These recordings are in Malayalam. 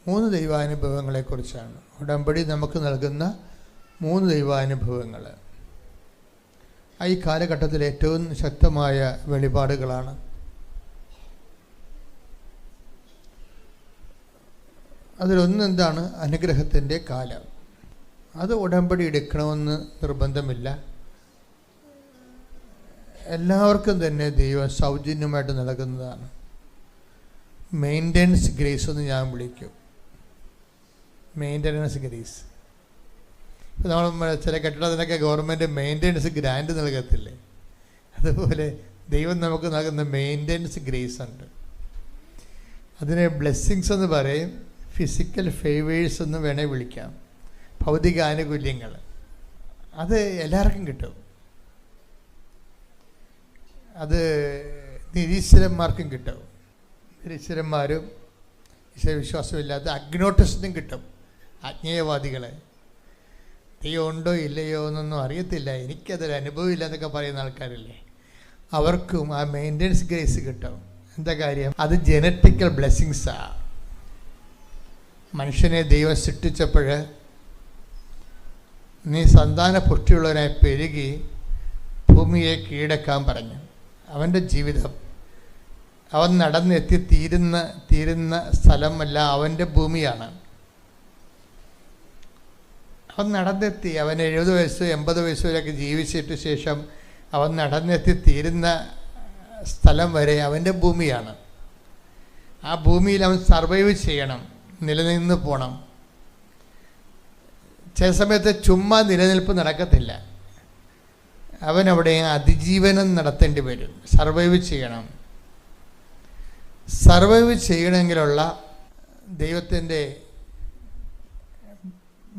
3 ദൈവാനുഭവങ്ങളെക്കുറിച്ചാണ്. ഉടമ്പടി നമുക്ക് നൽകുന്ന 3 ദൈവാനുഭവങ്ങൾ ഈ കാലഘട്ടത്തിൽ ഏറ്റവും ശക്തമായ വെളിപാടുകളാണ്. അതിലൊന്ന് എന്താണ്? അനുഗ്രഹത്തിൻ്റെ കാലം. അത് ഉടമ്പടി എടുക്കണമെന്ന് നിർബന്ധമില്ല. എല്ലാവർക്കും തന്നെ ദൈവം സൗജന്യമായിട്ട് നൽകുന്നതാണ്. മെയിൻ്റനൻസ് ഗ്രേസ് എന്ന് ഞാൻ വിളിക്കും. Maintenance grace. ഇപ്പോൾ നമ്മൾ ചില കെട്ടിടത്തിനൊക്കെ ഗവൺമെൻറ് മെയിൻ്റനൻസ് ഗ്രാൻഡ് നൽകത്തില്ലേ? അതുപോലെ ദൈവം നമുക്ക് നൽകുന്ന മെയിൻ്റനൻസ് ഗ്രേസ് ഉണ്ട്. അതിനെ ബ്ലെസ്സിങ്സ് എന്ന് പറയും, ഫിസിക്കൽ ഫേവേഴ്സ് എന്ന് വേണേൽ വിളിക്കാം. ഭൗതിക ആനുകൂല്യങ്ങൾ അത് എല്ലാവർക്കും കിട്ടും. അത് നിരീശ്വരന്മാർക്കും കിട്ടും. നിരീശ്വരന്മാരും ഈശ്വരവിശ്വാസമില്ലാത്ത അഗ്നോട്ടിസ്റ്റിനും കിട്ടും. അജ്ഞേയവാദികളെ ദൈവം ഉണ്ടോ ഇല്ലയോ എന്നൊന്നും അറിയത്തില്ല, എനിക്കതൊരു അനുഭവമില്ല എന്നൊക്കെ പറയുന്ന ആൾക്കാരില്ലേ, അവർക്കും ആ മെയിൻ്റനൻസ് ഗ്രേസ് കിട്ടും. എന്താ കാര്യം? അത് ജനറ്റിക്കൽ ബ്ലെസ്സിങ്സാണ്. മനുഷ്യനെ ദൈവം സൃഷ്ടിച്ചപ്പോൾ നീ സന്താന പുഷ്ടിയുള്ളവനായി പെരുകി ഭൂമിയെ കീഴടക്കാൻ പറഞ്ഞു. അവൻ്റെ ജീവിതം അവൻ നടന്നെത്തി തീരുന്ന സ്ഥലമല്ല, അവൻ്റെ ഭൂമിയാണ്. അവൻ നടന്നെത്തി, അവൻ 70 വയസ്സ് 80 വയസ്സ് വരെയൊക്കെ ജീവിച്ചിട്ട് ശേഷം അവൻ നടന്നെത്തി തീരുന്ന സ്ഥലം വരെ അവൻ്റെ ഭൂമിയാണ്. ആ ഭൂമിയിൽ അവൻ സർവൈവ് ചെയ്യണം, നിലനിന്ന് പോകണം. ചില സമയത്ത് ചുമ്മാ നിലനിൽപ്പ് നടക്കത്തില്ല. അവനവിടെ അതിജീവനം നടത്തേണ്ടി വരും. സർവൈവ് ചെയ്യണം. സർവൈവ് ചെയ്യണമെങ്കിലുള്ള ദൈവത്തിൻ്റെ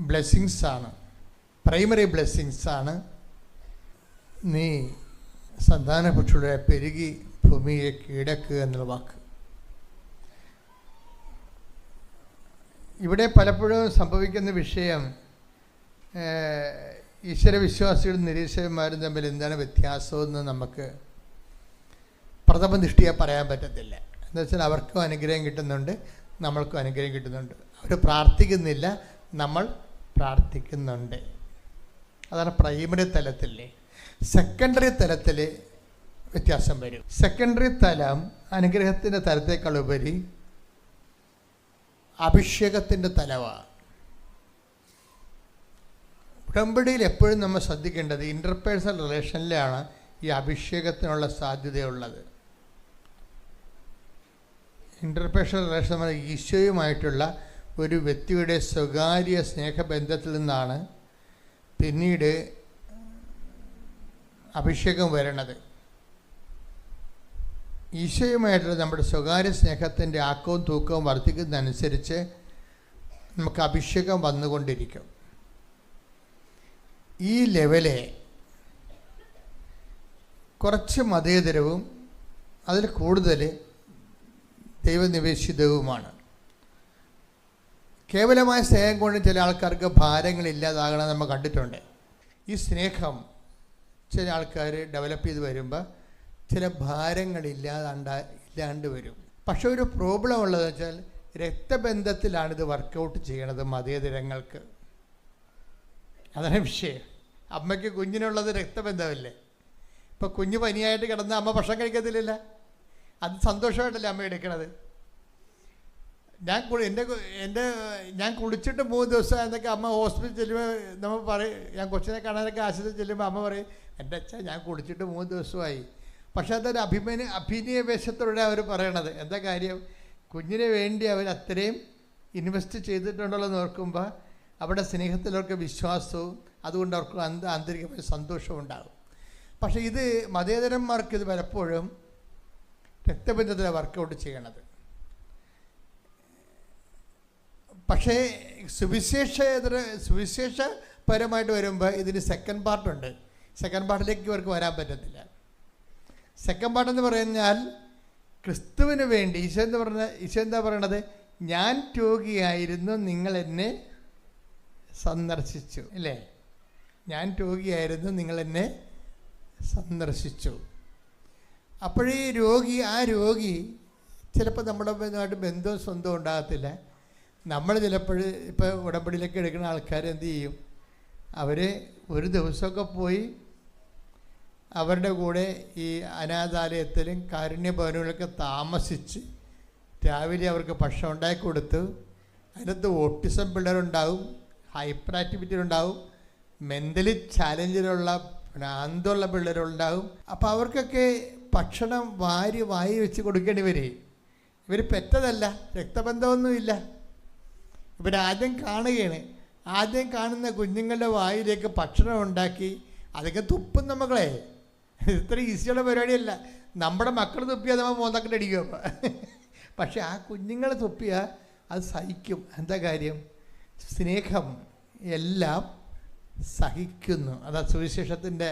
ബ്ലെസ്സിങ്സാണ്, പ്രൈമറി ബ്ലെസ്സിങ്സാണ് നീ സന്താനപുഷ്ടിയുടെ പെരുകി ഭൂമിയെ കീഴടക്കുക എന്നുള്ള വാക്ക്. ഇവിടെ പലപ്പോഴും സംഭവിക്കുന്ന വിഷയം, ഈശ്വരവിശ്വാസികളും നിരീശ്വരന്മാരും തമ്മിൽ എന്താണ് വ്യത്യാസമെന്ന് നമുക്ക് പ്രഥമ ദൃഷ്ടിയെ പറയാൻ പറ്റത്തില്ല. എന്താ വെച്ചാൽ അവർക്കും അനുഗ്രഹം കിട്ടുന്നുണ്ട്, നമ്മൾക്കും അനുഗ്രഹം കിട്ടുന്നുണ്ട്. അവർ പ്രാർത്ഥിക്കുന്നില്ല, നമ്മൾ പ്രാർത്ഥിക്കുന്നുണ്ട്. അതാണ് പ്രൈമറി തലത്തിലെ. സെക്കൻഡറി തലത്തിൽ വ്യത്യാസം വരും. സെക്കൻഡറി തലം അനുഗ്രഹത്തിൻ്റെ തലത്തേക്കാൾ ഉപരി അഭിഷേകത്തിൻ്റെ തലമാണ്. ഉടമ്പടിയിൽ എപ്പോഴും നമ്മൾ ശ്രദ്ധിക്കേണ്ടത് ഇൻ്റർപേഴ്സണൽ റിലേഷനിലാണ് ഈ അഭിഷേകത്തിനുള്ള സാധ്യതയുള്ളത്. ഇൻ്റർപേഴ്സണൽ റിലേഷൻ ഈശോയുമായിട്ടുള്ള ഒരു വ്യക്തിയുടെ സ്വകാര്യ സ്നേഹബന്ധത്തിൽ നിന്നാണ് പിന്നീട് അഭിഷേകം വരണത്. ഈശോയുമായിട്ടുള്ള നമ്മുടെ സ്വകാര്യ സ്നേഹത്തിൻ്റെ ആക്കവും തൂക്കവും വർദ്ധിക്കുന്നതനുസരിച്ച് നമുക്ക് അഭിഷേകം വന്നുകൊണ്ടിരിക്കും. ഈ ലെവലെ കുറച്ച് മതേതരവും അതിൽ കൂടുതൽ ദൈവനിവേശിതവുമാണ്. കേവലമായ സ്നേഹം കൊണ്ട് ചില ആൾക്കാർക്ക് ഭാരങ്ങളില്ലാതാകണം നമ്മൾ കണ്ടിട്ടുണ്ട്. ഈ സ്നേഹം ചില ആൾക്കാർ ഡെവലപ്പ് ചെയ്ത് വരുമ്പോൾ ചില ഭാരങ്ങളില്ലാണ്ട് വരും. പക്ഷെ ഒരു പ്രോബ്ലം ഉള്ളതെന്ന് വെച്ചാൽ രക്തബന്ധത്തിലാണിത് വർക്കൗട്ട് ചെയ്യണത് മതേതരങ്ങൾക്ക്. അതാണ് വിഷയം. അമ്മയ്ക്ക് കുഞ്ഞിനുള്ളത് രക്തബന്ധമല്ലേ. ഇപ്പോൾ കുഞ്ഞ് പനിയായിട്ട് കിടന്ന അമ്മ ഭക്ഷണം കഴിക്കത്തില്ല. അത് സന്തോഷമായിട്ടല്ലേ അമ്മ എടുക്കണത്. ഞാൻ കുളിച്ചിട്ട് 3 ദിവസം എന്നൊക്കെ അമ്മ ഹോസ്പിറ്റലിൽ ചെല്ലുമ്പോൾ നമ്മൾ പറയും, ഞാൻ കൊച്ചിനെ കാണാനൊക്കെ ആശുപത്രിയിൽ ചെല്ലുമ്പോൾ അമ്മ പറയും, എൻ്റെ അച്ഛൻ ഞാൻ കുളിച്ചിട്ട് 3 ദിവസമായി. പക്ഷെ അതൊരു അഭിനയവേശത്തോടെ അവർ പറയണത്. എന്താ കാര്യം? കുഞ്ഞിന് വേണ്ടി അവർ അത്രയും ഇൻവെസ്റ്റ് ചെയ്തിട്ടുണ്ടല്ലോ എന്ന് ഓർക്കുമ്പോൾ അവിടെ സ്നേഹത്തിലവർക്ക് വിശ്വാസവും അതുകൊണ്ട് അവർക്ക് ആന്തരികമായ സന്തോഷവും ഉണ്ടാകും. പക്ഷേ ഇത് മതേതരന്മാർക്ക് ഇത് പലപ്പോഴും രക്തബന്ധത്തിലെ വർക്കൗട്ട് ചെയ്യണത്. പക്ഷേ സുവിശേഷപരമായിട്ട് വരുമ്പോൾ ഇതിന് സെക്കൻഡ് പാർട്ടുണ്ട്. സെക്കൻഡ് പാർട്ടിലേക്ക് ഇവർക്ക് വരാൻ പറ്റത്തില്ല. സെക്കൻഡ് പാർട്ടെന്ന് പറഞ്ഞാൽ ക്രിസ്തുവിന് വേണ്ടി ഈശോ എന്താ പറയണത്? ഞാൻ രോഗിയായിരുന്നു, നിങ്ങൾ എന്നെ സന്ദർശിച്ചു, അല്ലേ? ഞാൻ രോഗിയായിരുന്നു, നിങ്ങൾ എന്നെ സന്ദർശിച്ചു. അപ്പോഴേ ആ രോഗി ചിലപ്പോൾ നമ്മുടെ ബന്ധവും സ്വന്തവും ഉണ്ടാകത്തില്ല. നമ്മൾ ചിലപ്പോൾ ഇപ്പോൾ ഉടമ്പടിയിലേക്ക് എടുക്കുന്ന ആൾക്കാർ എന്ത് ചെയ്യും, അവർ ഒരു ദിവസമൊക്കെ പോയി അവരുടെ കൂടെ ഈ അനാഥാലയത്തിലും കാരുണ്യഭവനുകളിലൊക്കെ താമസിച്ച് രാവിലെ അവർക്ക് ഭക്ഷണം ഉണ്ടാക്കി കൊടുത്ത്, അതിനകത്ത് ഓട്ടിസം പിള്ളേരുണ്ടാവും, ഹൈപ്പർ ആക്ടിവിറ്റി ഉണ്ടാവും, മെൻ്റലി ചാലഞ്ചിലുള്ള ഭ്രാന്തുള്ള പിള്ളേരുണ്ടാവും. അപ്പോൾ അവർക്കൊക്കെ ഭക്ഷണം വായി വെച്ച് കൊടുക്കേണ്ടി വരും. ഇവർ പെറ്റതല്ല, രക്തബന്ധമൊന്നുമില്ല. ഇവരാദ്യം കാണുകയാണ്. ആദ്യം കാണുന്ന കുഞ്ഞുങ്ങളുടെ വായിലേക്ക് ഭക്ഷണം ഉണ്ടാക്കി അതൊക്കെ തുപ്പും നമ്മളെ. ഇത്ര ഈസിയുള്ള പരിപാടിയല്ല. നമ്മുടെ മക്കൾ തുപ്പിയാൽ നമ്മൾ മോന്തക്കിട്ട് അടിക്കും. അപ്പം പക്ഷെ ആ കുഞ്ഞുങ്ങൾ തുപ്പിയാൽ അത് സഹിക്കും. എന്താ കാര്യം? സ്നേഹം എല്ലാം സഹിക്കുന്നു. അതാ സുവിശേഷത്തിൻ്റെ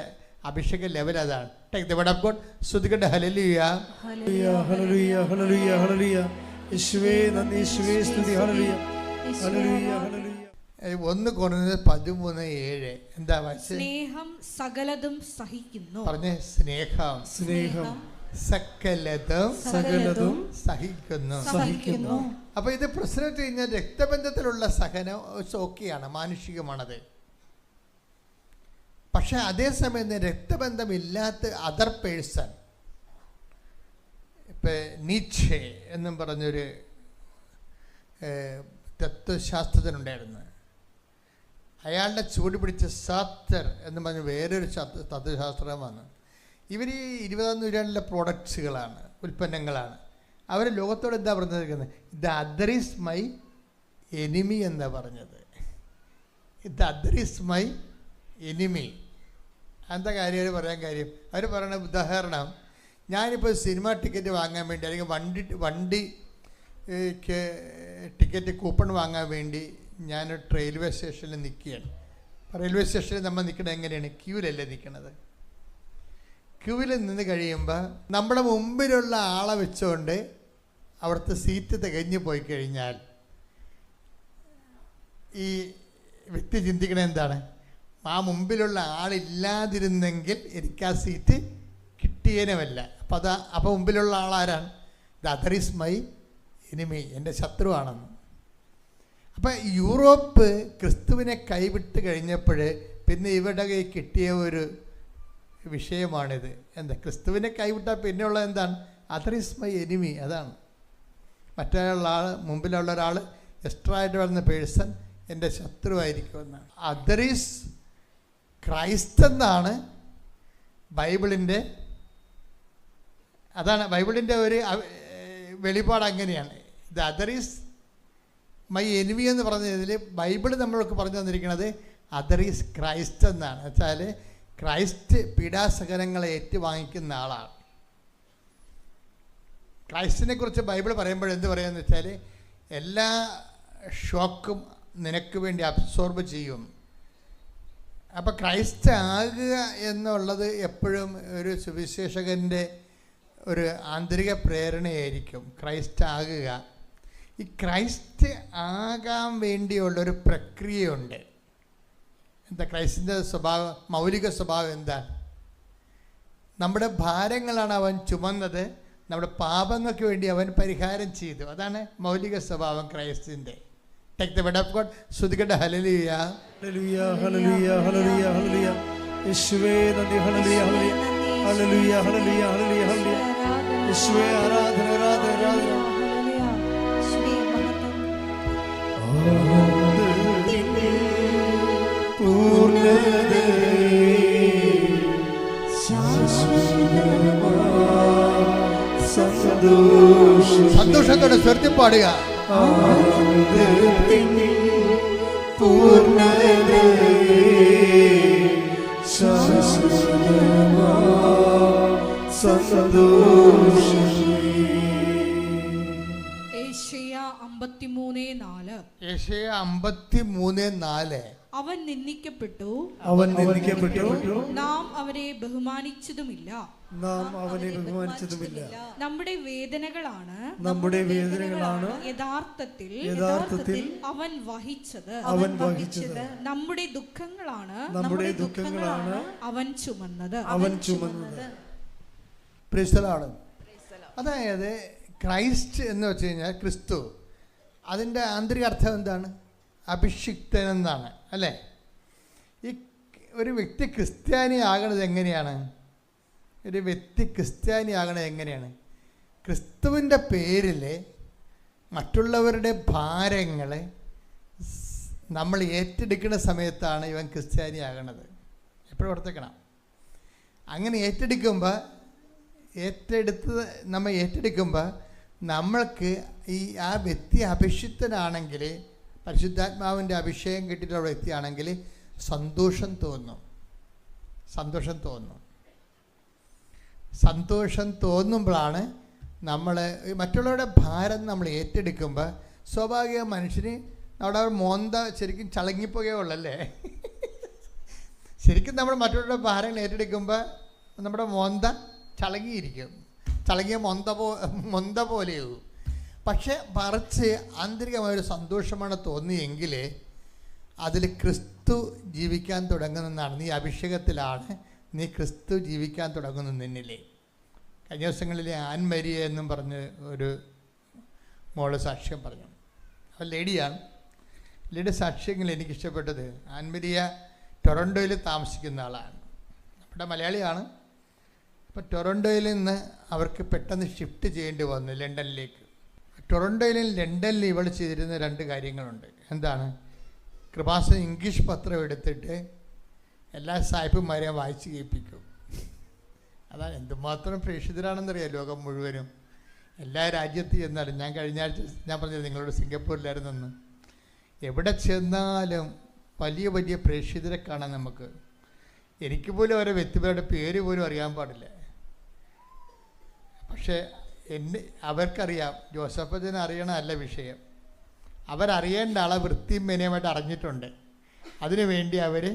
അഭിഷേക ലെവൽ അതാണ്. Take the word of God. സ്തുതിക്കട്ടെ. ഹല്ലേലൂയ ഹല്ലേലൂയ ഹല്ലേലൂയ ഹല്ലേലൂയ. യേശുവേ നന്ദി, യേശുവേ സ്തുതി. ഹല്ലേലൂയ ഹല്ലേലൂയ ഹല്ലേലൂയ. 1 കൊരിന്ത്യർ 13:7 എന്താ വായിച്ചത്? സ്നേഹം സകലതും സഹിക്കുന്നു. പറഞ്ഞേ, സ്നേഹം സകലതും സഹിക്കുന്നു. അപ്പൊ ഇത് പ്രശ്നം വെച്ച് കഴിഞ്ഞാൽ രക്തബന്ധത്തിലുള്ള സഹനം ഓക്കെയാണ്, മാനുഷികമാണത്. പക്ഷെ അതേസമയം രക്തബന്ധമില്ലാത്ത അതർ പേഴ്സൺ, ഇപ്പം നീച്ചെ എന്നും പറഞ്ഞൊരു തത്വശാസ്ത്രജ്ഞനുണ്ടായിരുന്നു. അയാളുടെ ചൂട് പിടിച്ച സാത്തർ എന്ന് പറഞ്ഞ വേറൊരു തത്വശാസ്ത്രം വന്നു. ഇവർ ഈ 20ാം നൂറ്റാണ്ടിലെ പ്രോഡക്ട്സുകളാണ്, ഉൽപ്പന്നങ്ങളാണ്. അവർ ലോകത്തോട് എന്താ പറഞ്ഞിരിക്കുന്നത്? The other is my enemy എന്നാ പറഞ്ഞത്. The other is my enemy. എന്താ കാര്യം അവർ പറയാൻ കാര്യം? അവർ പറയണ ഉദാഹരണം, ഞാനിപ്പോൾ സിനിമ ടിക്കറ്റ് വാങ്ങാൻ വേണ്ടി അല്ലെങ്കിൽ വണ്ടി ടിക്കറ്റ് കൂപ്പൺ വാങ്ങാൻ വേണ്ടി ഞാൻ റെയിൽവേ സ്റ്റേഷനിൽ നിൽക്കുകയാണ്. റെയിൽവേ സ്റ്റേഷനിൽ നമ്മൾ നിൽക്കുന്നത് എങ്ങനെയാണ്? ക്യൂവിലല്ലേ നിൽക്കണത്. ക്യൂവിൽ നിന്ന് കഴിയുമ്പോൾ നമ്മുടെ മുമ്പിലുള്ള ആളെ വെച്ചുകൊണ്ട് അവിടുത്തെ സീറ്റ് തികഞ്ഞു പോയി കഴിഞ്ഞാൽ ഈ വ്യക്തി ചിന്തിക്കണത് എന്താണ്? ആ മുമ്പിലുള്ള ആളില്ലാതിരുന്നെങ്കിൽ എനിക്ക് ആ സീറ്റ് കിട്ടിയേനുമല്ല. അപ്പോൾ മുമ്പിലുള്ള ആളാരാണ്? The other is my enemy, എൻ്റെ ശത്രുവാണെന്ന്. അപ്പം യൂറോപ്പ് ക്രിസ്തുവിനെ കൈവിട്ട് കഴിഞ്ഞപ്പോൾ പിന്നെ ഇവരുടെ കൈ കിട്ടിയ ഒരു വിഷയമാണിത്. എന്താ? ക്രിസ്തുവിനെ കൈവിട്ടാൽ പിന്നെയുള്ളത് എന്താണ്? Other is my enemy. അതാണ്. മറ്റുള്ള ആൾ, മുമ്പിലുള്ള ഒരാൾ, എക്സ്ട്രാ ആയിട്ട് വരുന്ന പേഴ്സൺ എൻ്റെ ശത്രുവായിരിക്കുമെന്നാണ്. അതർ ഈസ് ക്രൈസ്റ്റ് എന്നാണ് ബൈബിളിൻ്റെ, അതാണ് ബൈബിളിൻ്റെ ഒരു വെളിപാട്. അങ്ങനെയാണ്. The other is my enemy എന്ന് പറഞ്ഞതിൽ ബൈബിൾ നമ്മൾക്ക് പറഞ്ഞു തന്നിരിക്കുന്നത് അതർ ഈസ് ക്രൈസ്റ്റ് എന്നാണ്. വെച്ചാൽ ക്രൈസ്റ്റ് പീഡാസഹനങ്ങളെ ഏറ്റുവാങ്ങിക്കുന്ന ആളാണ്. ക്രൈസ്റ്റിനെ കുറിച്ച് ബൈബിൾ പറയുമ്പോൾ എന്ത് പറയുകയെന്ന് വെച്ചാൽ, എല്ലാ ഷോക്കും നിനക്ക് വേണ്ടി അബ്സോർബ് ചെയ്യും. അപ്പോൾ ക്രൈസ്റ്റ് ആകുക എന്നുള്ളത് എപ്പോഴും ഒരു സുവിശേഷകൻ്റെ ഒരു ആന്തരിക പ്രേരണയായിരിക്കും. ക്രൈസ്റ്റ് ആകുക. ഈ ക്രൈസ്റ്റ് ആകാൻ വേണ്ടിയുള്ളൊരു പ്രക്രിയയുണ്ട്. എന്താ ക്രൈസ്റ്റിൻ്റെ സ്വഭാവം? മൗലിക സ്വഭാവം എന്താണ്? നമ്മുടെ ഭാരങ്ങളാണ് അവൻ ചുമന്നത്, നമ്മുടെ പാപങ്ങൾക്ക് വേണ്ടി അവൻ പരിഹാരം ചെയ്തു. അതാണ് മൗലിക സ്വഭാവം ക്രൈസ്റ്റിൻ്റെ. Take the word of God. സ്തുതിക്കട്ടെ. ഹല്ലേലൂയ ഹല്ലേലൂയ ഹല്ലേലൂയ ഹല്ലേലൂയ ഹല്ലേലൂയ. യേശുവേ നന്ദി. ഹല്ലേലൂയ ഹല്ലേലൂയ ഹല്ലേലൂയ ഹല്ലേലൂയ ഹല്ലേലൂയ. യേശുവേ ആരാധന ആരാധന ആരാധന. സന്തോഷത്തോടെ സ്വരത്തിൽ പാടുക. യേശയ്യാ 53:4. യേശയ്യാ 53:4. അവൻ നിന്ദിക്കപ്പെട്ടു, നാം അവനെ ബഹുമാനിച്ചതുമില്ല. നമ്മുടെ വേദനകളാണ് യഥാർത്ഥത്തിൽ അവൻ വഹിച്ചത്. നമ്മുടെ ദുഃഖങ്ങളാണ് അവൻ ചുമന്നത്. അതായത് ക്രൈസ്റ്റ് എന്ന് വെച്ച് കഴിഞ്ഞാൽ ക്രിസ്തു, അതിൻ്റെ ആന്തരിക അർത്ഥം എന്താണ്? അഭിഷിക്തൻ എന്നാണ്, അല്ലേ? ഈ ഒരു വ്യക്തി ക്രിസ്ത്യാനി ആകണത് എങ്ങനെയാണ്? ഒരു വ്യക്തി ക്രിസ്ത്യാനി ആകണത് എങ്ങനെയാണ്? ക്രിസ്തുവിൻ്റെ പേരിൽ മറ്റുള്ളവരുടെ ഭാരങ്ങളെ നമ്മൾ ഏറ്റെടുക്കുന്ന സമയത്താണ് ഇവൻ ക്രിസ്ത്യാനി ആകണത്. എപ്പോഴും ഓർത്തേക്കണം. അങ്ങനെ ഏറ്റെടുക്കുമ്പോൾ നമ്മൾക്ക് ആ വ്യക്തി അഭിഷിക്തനാണെങ്കിൽ, പരിശുദ്ധാത്മാവിൻ്റെ അഭിഷേകം കിട്ടിയിട്ടുള്ള വ്യക്തിയാണെങ്കിൽ സന്തോഷം തോന്നുമ്പോഴാണ് നമ്മൾ മറ്റുള്ളവരുടെ ഭാരം നമ്മൾ ഏറ്റെടുക്കുമ്പോൾ സ്വാഭാവിക മനുഷ്യന് അവിടെ മോന്ത ശരിക്കും ചളങ്ങിപ്പോകുകയുള്ളല്ലേ. ശരിക്കും നമ്മൾ മറ്റുള്ളവരുടെ ഭാരങ്ങൾ ഏറ്റെടുക്കുമ്പോൾ നമ്മുടെ മോന്ത ചളങ്ങിയിരിക്കും, ചളങ്ങിയ മൊന്ത പോലെയാവും. പക്ഷെ മറിച്ച് ആന്തരികമായൊരു സന്തോഷമാണ് തോന്നിയെങ്കിൽ അതിൽ ക്രിസ്തു ജീവിക്കാൻ തുടങ്ങുന്നതാണ്. നീ അഭിഷേകത്തിലാണ്, നീ ക്രിസ്തു ജീവിക്കാൻ തുടങ്ങുന്നു നിന്നിലെ. കഴിഞ്ഞ ദിവസങ്ങളിലെ ആൻമരിയ എന്നും പറഞ്ഞ് ഒരു മോള് സാക്ഷ്യം പറഞ്ഞു. അവൾ ലേഡിയാണ്. ലേഡിയുടെ സാക്ഷ്യങ്ങൾ എനിക്കിഷ്ടപ്പെട്ടത്, ആൻമരിയ ടൊറൻറ്റോയിൽ താമസിക്കുന്ന ആളാണ്, നമ്മുടെ മലയാളിയാണ്. അപ്പോൾ ടൊറൻറ്റോയിൽ നിന്ന് അവർക്ക് പെട്ടെന്ന് ഷിഫ്റ്റ് ചെയ്യേണ്ടി വന്നു ലണ്ടനിലേക്ക്. ടൊറൻറ്റോയിലും ലണ്ടനിലും ഇവൾ ചെയ്തിരുന്ന 2 കാര്യങ്ങളുണ്ട്. എന്താണ്? കൃപാസന ഇംഗ്ലീഷ് പത്രം എടുത്തിട്ട് എല്ലാ സായിപ്പുമാരെയും വായിച്ച് കേൾപ്പിക്കും. അതാണ് എന്തുമാത്രം പ്രേക്ഷിതരാണെന്നറിയാം ലോകം മുഴുവനും. എല്ലാ രാജ്യത്ത് ചെന്നാലും, ഞാൻ കഴിഞ്ഞ ആഴ്ച ഞാൻ പറഞ്ഞത് നിങ്ങളോട് സിംഗപ്പൂരിലായിരുന്നെന്ന്, എവിടെ ചെന്നാലും വലിയ വലിയ പ്രേക്ഷിതരെ കാണാൻ നമുക്ക്. എനിക്ക് പോലും ഓരോ വ്യക്തികളുടെ പേര് പോലും അറിയാൻ പാടില്ല. പക്ഷേ അവർക്കറിയാം. ജോസഫച്ചനെ അറിയണമല്ല വിഷയം, അവരറിയേണ്ട ആളെ വൃത്തിയും മെനയുമായിട്ട് അറിഞ്ഞിട്ടുണ്ട്. അതിനുവേണ്ടി അവർ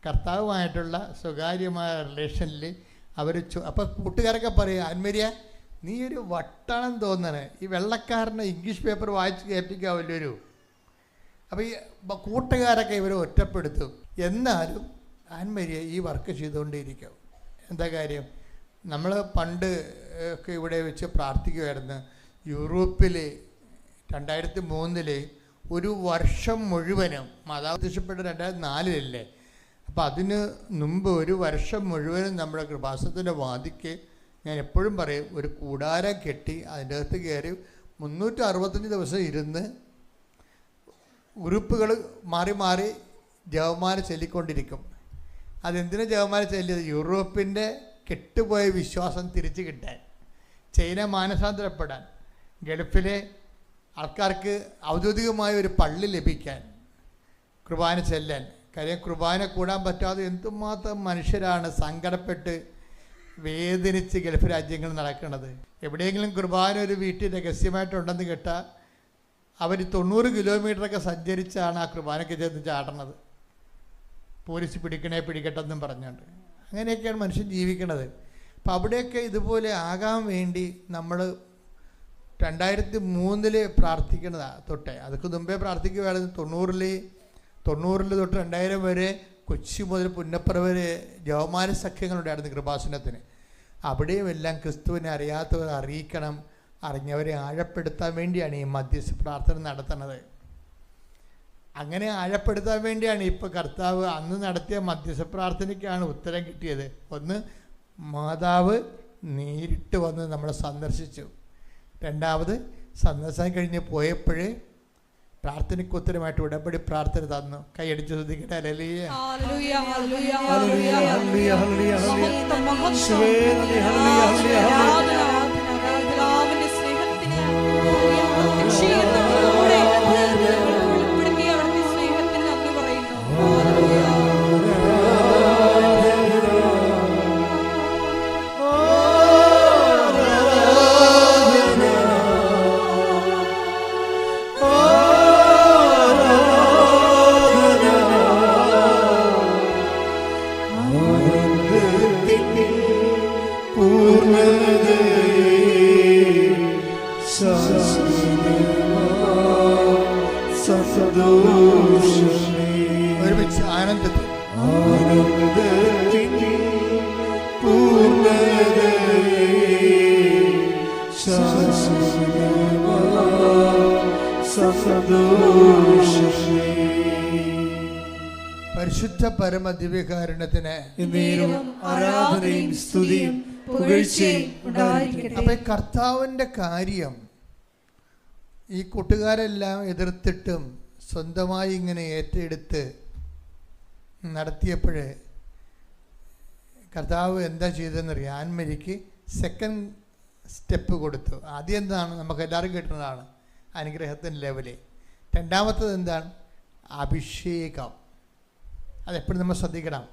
കർത്താവുമായിട്ടുള്ള സ്വകാര്യമായ റിലേഷനിൽ അവർ അപ്പോൾ കൂട്ടുകാരൊക്കെ പറയും, ആൻമരിയ നീ ഒരു വട്ടാണെന്ന് തോന്നണേ, ഈ വെള്ളക്കാരനെ ഇംഗ്ലീഷ് പേപ്പർ വായിച്ച് കേൾപ്പിക്കാവല്ലോ. അപ്പോൾ ഈ കൂട്ടുകാരൊക്കെ ഇവരെ ഒറ്റപ്പെടുത്തും. എന്നാലും ആൻമരിയ ഈ വർക്ക് ചെയ്തുകൊണ്ടേയിരിക്കും. എന്താ കാര്യം? നമ്മൾ പണ്ട് ഒക്കെ ഇവിടെ വെച്ച് പ്രാർത്ഥിക്കുമായിരുന്നു. യൂറോപ്പിൽ 2003 ഒരു വർഷം മുഴുവനും, മാതാവ് പ്രത്യക്ഷപ്പെട്ട 2004 അപ്പോൾ അതിന് മുമ്പ് ഒരു വർഷം മുഴുവനും നമ്മുടെ കൃപാസനത്തിൻ്റെ വാതിക്ക് ഞാൻ എപ്പോഴും പറയും, ഒരു കൂടാരം കെട്ടി അതിൻ്റെ അകത്ത് കയറി 365 ദിവസം ഇരുന്ന് ഗ്രൂപ്പുകൾ മാറി മാറി ജവമാല ചൊല്ലിക്കൊണ്ടിരിക്കും. അതെന്തിനാ ജവമാല ചൊല്ലിയത്? യൂറോപ്പിൻ്റെ കെട്ടുപോയ വിശ്വാസം തിരിച്ചു കിട്ടാൻ, ചൈന മാനസാന്തരപ്പെടാൻ, ഗൾഫിലെ ആൾക്കാർക്ക് ഔദ്യോഗികമായ ഒരു പള്ളി ലഭിക്കാൻ, കുർബാന ചെല്ലാൻ. കാര്യം കുർബാന കൂടാൻ പറ്റാതെ എന്തുമാത്രം മനുഷ്യരാണ് സങ്കടപ്പെട്ട് വേദനിച്ച് ഗൾഫ് രാജ്യങ്ങൾ നടക്കുന്നത്. എവിടെയെങ്കിലും കുർബാന ഒരു വീട്ടിൽ രഹസ്യമായിട്ടുണ്ടെന്ന് കേട്ടാൽ അവർ 90 കിലോമീറ്ററൊക്കെ സഞ്ചരിച്ചാണ് ആ കുർബാനയ്ക്ക് ചെന്ന് ചാടണത്. പോലീസ് പിടിക്കട്ടെന്നും പറഞ്ഞുകൊണ്ട്. അങ്ങനെയൊക്കെയാണ് മനുഷ്യൻ ജീവിക്കണത്. അപ്പം അവിടെയൊക്കെ ഇതുപോലെ ആകാൻ വേണ്ടി നമ്മൾ 2003 പ്രാർത്ഥിക്കണതാണ് തൊട്ടേ. അതൊക്കെ മുമ്പേ പ്രാർത്ഥിക്കുകയായിരുന്നു. 90 തൊട്ട് 2000 വരെ കൊച്ചി മുതൽ പുന്നപ്പുറ വരെ ജവമാന സഖ്യങ്ങളുണ്ടായിരുന്നു കൃപാസനത്തിന്. അവിടെയും എല്ലാം ക്രിസ്തുവിനെ അറിയാത്തവർ അറിയിക്കണം, അറിഞ്ഞവരെ ആഴപ്പെടുത്താൻ വേണ്ടിയാണ് ഈ മധ്യസ്ഥ പ്രാർത്ഥന നടത്തുന്നത്. അങ്ങനെ ആഴപ്പെടുത്താൻ വേണ്ടിയാണ് ഇപ്പോൾ കർത്താവ് അന്ന് നടത്തിയ മധ്യസ്ഥ പ്രാർത്ഥനയ്ക്കാണ് ഉത്തരം കിട്ടിയത്. ഒന്ന്, മാതാവ് നേരിട്ട് വന്ന് നമ്മളെ സന്ദർശിച്ചു. രണ്ടാമത്, സന്ദർശനം കഴിഞ്ഞ് പോയപ്പോഴേ പ്രാർത്ഥനയ്ക്ക് ഉത്തരമായിട്ട് ഉടമ്പടി പ്രാർത്ഥന തന്നു. കൈയടിച്ച് ശ്രദ്ധിക്കട്ടെ. ഹല്ലേലൂയ. ഒരുമിച്ച് ആനന്ദത്തിൽ സന്തോഷിക്കേ. പരിശുദ്ധ പരമ ദിവ്യകാരുണ്യത്തിന് ആരാധനയും സ്തുതിയും പുകഴ്ചയും ഉണ്ടായിരിക്കട്ടെ. അപ്പൊ ഈ കർത്താവിൻ്റെ കാര്യം ഈ കൂട്ടുകാരെല്ലാം എതിർത്തിട്ടും സ്വന്തമായി ഇങ്ങനെ ഏറ്റെടുത്ത് നടത്തിയപ്പോൾ കർത്താവ് എന്താ ചെയ്തതെന്നറിയാം. ആൻമരിക്ക് സെക്കൻഡ് സ്റ്റെപ്പ് കൊടുത്തു. ആദ്യം എന്താണ്, നമുക്ക് എല്ലാവരും കിട്ടുന്നതാണ് അനുഗ്രഹത്തിൻ്റെ ലെവല്. രണ്ടാമത്തത് എന്താണ്, അഭിഷേകം. അതെപ്പോഴും നമ്മൾ ശ്രദ്ധിക്കണം.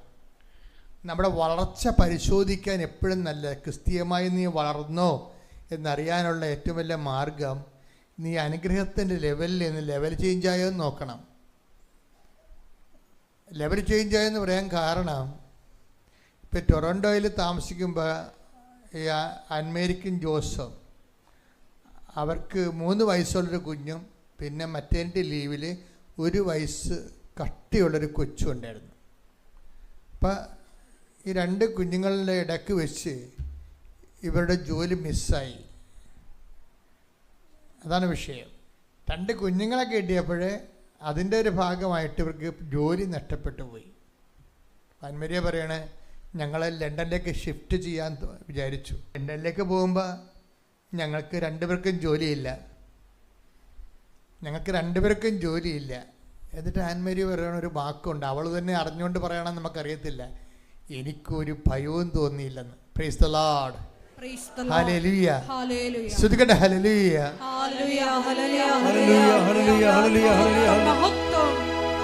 നമ്മുടെ വളർച്ച പരിശോധിക്കാൻ എപ്പോഴും നല്ല, ക്രിസ്തീയമായി നീ വളർന്നോ എന്നറിയാനുള്ള ഏറ്റവും വലിയ മാർഗം നീ അനുഗ്രഹത്തിൻ്റെ ലെവലിൽ നിന്ന് ലെവൽ ചേഞ്ചായോ എന്ന് നോക്കണം. ലെവൽ ചേഞ്ചായെന്ന് പറയാൻ കാരണം, ഇപ്പോൾ ടൊറൻറ്റോയിൽ താമസിക്കുമ്പോൾ ഈ അമേരിക്കൻ ജോസഫ്, അവർക്ക് 3 വയസ്സുള്ളൊരു കുഞ്ഞും പിന്നെ മറ്റേൻ്റെ ലീവിൽ 1 വയസ്സ് കട്ടിയുള്ളൊരു കൊച്ചും ഉണ്ടായിരുന്നു. അപ്പം ഈ 2 കുഞ്ഞുങ്ങളുടെ ഇടയ്ക്ക് വെച്ച് ഇവരുടെ ജോലി മിസ്സായി. അതാണ് വിഷയം. 2 കുഞ്ഞുങ്ങളെ കിട്ടിയപ്പോഴേ അതിൻ്റെ ഒരു ഭാഗമായിട്ട് ഇവർക്ക് ജോലി നഷ്ടപ്പെട്ടു പോയി. അൻമരിയ പറയണേ, ഞങ്ങൾ ലണ്ടനിലേക്ക് ഷിഫ്റ്റ് ചെയ്യാൻ വിചാരിച്ചു. ലണ്ടനിലേക്ക് പോകുമ്പോൾ ഞങ്ങൾക്ക് 2 പേർക്കും ജോലിയില്ല. എന്നിട്ട് ആൻമരി പറയണ ഒരു വാക്കുണ്ട്, അവൾ തന്നെ അറിഞ്ഞുകൊണ്ട് പറയണമെന്ന് നമുക്കറിയത്തില്ല, എനിക്കൊരു ഭയവും തോന്നിയില്ലെന്ന്. Praise the Lord. ഹല്ലേലൂയ. സ്തുതിക്കട്ടെ. ഹല്ലേലൂയ.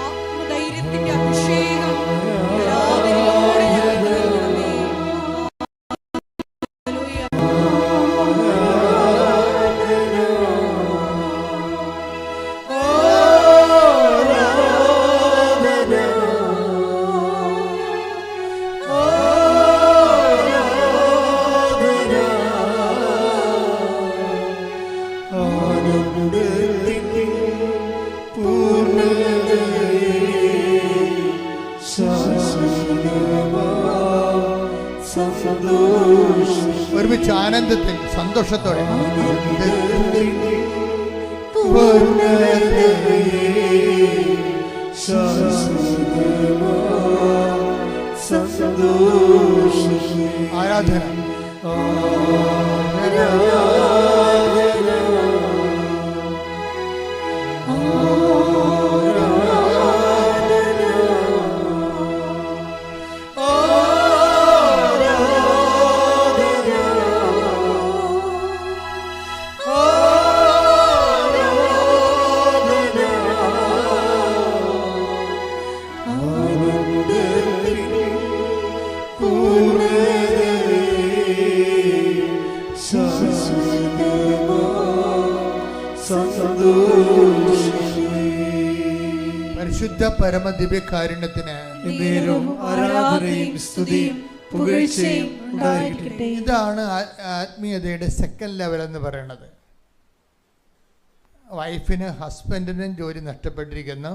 ആത്മധൈര്യത്തിന്റെ അഭിഷേകം ഒരുമിച്ച് ആനന്ദത്തിൽ സന്തോഷത്തോടെ ആരാധന. പരിശുദ്ധ പരമ ദിവ്യകാരുണ്യത്തിന് ആരാധനയും സ്തുതിയും പുകഴ്ചയും ഉണ്ടായിരിക്കട്ടെ. ഇതാണ് ആത്മീയതയുടെ സെക്കൻഡ് ലെവൽ എന്ന് പറയുന്നത്. വൈഫിന് ഹസ്ബൻഡിനും ജോലി നഷ്ടപ്പെട്ടിരിക്കുന്നു.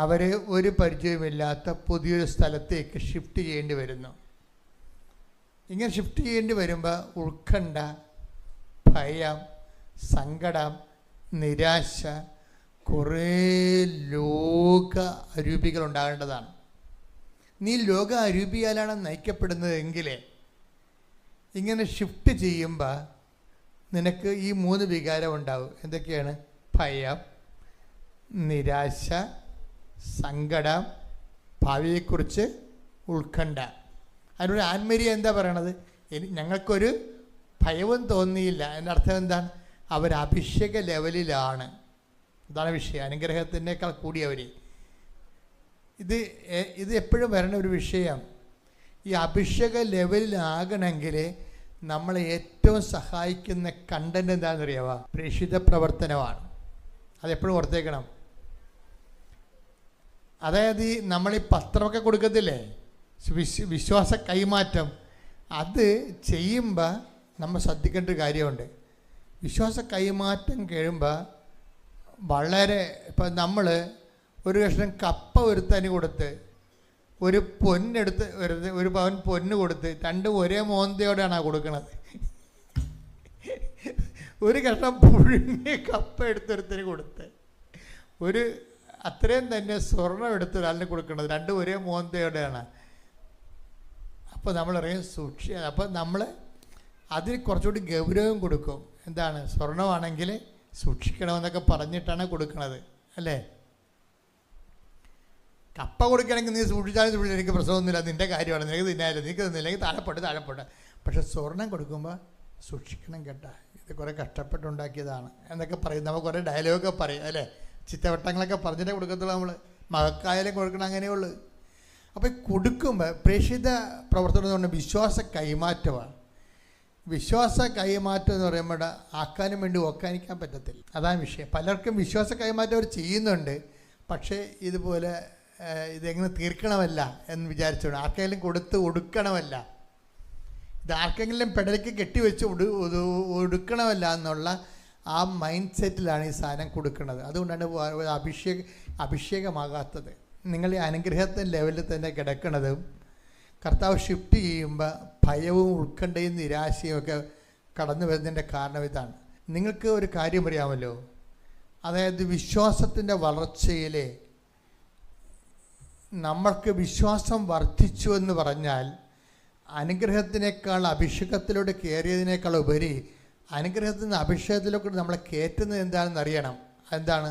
അവരെ ഒരു പരിചയമില്ലാത്ത പുതിയൊരു സ്ഥലത്തേക്ക് ഷിഫ്റ്റ് ചെയ്യേണ്ടി വരുന്നു. ഇങ്ങനെ ഷിഫ്റ്റ് ചെയ്യേണ്ടി വരുമ്പോൾ ഉത്കണ്ഠ, ഭയം, സങ്കടം, നിരാശ, കുറേ ലോക അരൂപികൾ ഉണ്ടാകേണ്ടതാണ്. നീ ലോക അരൂപിയാലാണ് നയിക്കപ്പെടുന്നതെങ്കിൽ ഇങ്ങനെ ഷിഫ്റ്റ് ചെയ്യുമ്പോൾ നിനക്ക് ഈ 3 വികാരം ഉണ്ടാവും. എന്തൊക്കെയാണ്? ഭയം, നിരാശ, സങ്കടം, ഭാവിയെക്കുറിച്ച് ഉത്കണ്ഠ. അതിനോട് ആൻമരിയ എന്താ പറയണത്? ഞങ്ങൾക്കൊരു ഭയവും തോന്നിയില്ല. അതിൻ്റെ അർത്ഥം എന്താണ്? അവർ അഭിഷേക ലെവലിലാണ്. അതാണ് വിഷയം. അനുഗ്രഹത്തിനേക്കാൾ കൂടിയവർ. ഇത് എപ്പോഴും വരണ ഒരു വിഷയം. ഈ അഭിഷേക ലെവലിലാകണമെങ്കിൽ നമ്മളെ ഏറ്റവും സഹായിക്കുന്ന കണ്ടന്റ് എന്താണെന്നറിയാവോ? പ്രേക്ഷിത പ്രവർത്തനമാണ്. അതെപ്പോഴും ഓർത്തേക്കണം. അതായത് നമ്മളീ പത്രമൊക്കെ കൊടുക്കത്തില്ലേ, വിശ്വാസ കൈമാറ്റം, അത് ചെയ്യുമ്പോൾ നമ്മൾ ശ്രദ്ധിക്കേണ്ട ഒരു കാര്യമുണ്ട്. വിശ്വാസ കൈമാറ്റം കഴിയുമ്പോൾ വളരെ, ഇപ്പം നമ്മൾ ഒരു കഷ്ണം കപ്പ ഒരുത്തന് കൊടുത്ത് ഒരു പൊന്നെടുത്ത് ഒരു പവൻ പൊന്ന് കൊടുത്ത് രണ്ടും ഒരേ മോന്തയോടെയാണ് കൊടുക്കണത്. ഒരു കഷ്ണം പുഴുങ്ങിയ കപ്പ എടുത്തൊരുത്തിന് കൊടുത്ത്, ഒരു അത്രയും തന്നെ സ്വർണം എടുത്ത് ഒരാളിന് കൊടുക്കുന്നത്, രണ്ടും ഒരേ മോന്തയോടെയാണ്. അപ്പോൾ നമ്മളറിയാം അപ്പോൾ നമ്മൾ അതിന് കുറച്ചുകൂടി ഗൗരവം കൊടുക്കും. എന്താണ്, സ്വർണമാണെങ്കിൽ സൂക്ഷിക്കണമെന്നൊക്കെ പറഞ്ഞിട്ടാണ് കൊടുക്കുന്നത്, അല്ലേ? കപ്പ കൊടുക്കുകയാണെങ്കിൽ നീ സൂക്ഷിച്ചാലും എനിക്ക് പ്രശ്നമൊന്നുമില്ല, നിൻ്റെ കാര്യമാണ്, നിനക്ക് തിന്നാലും, നിനക്ക് തിന്നില്ലെങ്കിൽ താഴെപ്പോട്ട്. പക്ഷെ സ്വർണം കൊടുക്കുമ്പോൾ സൂക്ഷിക്കണം കേട്ടോ, ഇത് കുറേ കഷ്ടപ്പെട്ടുണ്ടാക്കിയതാണ് എന്നൊക്കെ പറയും. നമ്മൾ കുറേ ഡയലോഗൊക്കെ പറയും, അല്ലേ? ചിത്തവട്ടങ്ങളൊക്കെ പറഞ്ഞിട്ടേ കൊടുക്കത്തുള്ളൂ. നമ്മൾ മകക്കായാലും കൊടുക്കണം, അങ്ങനെയുള്ളൂ. അപ്പോൾ കൊടുക്കുമ്പോൾ പ്രേക്ഷിത പ്രവർത്തനം എന്ന് പറഞ്ഞാൽ വിശ്വാസ കൈമാറ്റമാണ്. വിശ്വാസ കൈമാറ്റം എന്ന് പറയുമ്പോൾ ആക്കാനും വേണ്ടി ഓക്കാനിക്കാൻ പറ്റത്തില്ല, അതാണ് വിഷയം. പലർക്കും വിശ്വാസ കൈമാറ്റം അവർ ചെയ്യുന്നുണ്ട്, പക്ഷേ ഇതുപോലെ ഇതെങ്ങനെ തീർക്കണമല്ല എന്ന് വിചാരിച്ചോണ്ട് ആർക്കെങ്കിലും കൊടുത്ത് ഒടുക്കണമല്ല, ഇത് ആർക്കെങ്കിലും പെടലേക്ക് കെട്ടിവെച്ച് ഒടുക്കണമല്ല എന്നുള്ള ആ മൈൻഡ് സെറ്റിലാണ് ഈ സാധനം കൊടുക്കുന്നത്. അതുകൊണ്ടാണ് അഭിഷേകമാകാത്തത്. നിങ്ങൾ ഈ അനുഗ്രഹത്തിൻ്റെ ലെവലിൽ തന്നെ കിടക്കുന്നതും കർത്താവ് ഷിഫ്റ്റ് ചെയ്യുമ്പോൾ ഭയവും ഉത്കണ്ഠയും നിരാശയും ഒക്കെ കടന്നു വരുന്നതിൻ്റെ കാരണം ഇതാണ്. നിങ്ങൾക്ക് ഒരു കാര്യം അറിയാമല്ലോ, അതായത് വിശ്വാസത്തിൻ്റെ വളർച്ചയിൽ നമ്മൾക്ക് വിശ്വാസം വർദ്ധിച്ചു എന്ന് പറഞ്ഞാൽ അനുഗ്രഹത്തിനേക്കാൾ അഭിഷേകത്തിലൂടെ കയറിയതിനേക്കാൾ ഉപരി അനുഗ്രഹത്തിൽ നിന്ന് അഭിഷേകത്തിലൂടെ നമ്മളെ കയറ്റുന്നത് എന്താണെന്ന് അറിയണം. എന്താണ്?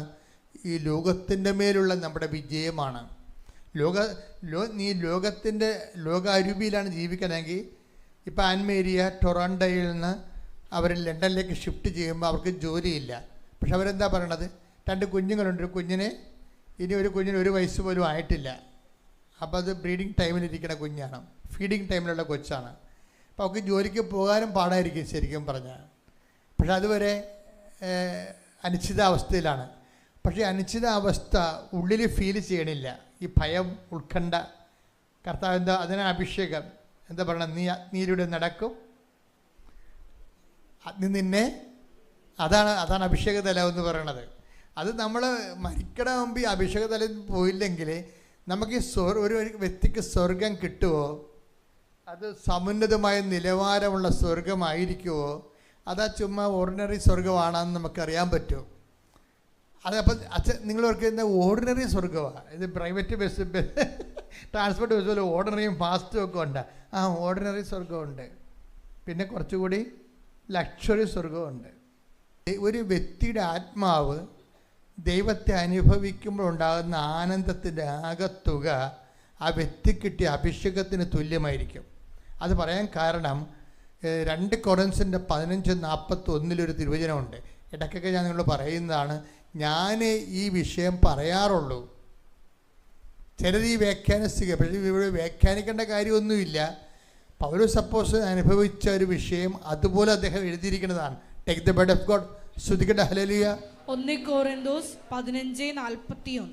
ഈ ലോകത്തിൻ്റെ മേലുള്ള നമ്മുടെ വിജയമാണ്. നീ ലോകത്തിൻ്റെ ലോകാരൂപിയിലാണ് ജീവിക്കണമെങ്കിൽ, ഇപ്പോൾ ആൻമേരിയ ടൊറൻഡോയിൽ നിന്ന് അവർ ലണ്ടനിലേക്ക് ഷിഫ്റ്റ് ചെയ്യുമ്പോൾ അവർക്ക് ജോലിയില്ല. പക്ഷെ അവരെന്താ പറയണത്? 2 കുഞ്ഞുങ്ങളുണ്ട്. ഒരു കുഞ്ഞിന് ഒരു കുഞ്ഞിന് 1 വയസ്സ് പോലും ആയിട്ടില്ല. അപ്പോൾ അത് ബ്രീഡിങ് ടൈമിലിരിക്കുന്ന കുഞ്ഞാണ്, ഫീഡിങ് ടൈമിലുള്ള കൊച്ചാണ്. അപ്പോൾ അവർക്ക് ജോലിക്ക് പോകാനും പാടായിരിക്കും ശരിക്കും പറഞ്ഞാൽ. പക്ഷെ അതുവരെ അനിശ്ചിതാവസ്ഥയിലാണ്. പക്ഷേ അനിശ്ചിതാവസ്ഥ ഉള്ളിൽ ഫീൽ ചെയ്യണില്ല. ഈ ഭയം, ഉത്കണ്ഠ. കർത്താവ് എന്താ അതിനാണ് അഭിഷേകം. എന്താ പറയണത്? നീയിലൂടെ നടക്കും, നിന്നെ അതാണ് അഭിഷേകതല എന്ന് പറയണത്. അത് നമ്മൾ മരിക്കണ മുമ്പ് ഈ അഭിഷേകതലയിൽ പോയില്ലെങ്കിൽ നമുക്ക് ഒരു വ്യക്തിക്ക് സ്വർഗം കിട്ടുമോ? അത് സമുന്നതമായ നിലവാരമുള്ള സ്വർഗമായിരിക്കുമോ? അതാ ചുമ്മാ ഓർഡിനറി സ്വർഗമാണെന്ന് നമുക്കറിയാൻ പറ്റും. അതപ്പം നിങ്ങൾ ഓർക്കുന്ന ഓർഡിനറി സ്വർഗമാണ്. ഇത് പ്രൈവറ്റ് ബസ് ട്രാൻസ്പോർട്ട് ബസ് പോലെ ഓർഡിനറിയും ഫാസ്റ്റും ഒക്കെ ഉണ്ട്. ആ ഓർഡിനറി സ്വർഗമുണ്ട്. പിന്നെ കുറച്ചുകൂടി ലക്ഷറി സ്വർഗമുണ്ട്. ഒരു വ്യക്തിയുടെ ആത്മാവ് ദൈവത്തെ അനുഭവിക്കുമ്പോൾ ഉണ്ടാകുന്ന ആനന്ദത്തിൻ്റെ ആകത്തുക ആ വ്യക്തി കിട്ടിയ അഭിഷേകത്തിന് തുല്യമായിരിക്കും. അത് പറയാൻ കാരണം 2 കൊറിന്ത്യൻസിൻ്റെ 15:41 തിരുവചനമുണ്ട്. ഇടയ്ക്കൊക്കെ ഞാൻ നിങ്ങളോട് പറയുന്നതാണ്. ഞാൻ ഈ വിഷയം പറയാറുള്ളൂ. ചിലത് ഈ വ്യാഖ്യാനിക്കുക, പക്ഷേ ഇവിടെ വ്യാഖ്യാനിക്കേണ്ട കാര്യമൊന്നുമില്ല. പൗലോസ് അപ്പോസ്തലൻ അനുഭവിച്ച ഒരു വിഷയം അതുപോലെ അദ്ദേഹം എഴുതിയിരിക്കുന്നതാണ്. Take the bed of God. ശ്രുതിക്കട്ടെ ഹല്ലേലൂയ. 1 കൊരിന്തോസ് 15:41.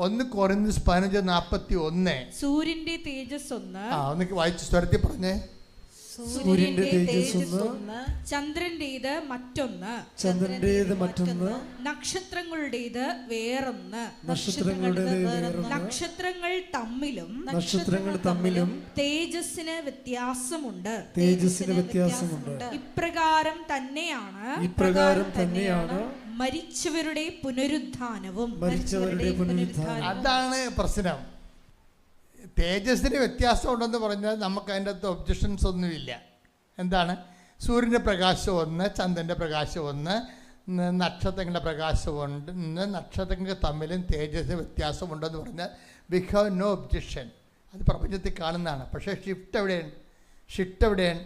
1 കൊരിന്തോസ് 15:41. സൂര്യന്റെ തേജസ് ഒന്ന്. ഒന്ന് വായിച്ച് സ്വരത്തിൽ പറഞ്ഞേ. സൂര്യന്റെ തേജസ് ഒന്ന്, ചന്ദ്രന്റേത് മറ്റൊന്ന്, നക്ഷത്രങ്ങളുടേത് വേറൊന്ന്, നക്ഷത്രങ്ങൾ തമ്മിലും തേജസ്സിന് വ്യത്യാസമുണ്ട്. ഇപ്രകാരം തന്നെയാണ് മരിച്ചവരുടെ പുനരുത്ഥാനവും. അതാണ് പ്രശ്നം. തേജസ്സിന് വ്യത്യാസം ഉണ്ടെന്ന് പറഞ്ഞാൽ നമുക്ക് അതിൻ്റെ അകത്ത് ഒബ്ജക്ഷൻസ് ഒന്നുമില്ല. എന്താണ്? സൂര്യൻ്റെ പ്രകാശം ഒന്ന്, ചന്ദ്രൻ്റെ പ്രകാശം ഒന്ന്, നക്ഷത്രങ്ങളുടെ പ്രകാശമുണ്ട്, നക്ഷത്രങ്ങൾ തമ്മിലും തേജസ്സിന് വ്യത്യാസമുണ്ടെന്ന് പറഞ്ഞാൽ വി ഹാവ് നോ ഒബ്ജക്ഷൻ. അത് പ്രപഞ്ചത്തിൽ കാണുന്നതാണ്. പക്ഷേ ഷിഫ്റ്റ് എവിടെയാണ്?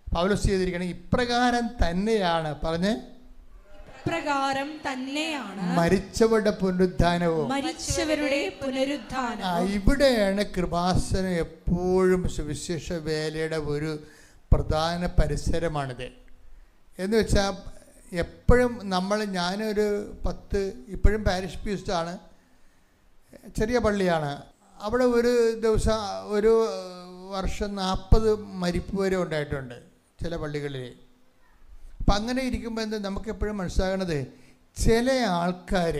പൗലോസ് ചെയ്തിരിക്കുന്നത് ഇപ്രകാരം തന്നെയാണ്. പറഞ്ഞ് മരിച്ചവരുടെ പുനരുത്ഥാനവും. ഇവിടെയാണ് കൃപാസനം എപ്പോഴും സുവിശേഷ വേലയുടെ ഒരു പ്രധാന പരിസരമാണിത്. എന്ന് വെച്ചാൽ എപ്പോഴും ഞാനൊരു 10 ഇപ്പോഴും പാരിഷ് പ്രീസ്റ്റാണ്, ചെറിയ പള്ളിയാണ്. അവിടെ ഒരു ദിവസം ഒരു വർഷം 40 മരിപ്പ് വരെ ഉണ്ടായിട്ടുണ്ട് ചില പള്ളികളിൽ. അപ്പം അങ്ങനെ ഇരിക്കുമ്പോൾ എന്താ നമുക്കെപ്പോഴും മനസ്സിലാകണത്, ചില ആൾക്കാർ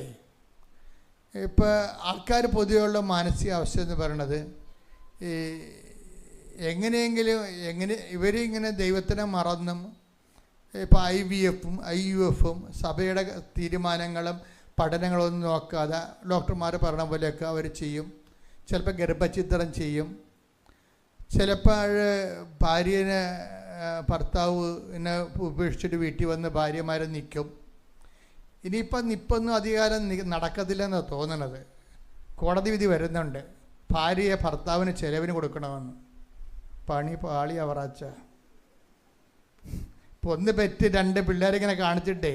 പൊതുവെയുള്ള മാനസികാവസ്ഥ എന്ന് പറയണത് ഇവരിങ്ങനെ ദൈവത്തിനെ മറന്നും ഇപ്പോൾ IVF-ഉം IUF-ഉം സഭയുടെ തീരുമാനങ്ങളും പഠനങ്ങളൊന്നും നോക്കാതെ ഡോക്ടർമാർ പറഞ്ഞ പോലെയൊക്കെ അവർ ചെയ്യും. ചിലപ്പോൾ ഗർഭഛിദ്രം ചെയ്യും. ചിലപ്പോൾ ഭാര്യനെ ഭർത്താവിനെ ഉപേക്ഷിച്ചിട്ട് വീട്ടിൽ വന്ന് ഭാര്യമാരെ നിൽക്കും. ഇനിയിപ്പം ഇപ്പൊന്നും അധികാരം നടക്കത്തില്ലെന്നാണ് തോന്നണത്. കോടതി വിധി വരുന്നുണ്ട്, ഭാര്യയെ ഭർത്താവിന് ചെലവിന് കൊടുക്കണമെന്ന്. പണി പാളി അവറാച്ച. ഇപ്പോൾ ഒന്ന് പെറ്റ് 2 പിള്ളേരിങ്ങനെ കാണിച്ചിട്ടേ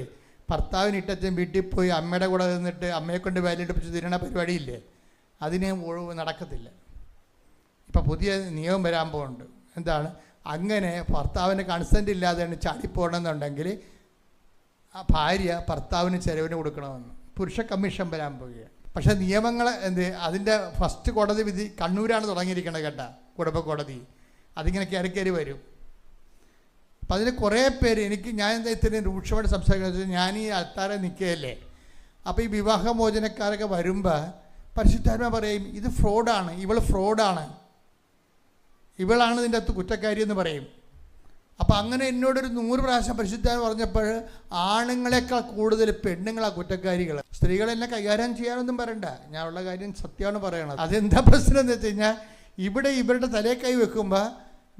ഭർത്താവിന് ഇട്ടച്ഛൻ വീട്ടിൽ പോയി അമ്മയുടെ കൂടെ നിന്നിട്ട് അമ്മയെ കൊണ്ട് വേലയിട്ട് പിടിച്ച് തിരണ പരിപാടിയില്ലേ, അതിന് ഒഴിവ് നടക്കത്തില്ല. ഇപ്പം പുതിയ നിയമം വരാൻ പോകുന്നുണ്ട്. എന്താണ്, അങ്ങനെ ഭർത്താവിന് കൺസെൻ്റ് ഇല്ലാതെയാണ് ചാടിപ്പോകണമെന്നുണ്ടെങ്കിൽ ആ ഭാര്യ ഭർത്താവിന് ചെലവിന് കൊടുക്കണമെന്ന് പുരുഷ കമ്മീഷൻ വരാൻ പോവുകയാണ്. പക്ഷേ നിയമങ്ങൾ അതിൻ്റെ ഫസ്റ്റ് കോടതി വിധി കണ്ണൂരാണ് തുടങ്ങിയിരിക്കുന്നത് കേട്ടോ, കുടുംബ കോടതി. അതിങ്ങനെ കയറി വരും. അപ്പം അതിന് കുറേ പേര് ഞാൻ എന്താ ഇത്രയും രൂക്ഷമായിട്ട് സംസാരിക്കുന്നത്, ഞാൻ ഈ അൾത്താരെ നിൽക്കുകയല്ലേ. അപ്പോൾ ഈ വിവാഹമോചനക്കാരൊക്കെ വരുമ്പോൾ പരിശുദ്ധാത്മാ പറയും ഇത് ഫ്രോഡാണ്, ഇവൾ ഫ്രോഡാണ്, ഇവളാണ് ഇതിൻ്റെ അകത്ത് കുറ്റക്കാരി എന്ന് പറയും. അപ്പം അങ്ങനെ എന്നോടൊരു 100 പ്രാവശ്യം പരിശുദ്ധാത്മാ പറഞ്ഞപ്പോൾ ആണുങ്ങളെക്കാൾ കൂടുതൽ പെണ്ണുങ്ങളാണ് കുറ്റക്കാരികൾ. സ്ത്രീകളെല്ലാം കൈകാര്യം ചെയ്യാനൊന്നും പറയണ്ട, ഞാൻ ഉള്ള കാര്യം സത്യമാണ് പറയണത്. അതെന്താ പ്രശ്നം എന്ന് വെച്ച് കഴിഞ്ഞാൽ ഇവിടെ ഇവരുടെ തലേ കൈ വെക്കുമ്പോൾ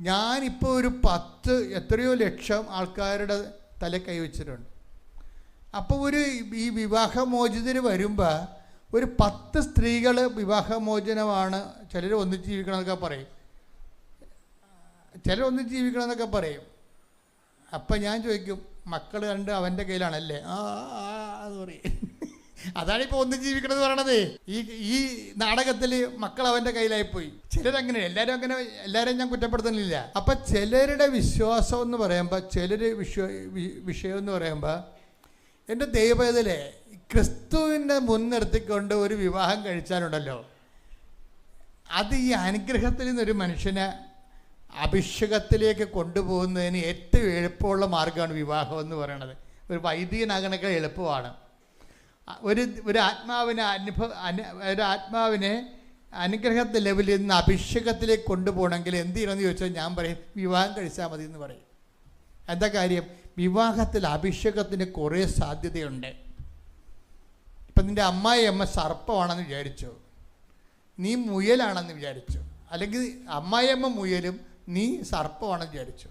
ഞാനിപ്പോൾ ഒരു 10 എത്രയോ ലക്ഷം ആൾക്കാരുടെ തലേ കൈ വെച്ചിട്ടുണ്ട്. അപ്പോൾ ഈ വിവാഹമോചിതർ വരുമ്പോൾ ഒരു 10 സ്ത്രീകൾ വിവാഹമോചനമാണ്, ചിലർ ഒന്നിച്ച് ജീവിക്കണമെന്നൊക്കെ പറയും, ചിലർ ഒന്നിച്ച് ജീവിക്കണമെന്നൊക്കെ പറയും. അപ്പം ഞാൻ ചോദിക്കും, മക്കൾ കണ്ട് അവൻ്റെ കയ്യിലാണല്ലേ? അത് പറയും. അതാണിപ്പോൾ ഒന്നും ജീവിക്കണമെന്ന് പറയണത്. ഈ നാടകത്തിൽ മക്കൾ അവൻ്റെ കയ്യിലായിപ്പോയി. ചിലരങ്ങനെ, എല്ലാവരും ഞാൻ കുറ്റപ്പെടുത്തുന്നില്ല. അപ്പം ചിലരുടെ വിശ്വാസം എന്ന് പറയുമ്പോൾ, ചിലർ വിഷയം എന്ന് പറയുമ്പോൾ, എൻ്റെ ദൈവത്തിലെ ക്രിസ്തുവിനെ മുൻനിർത്തിക്കൊണ്ട് ഒരു വിവാഹം കഴിച്ചാലുണ്ടല്ലോ, അത് ഈ അനുഗ്രഹത്തിൽ നിന്നൊരു മനുഷ്യനെ അഭിഷേകത്തിലേക്ക് കൊണ്ടുപോകുന്നതിന് ഏറ്റവും എളുപ്പമുള്ള മാർഗ്ഗമാണ് വിവാഹം എന്ന് പറയുന്നത്. ഒരു വൈദികനാകണൊക്കെ എളുപ്പമാണ്. ഒരു ആത്മാവിനെ അനുഗ്രഹത്തെ ലെവലിൽ നിന്ന് അഭിഷേകത്തിലേക്ക് കൊണ്ടുപോകണമെങ്കിൽ എന്ത് ചെയ്യണമെന്ന് ചോദിച്ചാൽ ഞാൻ പറയും വിവാഹം കഴിച്ചാൽ മതി എന്ന് പറയും. എന്താ കാര്യം? വിവാഹത്തിൽ അഭിഷേകത്തിന് കുറേ സാധ്യതയുണ്ട്. ഇപ്പം നിൻ്റെ അമ്മായിയമ്മ സർപ്പമാണെന്ന് വിചാരിച്ചു, നീ മുയലാണെന്ന് വിചാരിച്ചു, അല്ലെങ്കിൽ അമ്മായിയമ്മ മുയലും നീ സർപ്പമാണെന്ന് വിചാരിച്ചു.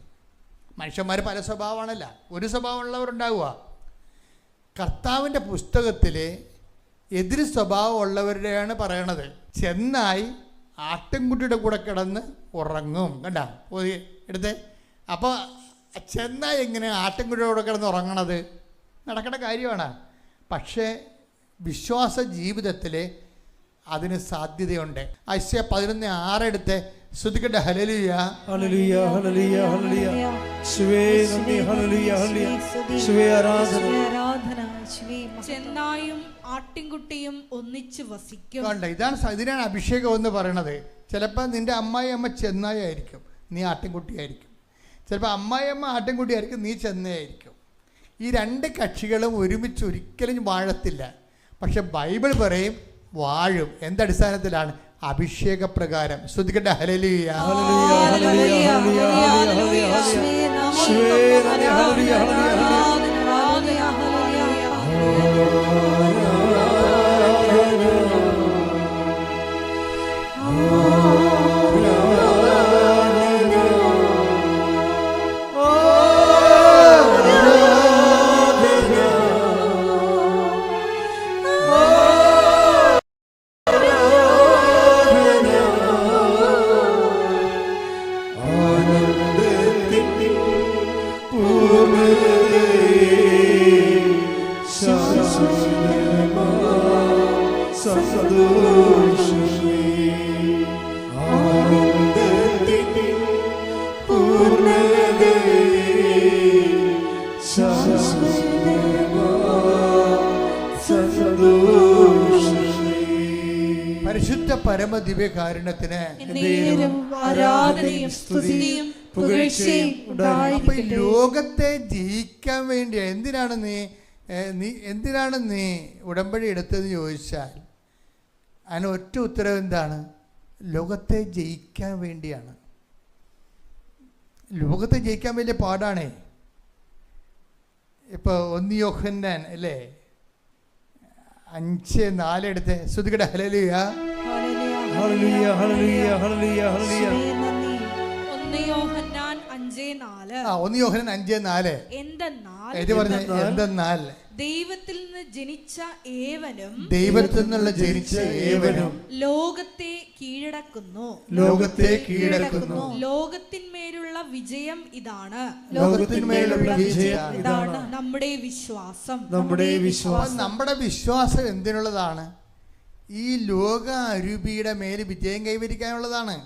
മനുഷ്യന്മാർ പല സ്വഭാവമാണല്ല, ഒരു സ്വഭാവമുള്ളവരുണ്ടാവുക. കർത്താവിൻ്റെ പുസ്തകത്തിൽ എതിര് സ്വഭാവമുള്ളവരുടെയാണ് പറയണത്. ചെന്നായി ആട്ടിൻകുട്ടിയുടെ കൂടെ കിടന്ന് ഉറങ്ങും. കണ്ട എടുത്ത്. അപ്പോൾ ചെന്നായി എങ്ങനെ ആട്ടിൻകുട്ടിയുടെ കൂടെ കിടന്ന് ഉറങ്ങണത്? നടക്കേണ്ട കാര്യമാണ്. പക്ഷേ വിശ്വാസ ജീവിതത്തിൽ അതിന് സാധ്യതയുണ്ട്. ഐശ്യ 11:6 എടുത്ത് ശ്രുതിക്കട്ടെ. ഹല്ലേലൂയ ഹല്ലേലൂയ ഹല്ലേലൂയ ഹല്ലേലൂയ. യേശുവേ നന്ദി. ഹല്ലേലൂയ ഹല്ലേലൂയ. യേശുവേ ആരാധന. ചെന്നായും ആട്ടിൻകുട്ടിയും ഒന്നിച്ച് വസിക്കും. കണ്ട, ഇതിനാണ് അഭിഷേകം എന്ന് പറയണത്. ചിലപ്പോൾ നിൻ്റെ അമ്മായിയമ്മ ചെന്നായി ആയിരിക്കും, നീ ആട്ടിൻകുട്ടിയായിരിക്കും. ചിലപ്പോൾ അമ്മായിയമ്മ ആട്ടിൻകുട്ടിയായിരിക്കും, നീ ചെന്നായിരിക്കും. ഈ 2 കക്ഷികളും ഒരുമിച്ച് ഒരിക്കലും വാഴത്തില്ല. പക്ഷെ ബൈബിൾ പറയും വാഴും. എന്തടിസ്ഥാനത്തിലാണ്? അഭിഷേകപ്രകാരം. ശ്രുതിക്കട്ടെ. ഹല്ലേലൂയ ഹല്ലേലൂയ ഹല്ലേലൂയ ഹല്ലേലൂയ പരിശുദ്ധ പരമദിവ്യകാരുണ്യത്തിന് ആരാധനയും സ്തുതിയും പുകഴ്ചയും അപ്പൊ ലോകത്തെ ജയിക്കാൻ വേണ്ടി എന്തിനാണ് നീ ഉടമ്പടി എടുത്തതെന്ന് ചോദിച്ചാൽ അതിന് ഒറ്റ ഉത്തരവ് എന്താണ്? ലോകത്തെ ജയിക്കാൻ വേണ്ടിയാണ്. ലോകത്തെ ജയിക്കാൻ വലിയ പാടാണേ. ഇപ്പോൾ 1 യോഹന്നാൻ അല്ലേ 5:4 എടുത്ത് ശ്രുതികട ഹല്ലേലൂയ. ഹല്ലേലൂയ ഹല്ലേലൂയ ഹല്ലേലൂയ ഹല്ലേലൂയ. 1 യോഹന്നാൻ 5:4. 1 യോഹന്നാൻ 5:4. എന്തെന്നാൽ ദൈവത്തിൽ നിന്ന് ജനിച്ച ഏവനും ലോകത്തെ കീഴടക്കുന്നു. ലോകത്തിന്മേലുള്ള വിജയം ഇതാണ്. നമ്മുടെ വിശ്വാസം. നമ്മുടെ വിശ്വാസം എന്തിനുള്ളതാണ്? ഈ ലോക അരൂപിയുടെ മേൽ വിജയം കൈവരിക്കാനുള്ളതാണ്.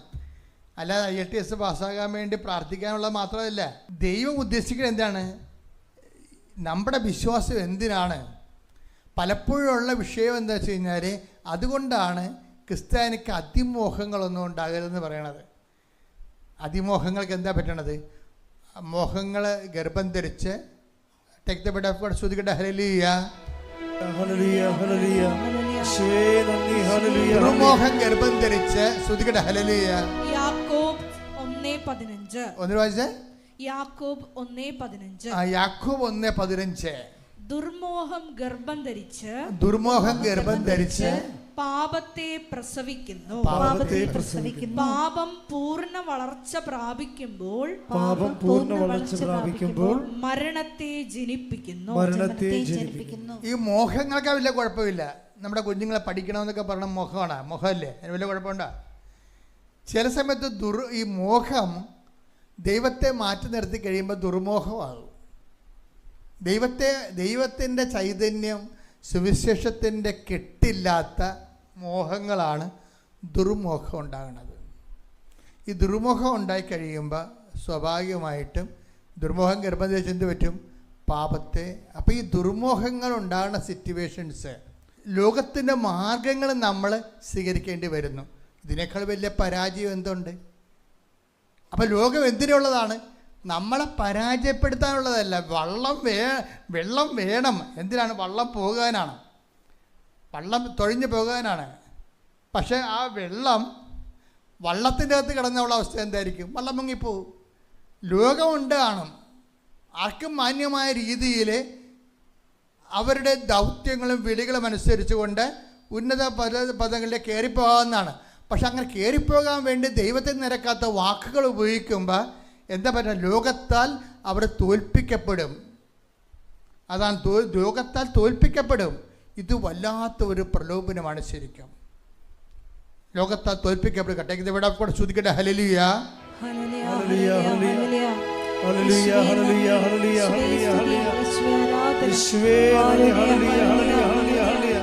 അല്ലാതെ IELTS പാസ്സാകാൻ വേണ്ടി പ്രാർത്ഥിക്കാനുള്ളത് മാത്രമല്ല. ദൈവം ഉദ്ദേശിക്കുന്നത് എന്താണ്? നമ്മുടെ വിശ്വാസം എന്തിനാണ്? പലപ്പോഴുള്ള വിഷയം എന്താ വെച്ച് കഴിഞ്ഞാൽ, അതുകൊണ്ടാണ് ക്രിസ്ത്യാനിക്ക് അതിമോഹങ്ങളൊന്നും ഉണ്ടാകരുതെന്ന് പറയണത്. അതിമോഹങ്ങൾക്ക് എന്താ പറ്റണത്? മോഹങ്ങൾ ഗർഭം ധരിച്ച് മോഹം ഗർഭം ധരിച്ച് ശ്രുതികട ഹല്ലേലൂയ. യാക്കോബ് 1:15. ഒന്ന് വായിച്ചേ. യാക്കോബ് 1:15. യാക്കോബ് 1:15. ദുർമോഹം ഗർഭം ധരിച്ച് പാപത്തെ പ്രസവിക്കുന്നു. പാപം പൂർണ്ണ വളർച്ച പ്രാപിക്കുമ്പോൾ മരണത്തെ ജനിപ്പിക്കുന്നു. ഈ മോഹങ്ങൾക്ക് വലിയ കുഴപ്പമില്ല. നമ്മുടെ കുഞ്ഞുങ്ങളെ പഠിക്കണമെന്നൊക്കെ പറഞ്ഞ മോഹമാണ്. മോഹമല്ലേ? അതിന് വലിയ കുഴപ്പമുണ്ടോ? ചില സമയത്ത് ഈ മോഹം ദൈവത്തെ മാറ്റി നിർത്തി കഴിയുമ്പോൾ ദുർമോഹമാകും. ദൈവത്തിൻ്റെ ചൈതന്യം, സുവിശേഷത്തിൻ്റെ കെട്ടില്ലാത്ത മോഹങ്ങളാണ് ദുർമോഹം ഉണ്ടാകുന്നത്. ഈ ദുർമോഹം ഉണ്ടായിക്കഴിയുമ്പോൾ സ്വാഭാവികമായിട്ടും ദുർമോഹം ഗർഭം ധരിച്ച് എന്ത് പറ്റും? പാപത്തെ. അപ്പോൾ ഈ ദുർമോഹങ്ങൾ ഉണ്ടാകുന്ന സിറ്റുവേഷൻസ്, ലോകത്തിൻ്റെ മാർഗങ്ങൾ നമ്മൾ സ്വീകരിക്കേണ്ടി വരുന്നു. ഇതിനേക്കാൾ വലിയ പരാജയം എന്തുണ്ട്? അപ്പോൾ ലോകം എന്തിനുള്ളതാണ്? നമ്മളെ പരാജയപ്പെടുത്താനുള്ളതല്ല. വെള്ളം വേണം. എന്തിനാണ്? വള്ളം പോകാനാണ്, വള്ളം തൊഴിഞ്ഞു പോകാനാണ്. പക്ഷേ ആ വള്ളത്തിൻ്റെ അകത്ത് കിടന്നുള്ള അവസ്ഥ എന്തായിരിക്കും? വള്ളം മുങ്ങിപ്പോവും. ലോകമുണ്ട് കാണും. ആർക്കും മാന്യമായ രീതിയിൽ അവരുടെ ദൗത്യങ്ങളും വിളികളും അനുസരിച്ചുകൊണ്ട് ഉന്നത പദങ്ങളിലേക്ക് കയറിപ്പോകാവുന്നതാണ്. പക്ഷെ അങ്ങനെ കയറിപ്പോകാൻ വേണ്ടി ദൈവത്തിന് നിരക്കാത്ത വാക്കുകൾ ഉപയോഗിക്കുമ്പോൾ എന്താ പറയുക? ലോകത്താൽ അവർ തോൽപ്പിക്കപ്പെടും. അതാണ് ലോകത്താൽ തോൽപ്പിക്കപ്പെടും. ഇത് വല്ലാത്ത ഒരു പ്രലോഭനമാണ് ശരിക്കും. ലോകത്താൽ തോൽപ്പിക്കപ്പെടും. കട്ടേക്ക് ഇവിടെ കൂടെ ശ്രുതിക്കട്ടെ. ഹല്ലേലൂയ ഹല്ലേലൂയ ഹല്ലേലൂയ ഹല്ലേലൂയ ഹല്ലേലൂയ ഹല്ലേലൂയ ഹല്ലേലൂയ യേശുവേ ഹല്ലേലൂയ ഹല്ലേലൂയ ഹല്ലേലൂയ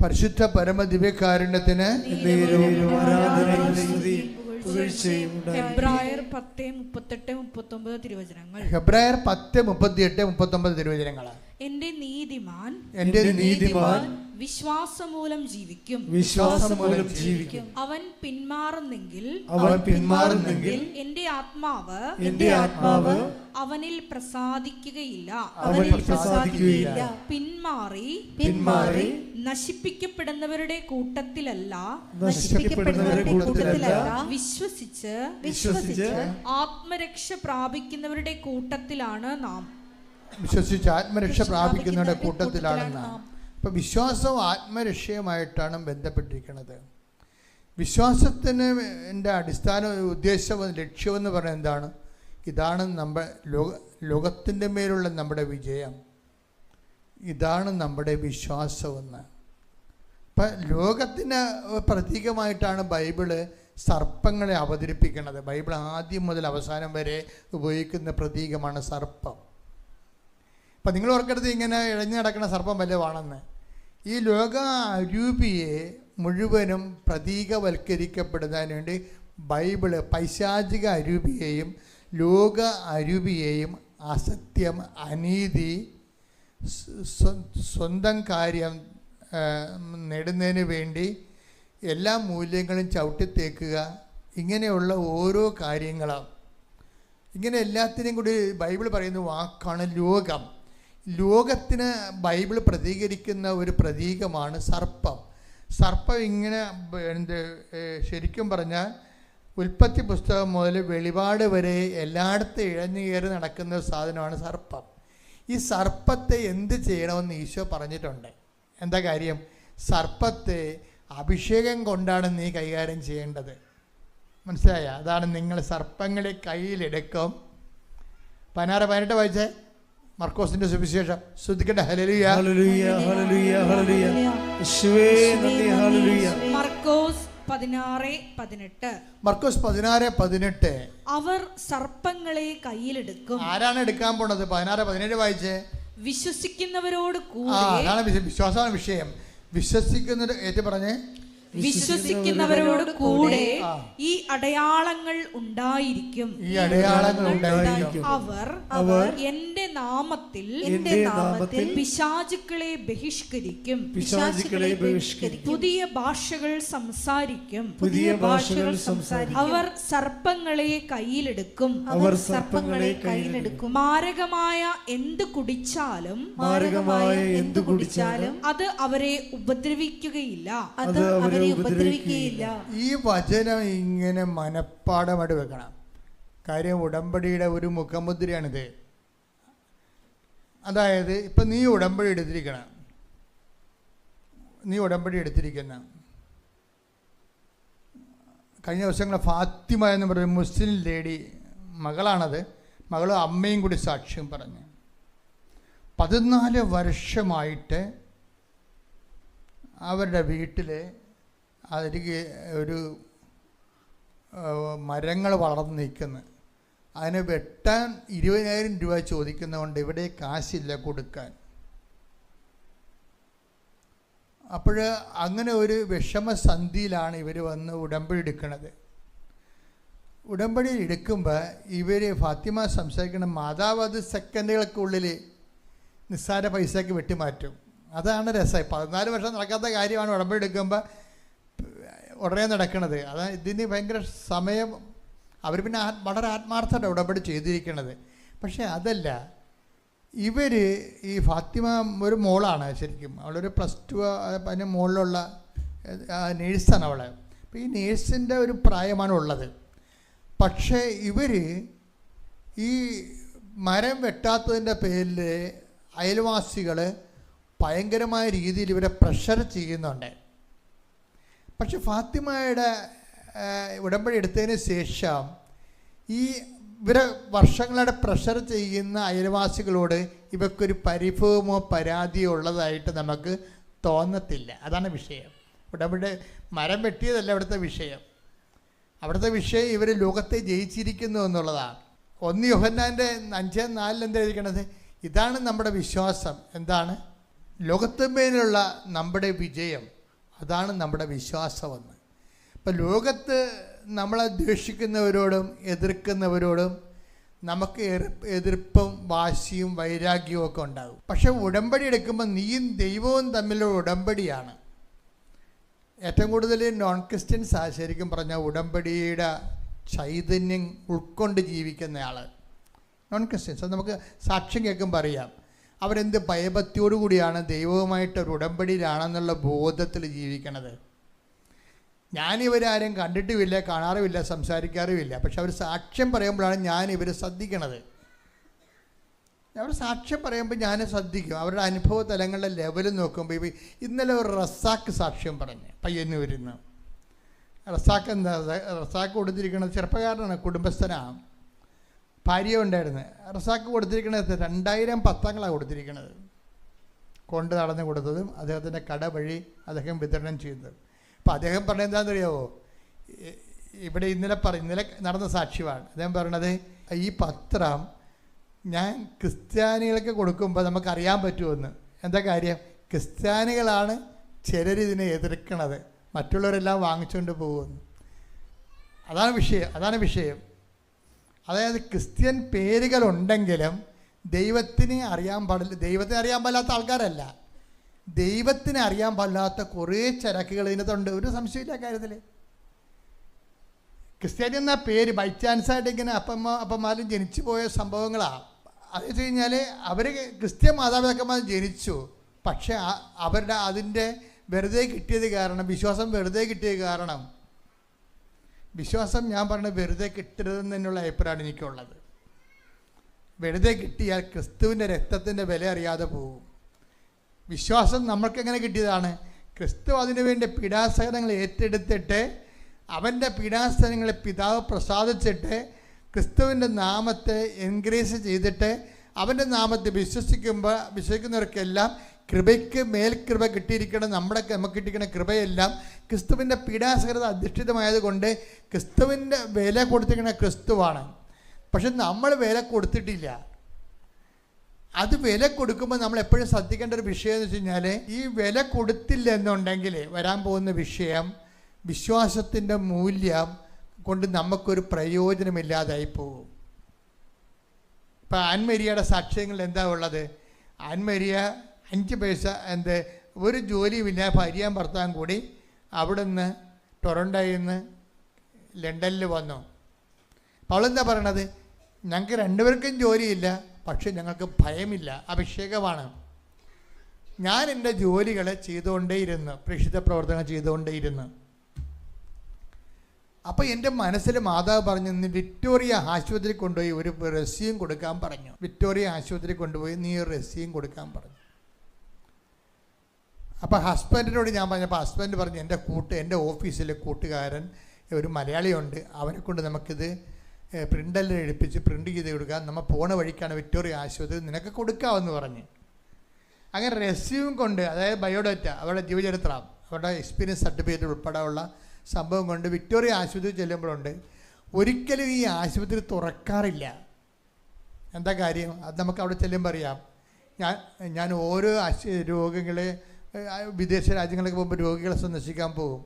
പരിശുദ്ധ പരമദിവ്യകാരുണ്യത്തിന് ഹെബ്രായർ 10:38-39 തിരുവചനങ്ങൾ. ഹെബ്രായർ 10:38-39 തിരുവചനങ്ങൾ. എന്റെ നീതിമാൻ വിശ്വാസമൂലം ജീവിക്കും. അവൻ പിന്മാറുന്നെങ്കിൽ എന്റെ ആത്മാവ് അവനിൽ പ്രസാദിക്കുകയില്ല. പിന്മാറി നശിപ്പിക്കപ്പെടുന്നവരുടെ കൂട്ടത്തിലല്ല, വിശ്വസിച്ച് ആത്മരക്ഷ പ്രാപിക്കുന്നവരുടെ കൂട്ടത്തിലാണ് നാം. ആത്മരക്ഷ പ്രാപിക്കുന്നവരുടെ കൂട്ടത്തിലാണ് നാം. അപ്പം വിശ്വാസവും ആത്മരക്ഷയുമായിട്ടാണ് ബന്ധപ്പെട്ടിരിക്കുന്നത്. വിശ്വാസത്തിന് എൻ്റെ അടിസ്ഥാന ഉദ്ദേശവും ലക്ഷ്യമെന്ന് പറയുന്നത് എന്താണ്? ഇതാണ് ലോകത്തിൻ്റെ മേലുള്ള നമ്മുടെ വിജയം. ഇതാണ് നമ്മുടെ വിശ്വാസമെന്ന്. ഇപ്പം ലോകത്തിന് പ്രതീകമായിട്ടാണ് ബൈബിള് സർപ്പങ്ങളെ അവതരിപ്പിക്കുന്നത്. ബൈബിൾ ആദ്യം മുതൽ അവസാനം വരെ ഉപയോഗിക്കുന്ന പ്രതീകമാണ് സർപ്പം. അപ്പം നിങ്ങൾ ഓർക്കരുത് ഇങ്ങനെ ഇഴഞ്ഞു നടക്കുന്ന സർപ്പം വല്ലതുമാണെന്ന്. ഈ ലോക അരൂപിയെ മുഴുവനും പ്രതീകവൽക്കരിക്കപ്പെടുന്നതിന് വേണ്ടി ബൈബിള് പൈശാചിക അരൂപിയെയും ലോക അരൂപിയെയും അസത്യം, അനീതി, സ്വന്തം കാര്യം നേടുന്നതിന് വേണ്ടി എല്ലാ മൂല്യങ്ങളും ചവിട്ടിത്തേക്കുക, ഇങ്ങനെയുള്ള ഓരോ കാര്യങ്ങളും, ഇങ്ങനെ എല്ലാത്തിനെയും കൂടി ബൈബിൾ പറയുന്ന വാക്കാണ് ലോകം. ലോകത്തിന് ബൈബിൾ പ്രതീകരിക്കുന്ന ഒരു പ്രതീകമാണ് സർപ്പം. സർപ്പം ഇങ്ങനെ ശരിക്കും പറഞ്ഞാൽ ഉൽപ്പത്തി പുസ്തകം മുതൽ വെളിപാട് വരെ എല്ലായിടത്തും ഇഴഞ്ഞു കയറി നടക്കുന്ന ഒരു സാധനമാണ് സർപ്പം. ഈ സർപ്പത്തെ എന്ത് ചെയ്യണമെന്ന് ഈശോ പറഞ്ഞിട്ടുണ്ട്. എന്താ കാര്യം? സർപ്പത്തെ അഭിഷേകം കൊണ്ടാണ് നീ കൈകാര്യം ചെയ്യേണ്ടത്. മനസ്സിലായ? അതാണ് നിങ്ങൾ സർപ്പങ്ങളെ കയ്യിലെടുക്കും. 16-18 വായിച്ചേ, മർക്കോസിന്റെ സുവിശേഷം. ശ്രദ്ധിക്കട്ടെ. ഹല്ലേലൂയ, ഹല്ലേലൂയ, ഹല്ലേലൂയ, ഹല്ലേലൂയ. യേശുവേ നന്ദി. ഹല്ലേലൂയ. മർക്കോസ് 16:18. മർക്കോസ് 16:18. അവർ സർപ്പങ്ങളെ കയ്യിലെടുക്കും. ആരാണ് എടുക്കാൻ പോണത്? 16-17 വായിച്ചേ. വിശ്വസിക്കുന്നവരോട് കൂടെ. അതാണ് വിശ്വാസമാണ് വിഷയം. വിശ്വസിക്കുന്നത് ഏറ്റു പറഞ്ഞേ. വിശ്വസിക്കുന്നവരോട് കൂടെ ഈ അടയാളങ്ങൾ ഉണ്ടായിരിക്കും. ഈ അടയാളങ്ങൾ ഉണ്ടായിരിക്കും. അവർ എന്റെ നാമത്തിൽ പിശാചുക്കളെ ബഹിഷ്കരിക്കും. പുതിയ ഭാഷകൾ സംസാരിക്കും. അവർ സർപ്പങ്ങളെ കയ്യിലെടുക്കും. മാരകമായ എന്ത് കുടിച്ചാലും അത് അവരെ ഉപദ്രവിക്കുകയില്ല. ഈ വചനം ഇങ്ങനെ മനപ്പാടമായിട്ട് വെക്കണം. കാര്യം ഉടമ്പടിയുടെ ഒരു മുഖമുദ്രയാണിത്. അതായത് ഇപ്പം നീ ഉടമ്പടി എടുത്തിരിക്കുന്ന കഴിഞ്ഞ ദിവസങ്ങൾ ഫാത്തിമ എന്ന് പറയുന്ന മുസ്ലിം ലേഡി, മകളാണത്, മകളും അമ്മയും കൂടി സാക്ഷ്യം പറഞ്ഞു. 14 വർഷമായിട്ട് അവരുടെ വീട്ടിൽ അതിലേക്ക് ഒരു മരങ്ങൾ വളർന്ന് നിൽക്കുന്നു. അതിനെ വെട്ടാൻ 20,000 രൂപ ചോദിക്കുന്നതുകൊണ്ട് ഇവിടെ കാശില്ല കൊടുക്കാൻ. അപ്പോൾ അങ്ങനെ ഒരു വിഷമസന്ധിയിലാണ് ഇവർ വന്ന് ഉടമ്പടി എടുക്കുന്നത്. ഉടമ്പടി എടുക്കുമ്പോൾ ഇവർ ഫാത്തിമ സംസാരിക്കുന്ന മാതാവ് അത് സെക്കൻഡുകൾക്കുള്ളിൽ നിസ്സാര പൈസയ്ക്ക് വെട്ടിമാറ്റും. അതാണ് രസം. 14 വർഷം നടക്കാത്ത കാര്യമാണ് ഉടമ്പടി എടുക്കുമ്പോൾ ഉടനെ നടക്കുന്നത്. അതാണ് ഇതിന് ഭയങ്കര സമയം. അവർ പിന്നെ വളരെ ആത്മാർത്ഥമായിട്ട് ഉടമ്പടി ചെയ്തിരിക്കുന്നത്. പക്ഷേ അതല്ല, ഇവർ ഈ ഫാത്തിമ ഒരു മോളാണ് ശരിക്കും. അവളൊരു +2 അതിന് മുകളിലുള്ള നേഴ്സാണ് അവൾ. അപ്പോൾ ഈ നേഴ്സിൻ്റെ ഒരു പ്രായമാണ് ഉള്ളത്. പക്ഷേ ഇവർ ഈ മരം വെട്ടാത്തതിൻ്റെ പേരിൽ അയൽവാസികൾ ഭയങ്കരമായ രീതിയിൽ ഇവരെ പ്രഷർ ചെയ്യുന്നുണ്ട്. പക്ഷെ ഫാത്തിമയുടെ ഉടമ്പടി എടുത്തതിന് ശേഷം ഈ ഇവരെ വർഷങ്ങളുടെ പ്രഷർ ചെയ്യുന്ന അയൽവാസികളോട് ഇവക്കൊരു പരിഭവമോ പരാതിയോ ഉള്ളതായിട്ട് നമുക്ക് തോന്നത്തില്ല. അതാണ് വിഷയം. ഉടമ്പടി മരം വെട്ടിയതല്ല അവിടുത്തെ വിഷയം. അവിടുത്തെ വിഷയം ഇവർ ലോകത്തെ ജയിച്ചിരിക്കുന്നു എന്നുള്ളതാണ്. 1 യോഹന്നാൻ്റെ 5:4 എന്താ എഴുതിക്കണത്? ഇതാണ് നമ്മുടെ വിശ്വാസം. എന്താണ്? ലോകത്തിന്മേലുള്ള നമ്മുടെ വിജയം. അതാണ് നമ്മുടെ വിശ്വാസമെന്ന്. ഇപ്പം ലോകത്ത് നമ്മളെ ദ്വേഷിക്കുന്നവരോടും എതിർക്കുന്നവരോടും നമുക്ക് എതിർപ്പും വാശിയും വൈരാഗ്യവും ഒക്കെ ഉണ്ടാകും. പക്ഷെ ഉടമ്പടി എടുക്കുമ്പോൾ നീയും ദൈവവും തമ്മിലുള്ള ഉടമ്പടിയാണ്. ഏറ്റവും കൂടുതൽ നോൺ ക്രിസ്ത്യൻസ് ശരിക്കും പറഞ്ഞാൽ ഉടമ്പടിയുടെ ചൈതന്യം ഉൾക്കൊണ്ട് ജീവിക്കുന്ന ആൾ നോൺ ക്രിസ്ത്യൻസ്. അത് നമുക്ക് സാക്ഷ്യം കേൾക്കുമ്പോൾ അറിയാം. അവരെന്ത് ഭയഭക്തിയോടുകൂടിയാണ് ദൈവവുമായിട്ടൊരു ഉടമ്പടിയിലാണെന്നുള്ള ബോധത്തിൽ ജീവിക്കണത്. ഞാനിവരാരും കണ്ടിട്ടുമില്ല, കാണാറുമില്ല, സംസാരിക്കാറുമില്ല. പക്ഷെ അവർ സാക്ഷ്യം പറയുമ്പോഴാണ് ഞാൻ ഇവർ ശ്രദ്ധിക്കണത്. അവർ സാക്ഷ്യം പറയുമ്പോൾ ഞാൻ ശ്രദ്ധിക്കും. അവരുടെ അനുഭവ തലങ്ങളുടെ ലെവൽ നോക്കുമ്പോൾ ഇന്നലെ ഒരു റസാക്ക് സാക്ഷ്യം പറഞ്ഞു പയ്യന്നൂരിന്ന്. റസാക്ക് എന്താ? റസാക്ക് കൊടുത്തിരിക്കുന്നത് ചെറുപ്പക്കാരനാണ്, കുടുംബസ്ഥനാണ്, ഭാര്യ ഉണ്ടായിരുന്നു. റസാക്ക് കൊടുത്തിരിക്കുന്നത് 2010 പത്രങ്ങളാണ് കൊടുത്തിരിക്കുന്നത്. കൊണ്ട് നടന്നു കൊടുത്തതും അദ്ദേഹത്തിൻ്റെ കട വഴി അദ്ദേഹം വിതരണം ചെയ്തത്. അപ്പോൾ അദ്ദേഹം പറഞ്ഞത് എന്താണെന്നറിയാമോ? ഇവിടെ ഇന്നലെ നടന്ന സാക്ഷ്യമാണ്. അദ്ദേഹം പറയണത്, ഈ പത്രം ഞാൻ ക്രിസ്ത്യാനികൾക്ക് കൊടുക്കുമ്പോൾ നമുക്കറിയാൻ പറ്റുമെന്ന്. എന്താ കാര്യം? ക്രിസ്ത്യാനികളാണ് ചിലരിതിനെ എതിർക്കണത്, മറ്റുള്ളവരെല്ലാം വാങ്ങിച്ചുകൊണ്ട് പോകുമെന്ന്. അതാണ് വിഷയം. അതായത് ക്രിസ്ത്യൻ പേരുകളുണ്ടെങ്കിലും ദൈവത്തിനെ അറിയാൻ പാടില്ലാത്ത ആൾക്കാരല്ല, ദൈവത്തിനെ അറിയാൻ പാടില്ലാത്ത കുറേ ചരക്കുകൾ ഇതിനകത്തുണ്ട്. ഒരു സംശയമില്ല കാര്യത്തിൽ. ക്രിസ്ത്യാനി എന്ന പേര് ബൈ ചാൻസായിട്ട് ഇങ്ങനെ അപ്പന്മാരും ജനിച്ചു പോയ സംഭവങ്ങളാണ്. അത് വെച്ച് കഴിഞ്ഞാൽ അവർ ക്രിസ്ത്യൻ മാതാപിതാക്കന്മാർ ജനിച്ചു, പക്ഷേ അവരുടെ അതിൻ്റെ വെറുതെ കിട്ടിയത് കാരണം, വിശ്വാസം വെറുതെ കിട്ടിയത് കാരണം, വിശ്വാസം ഞാൻ പറഞ്ഞ വെറുതെ കിട്ടരുതെന്ന് തന്നെയുള്ള അഭിപ്രായമാണ് എനിക്കുള്ളത്. വെറുതെ കിട്ടിയാൽ ക്രിസ്തുവിൻ്റെ രക്തത്തിൻ്റെ വില അറിയാതെ പോകും. വിശ്വാസം നമ്മൾക്കെങ്ങനെ കിട്ടിയതാണ്? ക്രിസ്തു അതിനു വേണ്ടി പീഡാസഹനങ്ങൾ ഏറ്റെടുത്തിട്ട് അവൻ്റെ പീഡാസഹനങ്ങളെ പിതാവ് പ്രസാദിച്ചിട്ട് ക്രിസ്തുവിൻ്റെ നാമത്തെ എൻകറേജ് ചെയ്തിട്ട് അവൻ്റെ നാമത്തെ വിശ്വസിക്കുന്നവർക്കെല്ലാം കൃപയ്ക്ക് മേൽകൃപ കിട്ടിയിരിക്കണം. നമുക്ക് കിട്ടിയിരിക്കുന്ന കൃപയെല്ലാം ക്രിസ്തുവിൻ്റെ പീഡാസഹനത അധിഷ്ഠിതമായതുകൊണ്ട് ക്രിസ്തുവിൻ്റെ വില കൊടുത്തിരിക്കുന്ന ക്രിസ്തുവാണ്. പക്ഷെ നമ്മൾ വില കൊടുത്തിട്ടില്ല. അത് വില കൊടുക്കുമ്പോൾ നമ്മൾ എപ്പോഴും ശ്രദ്ധിക്കേണ്ട ഒരു വിഷയം എന്ന് വെച്ച് കഴിഞ്ഞാൽ, ഈ വില കൊടുത്തില്ല എന്നുണ്ടെങ്കിൽ വരാൻ പോകുന്ന വിഷയം, വിശ്വാസത്തിൻ്റെ മൂല്യം കൊണ്ട് നമുക്കൊരു പ്രയോജനമില്ലാതായി പോകും. ഇപ്പം ആൻമരിയയുടെ സാക്ഷ്യങ്ങളിൽ എന്താ ഉള്ളത്? ആൻമരിയ 5 പൈസ ഒരു ജോലിയുമില്ല, ഭാര്യയും ഭർത്താവും കൂടി അവിടുന്ന് ടൊറൻഡോയിൽ നിന്ന് ലണ്ടനിൽ വന്നു. അപ്പോൾ അവളെന്താ പറയണത്? ഞങ്ങൾക്ക് 2 പേർക്കും ജോലിയില്ല, പക്ഷെ ഞങ്ങൾക്ക് ഭയമില്ല, അഭിഷേകമാണ്. ഞാൻ എൻ്റെ ജോലികളെ ചെയ്തുകൊണ്ടേയിരുന്നു, പ്രേക്ഷിത പ്രവർത്തനങ്ങൾ ചെയ്തുകൊണ്ടേയിരുന്നു. അപ്പോൾ എൻ്റെ മനസ്സിൽ മാതാവ് പറഞ്ഞു, ഇന്ന് വിക്ടോറിയ ആശുപത്രി കൊണ്ടുപോയി ഒരു റെസ്യൂം കൊടുക്കാൻ പറഞ്ഞു. വിക്ടോറിയ ആശുപത്രി കൊണ്ടുപോയി നീ ഒരു റെസ്യൂം കൊടുക്കാൻ പറഞ്ഞു. അപ്പോൾ ഹസ്ബൻഡിനോട് ഞാൻ പറഞ്ഞപ്പോൾ ഹസ്ബൻഡ് പറഞ്ഞു, എൻ്റെ ഓഫീസിലെ കൂട്ടുകാരൻ ഒരു മലയാളിയുണ്ട്, അവനെ കൊണ്ട് നമുക്കിത് പ്രിൻ്റെല്ലാം എടുപ്പിച്ച് പ്രിൻ്റ് ചെയ്ത് കൊടുക്കാം, നമ്മൾ പോണ വഴിക്കാണ് വിക്ടോറിയ ആശുപത്രി, നിനക്ക് കൊടുക്കാമെന്ന് പറഞ്ഞ്. അങ്ങനെ റെസ്യൂം കൊണ്ട്, അതായത് ബയോഡാറ്റ, അവരുടെ ജീവചരിത്രം, അവരുടെ എക്സ്പീരിയൻസ് സർട്ടിഫിക്കറ്റ് ഉൾപ്പെടെയുള്ള സംഭവം കൊണ്ട് വിക്ടോറിയ ആശുപത്രി ചെല്ലുമ്പോഴുണ്ട് ഒരിക്കലും ഈ ആശുപത്രി തുറക്കാറില്ല. എന്താ കാര്യം? അത് നമുക്ക് അവിടെ ചെല്ലുമ്പോൾ അറിയാം. ഞാൻ ഓരോ രോഗികളെ വിദേശ രാജ്യങ്ങളിലേക്ക് പോകുമ്പോൾ രോഗികളെ സന്ദർശിക്കാൻ പോകും.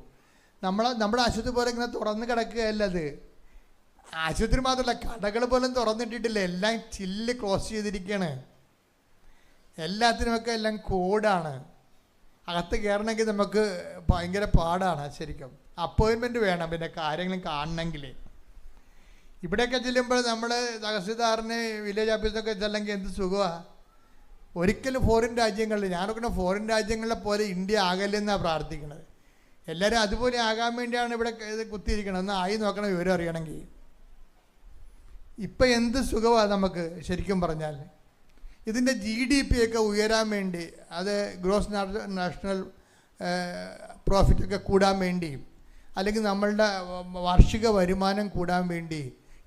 നമ്മുടെ ആശുപത്രി പോലെ ഇങ്ങനെ തുറന്ന് കിടക്കുകയല്ല അത്. ആശുപത്രി മാത്രമല്ല, കടകൾ പോലും തുറന്നിട്ടിട്ടില്ല, എല്ലാം ചില്ല് ക്ലോസ് ചെയ്തിരിക്കുകയാണ്. എല്ലാത്തിനുമൊക്കെ എല്ലാം കോഡാണ്. അകത്ത് കയറണമെങ്കിൽ നമുക്ക് ഭയങ്കര പാടാണ്. ശരിക്കും അപ്പോയിൻമെൻറ്റ് വേണം പിന്നെ കാര്യങ്ങളും കാണണമെങ്കിൽ. ഇവിടെയൊക്കെ ചെല്ലുമ്പോൾ നമ്മൾ തഹസിൽദാറിന് വില്ലേജ് ഓഫീസിനൊക്കെ ചെല്ലെങ്കിൽ എന്ത് സുഖമാണ്. ഒരിക്കലും ഫോറിൻ രാജ്യങ്ങളിൽ, ഞാനൊക്കെ ഫോറിൻ രാജ്യങ്ങളിലെ പോലെ ഇന്ത്യ ആകല്ലെന്നാണ് പ്രാർത്ഥിക്കുന്നത്. എല്ലാവരും അതുപോലെ ആകാൻ വേണ്ടിയാണ് ഇവിടെ ഇത് കുത്തിയിരിക്കണം. ഒന്ന് ആയി നോക്കണം വിവരം അറിയണമെങ്കിൽ. ഇപ്പം എന്ത് സുഖമാണ് നമുക്ക് ശരിക്കും പറഞ്ഞാൽ. ഇതിൻ്റെ GDP ഒക്കെ ഉയരാൻ വേണ്ടി, അത് ഗ്രോസ് നാഷണൽ പ്രോഫിറ്റൊക്കെ കൂടാൻ വേണ്ടി, അല്ലെങ്കിൽ നമ്മളുടെ വാർഷിക വരുമാനം കൂടാൻ വേണ്ടി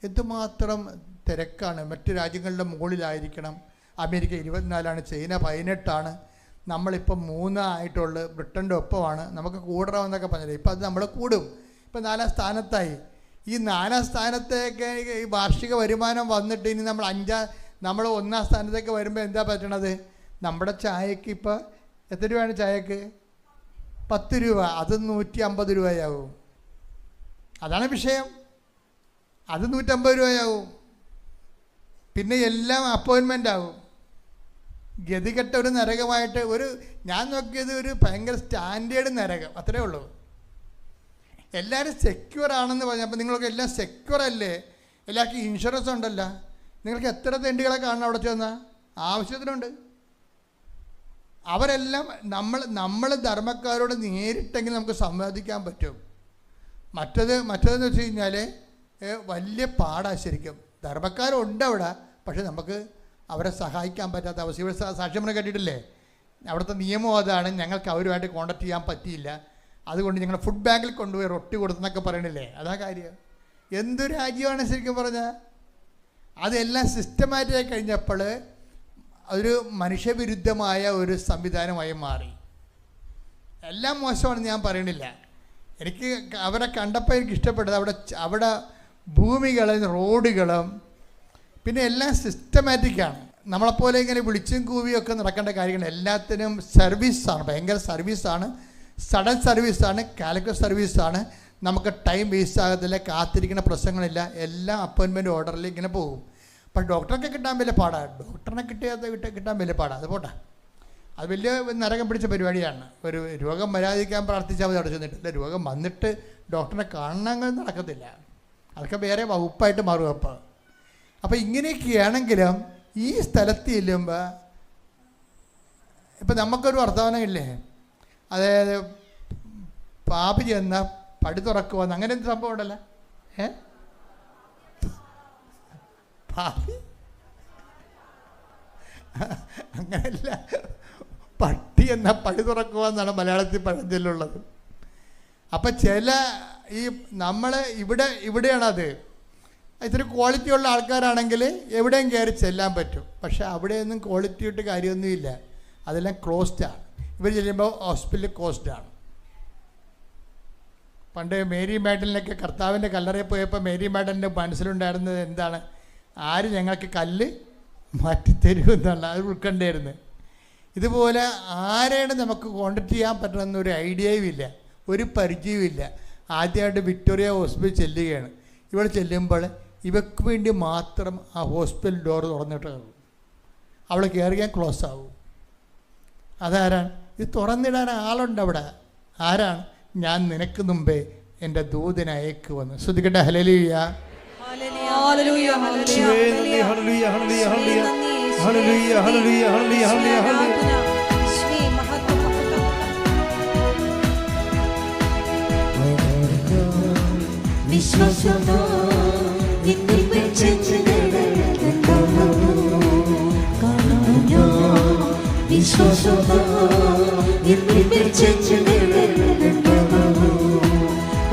എന്തുമാത്രം തിരക്കാണ്. മറ്റ് രാജ്യങ്ങളുടെ മുകളിലായിരിക്കണം. അമേരിക്ക 24ആണ്, ചൈന 18ആണ്, നമ്മളിപ്പം 3 ആയിട്ടുള്ളൂ, ബ്രിട്ടൻ്റെ ഒപ്പമാണ്. നമുക്ക് കൂടണമെന്നൊക്കെ പറഞ്ഞില്ല. ഇപ്പം അത് നമ്മൾ കൂടും. ഇപ്പം 4ാം സ്ഥാനത്തായി. ഈ 4ാം സ്ഥാനത്തേക്ക് ഈ വാർഷിക വരുമാനം വന്നിട്ട് ഇനി നമ്മൾ 1ാം സ്ഥാനത്തേക്ക് വരുമ്പോൾ എന്താ പറ്റണത്? നമ്മുടെ ചായക്ക് ഇപ്പോൾ എത്ര രൂപയാണ് ചായക്ക്? 10 രൂപ. അത് 150 രൂപയാവും. അതാണ് വിഷയം. അത് 150 രൂപയാവും. പിന്നെ എല്ലാം അപ്പോയിൻമെൻ്റ് ആവും. ഗതികെട്ട ഒരു നരകമായിട്ട് ഞാൻ നോക്കിയത് ഒരു ഭയങ്കര സ്റ്റാൻഡേർഡ് നരകം, അത്രേ ഉള്ളൂ. എല്ലാവരും സെക്യൂർ ആണെന്ന് പറഞ്ഞപ്പോൾ നിങ്ങളൊക്കെ എല്ലാം സെക്യൂർ അല്ലേ? എല്ലാവർക്കും ഇൻഷുറൻസ് ഉണ്ടല്ലോ. നിങ്ങൾക്ക് എത്ര തെണ്ടികളെ കാണണം അവിടെ ചെന്നാൽ? ആവശ്യത്തിനുണ്ട്. അവരെല്ലാം നമ്മൾ ധർമ്മക്കാരോട് നേരിട്ടെങ്കിൽ നമുക്ക് സംവാദിക്കാൻ പറ്റും. മറ്റേതെന്ന് വെച്ച് കഴിഞ്ഞാൽ വലിയ പാടാണ് ശരിക്കും. ധർമ്മക്കാരുണ്ട് അവിടെ, പക്ഷെ നമുക്ക് അവരെ സഹായിക്കാൻ പറ്റാത്ത അവസ്ഥ. ഇവിടെ സാക്ഷ്യം കേട്ടിട്ടില്ലേ? അവിടുത്തെ നിയമം അതാണ്, ഞങ്ങൾക്ക് അവരുമായിട്ട് കോൺടാക്ട് ചെയ്യാൻ പറ്റിയില്ല, അതുകൊണ്ട് ഞങ്ങൾ ഫുഡ് ബാങ്കിൽ കൊണ്ടുപോയി റൊട്ടി കൊടുത്തെന്നൊക്കെ പറയണില്ലേ? അതാ കാര്യം. എന്തൊരു രാജ്യമാണ് ശരിക്കും പറഞ്ഞാൽ. അതെല്ലാം സിസ്റ്റമാറ്റിക്കായി കഴിഞ്ഞപ്പോൾ അതൊരു മനുഷ്യവിരുദ്ധമായ ഒരു സംവിധാനമായി മാറി. എല്ലാം മോശമാണെന്ന് ഞാൻ പറയണില്ല. എനിക്ക് അവരെ കണ്ടപ്പോൾ എനിക്ക് ഇഷ്ടപ്പെട്ടത് അവിടെ ഭൂമികളും റോഡുകളും പിന്നെ എല്ലാം സിസ്റ്റമാറ്റിക്കാണ്. നമ്മളെപ്പോലെ ഇങ്ങനെ വിളിച്ചും കൂവിയൊക്കെ നടക്കേണ്ട കാര്യങ്ങൾ. എല്ലാത്തിനും സർവീസാണ്, ഭയങ്കര സർവീസാണ്, സഡൻ സർവീസാണ്, കാലിക്കറ്റ് സർവീസാണ്. നമുക്ക് ടൈം വേസ്റ്റ് ആകത്തില്ല, കാത്തിരിക്കുന്ന പ്രശ്നങ്ങളില്ല, എല്ലാം അപ്പോയിൻമെൻറ്റ് ഓർഡറിൽ ഇങ്ങനെ പോകും. പക്ഷേ ഡോക്ടറൊക്കെ കിട്ടാൻ വലിയ പാടാണ്. ഡോക്ടറിനെ കിട്ടാൻ വലിയ പാടാണ്. അത് പോട്ടെ, അത് വലിയ നരകം പിടിച്ച പരിപാടിയാണ്. ഒരു രോഗം വരാതിരിക്കാൻ പ്രാർത്ഥിച്ചാൽ മതി. അവിടെ ചെന്നിട്ടില്ല, രോഗം വന്നിട്ട് ഡോക്ടറിനെ കാണണമെങ്കിൽ നടക്കത്തില്ല. അതൊക്കെ വേറെ വകുപ്പായിട്ട് മാറും. അപ്പോൾ ഇങ്ങനെയൊക്കെയാണെങ്കിലും ഈ സ്ഥലത്ത് ചെല്ലുമ്പോൾ ഇപ്പം നമുക്കൊരു വർത്തമാനമില്ലേ, അതായത് പാപി ചെന്ന പടി തുറക്കുവാന്ന്, അങ്ങനെ എന്ത് സംഭവം ഉണ്ടല്ലോ. പാപി അങ്ങനെയല്ല, പട്ടി എന്ന പടി തുറക്കുവാന്നാണ് മലയാളത്തിൽ പഴഞ്ചൊല്ലുള്ളത്. അപ്പം ചില ഈ നമ്മൾ ഇവിടെയാണത് ഇത്തിരി ക്വാളിറ്റി ഉള്ള ആൾക്കാരാണെങ്കിൽ എവിടെയും കയറി ചെല്ലാൻ പറ്റും. പക്ഷേ അവിടെയൊന്നും ക്വാളിറ്റി ഇട്ട് കാര്യമൊന്നുമില്ല, അതെല്ലാം ക്ലോസ്ഡാണ്. ഇവർ ചെല്ലുമ്പോൾ ഹോസ്പിറ്റലിൽ ക്ലോസ്ഡാണ്. പണ്ട് മേരി മാഡലിനൊക്കെ കർത്താവിൻ്റെ കല്ലറയിൽ പോയപ്പോൾ മേരി മാഡലിൻ്റെ മനസ്സിലുണ്ടായിരുന്നത് എന്താണ്? ആര് ഞങ്ങൾക്ക് കല്ല് മാറ്റിത്തരുമെന്നുള്ള അത് ഉൾക്കണ്ടായിരുന്നു. ഇതുപോലെ ആരെയാണ് നമുക്ക് കോൺടാക്ട് ചെയ്യാൻ പറ്റണമെന്നൊരു ഐഡിയയും ഇല്ല, ഒരു പരിചയവും ഇല്ല. ആദ്യമായിട്ട് വിക്ടോറിയ ഹോസ്പിറ്റൽ ചെല്ലുകയാണ്. ഇവിടെ ചെല്ലുമ്പോൾ ഇവർക്ക് വേണ്ടി മാത്രം ആ ഹോസ്പിറ്റൽ ഡോർ തുറന്നിട്ട് അവൾ കയറിയാൽ ക്ലോസ് ആവും. അതാരാണ്? ഇത് തുറന്നിടാൻ ആളുണ്ട് അവിടെ. ആരാണ്? ഞാൻ നിനക്ക് മുമ്പേ എൻ്റെ ദൂതനെ അയക്കുവന്ന്. ശ്രദ്ധിക്കട്ടെ. ഹല്ലേലൂയ, ഹല്ലേലൂയ, ഹല്ലേലൂയ, ഹല്ലേലൂയ, ഹല്ലേലൂയ, ഹല്ലേലൂയ, ഹല്ലേലൂയ. വിശ്വാസമോ നിന്നെ പെച്ചെടുക്കണോ കാണാനോ, വിശ്വാസമോ നിന്നെ പെച്ചെടുക്കണോ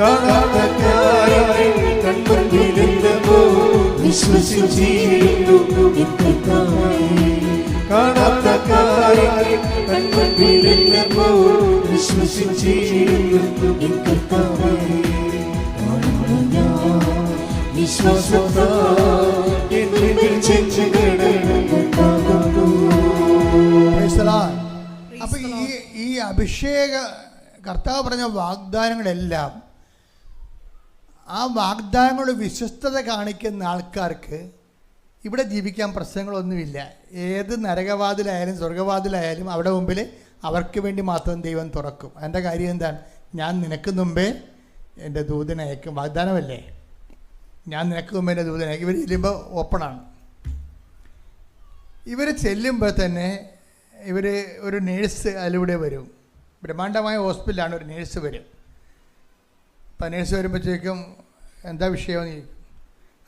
കാണാത്ത കാര്യം കൺമുന്നിലെന്തോ വിശ്വസിച്ചിരുന്നു നിത്യമായി. കാണാത്ത കാര്യം കൺമുന്നിലെന്തോ വിശ്വസിച്ചിരുന്നു നിത്യമായി. അപ്പൊ ഈ അഭിഷേക കർത്താവ് പറഞ്ഞ വാഗ്ദാനങ്ങളെല്ലാം ആ വാഗ്ദാനങ്ങളോട് വിശ്വസ്തത കാണിക്കുന്ന ആൾക്കാർക്ക് ഇവിടെ ജീവിക്കാൻ പ്രശ്നങ്ങളൊന്നുമില്ല. ഏത് നരകവാതിലായാലും സ്വർഗവാതിലായാലും അവിടെ മുമ്പിൽ അവർക്ക് വേണ്ടി മാത്രം ദൈവം തുറക്കും. അതിൻ്റെ കാര്യം എന്താണ്? ഞാൻ നിനക്ക് മുമ്പേ എൻ്റെ ദൂതനെ അയക്കും. വാഗ്ദാനമല്ലേ? ഞാൻ നിനക്ക് മുമ്പേ എൻ്റെ ദൂതനെ അയക്കും. ഇവർ ചെല്ലുമ്പോൾ ഓപ്പണാണ്. ഇവർ ചെല്ലുമ്പോൾ തന്നെ ഒരു നേഴ്സ് അതിലൂടെ വരും. ബ്രഹ്മാണ്ഡമായ ഹോസ്പിറ്റലാണ്. ഒരു നേഴ്സ് വരും. അപ്പം നേഴ്സ് വരുമ്പോഴത്തേക്കും എന്താ വിഷയമെന്ന് ചോദിക്കും.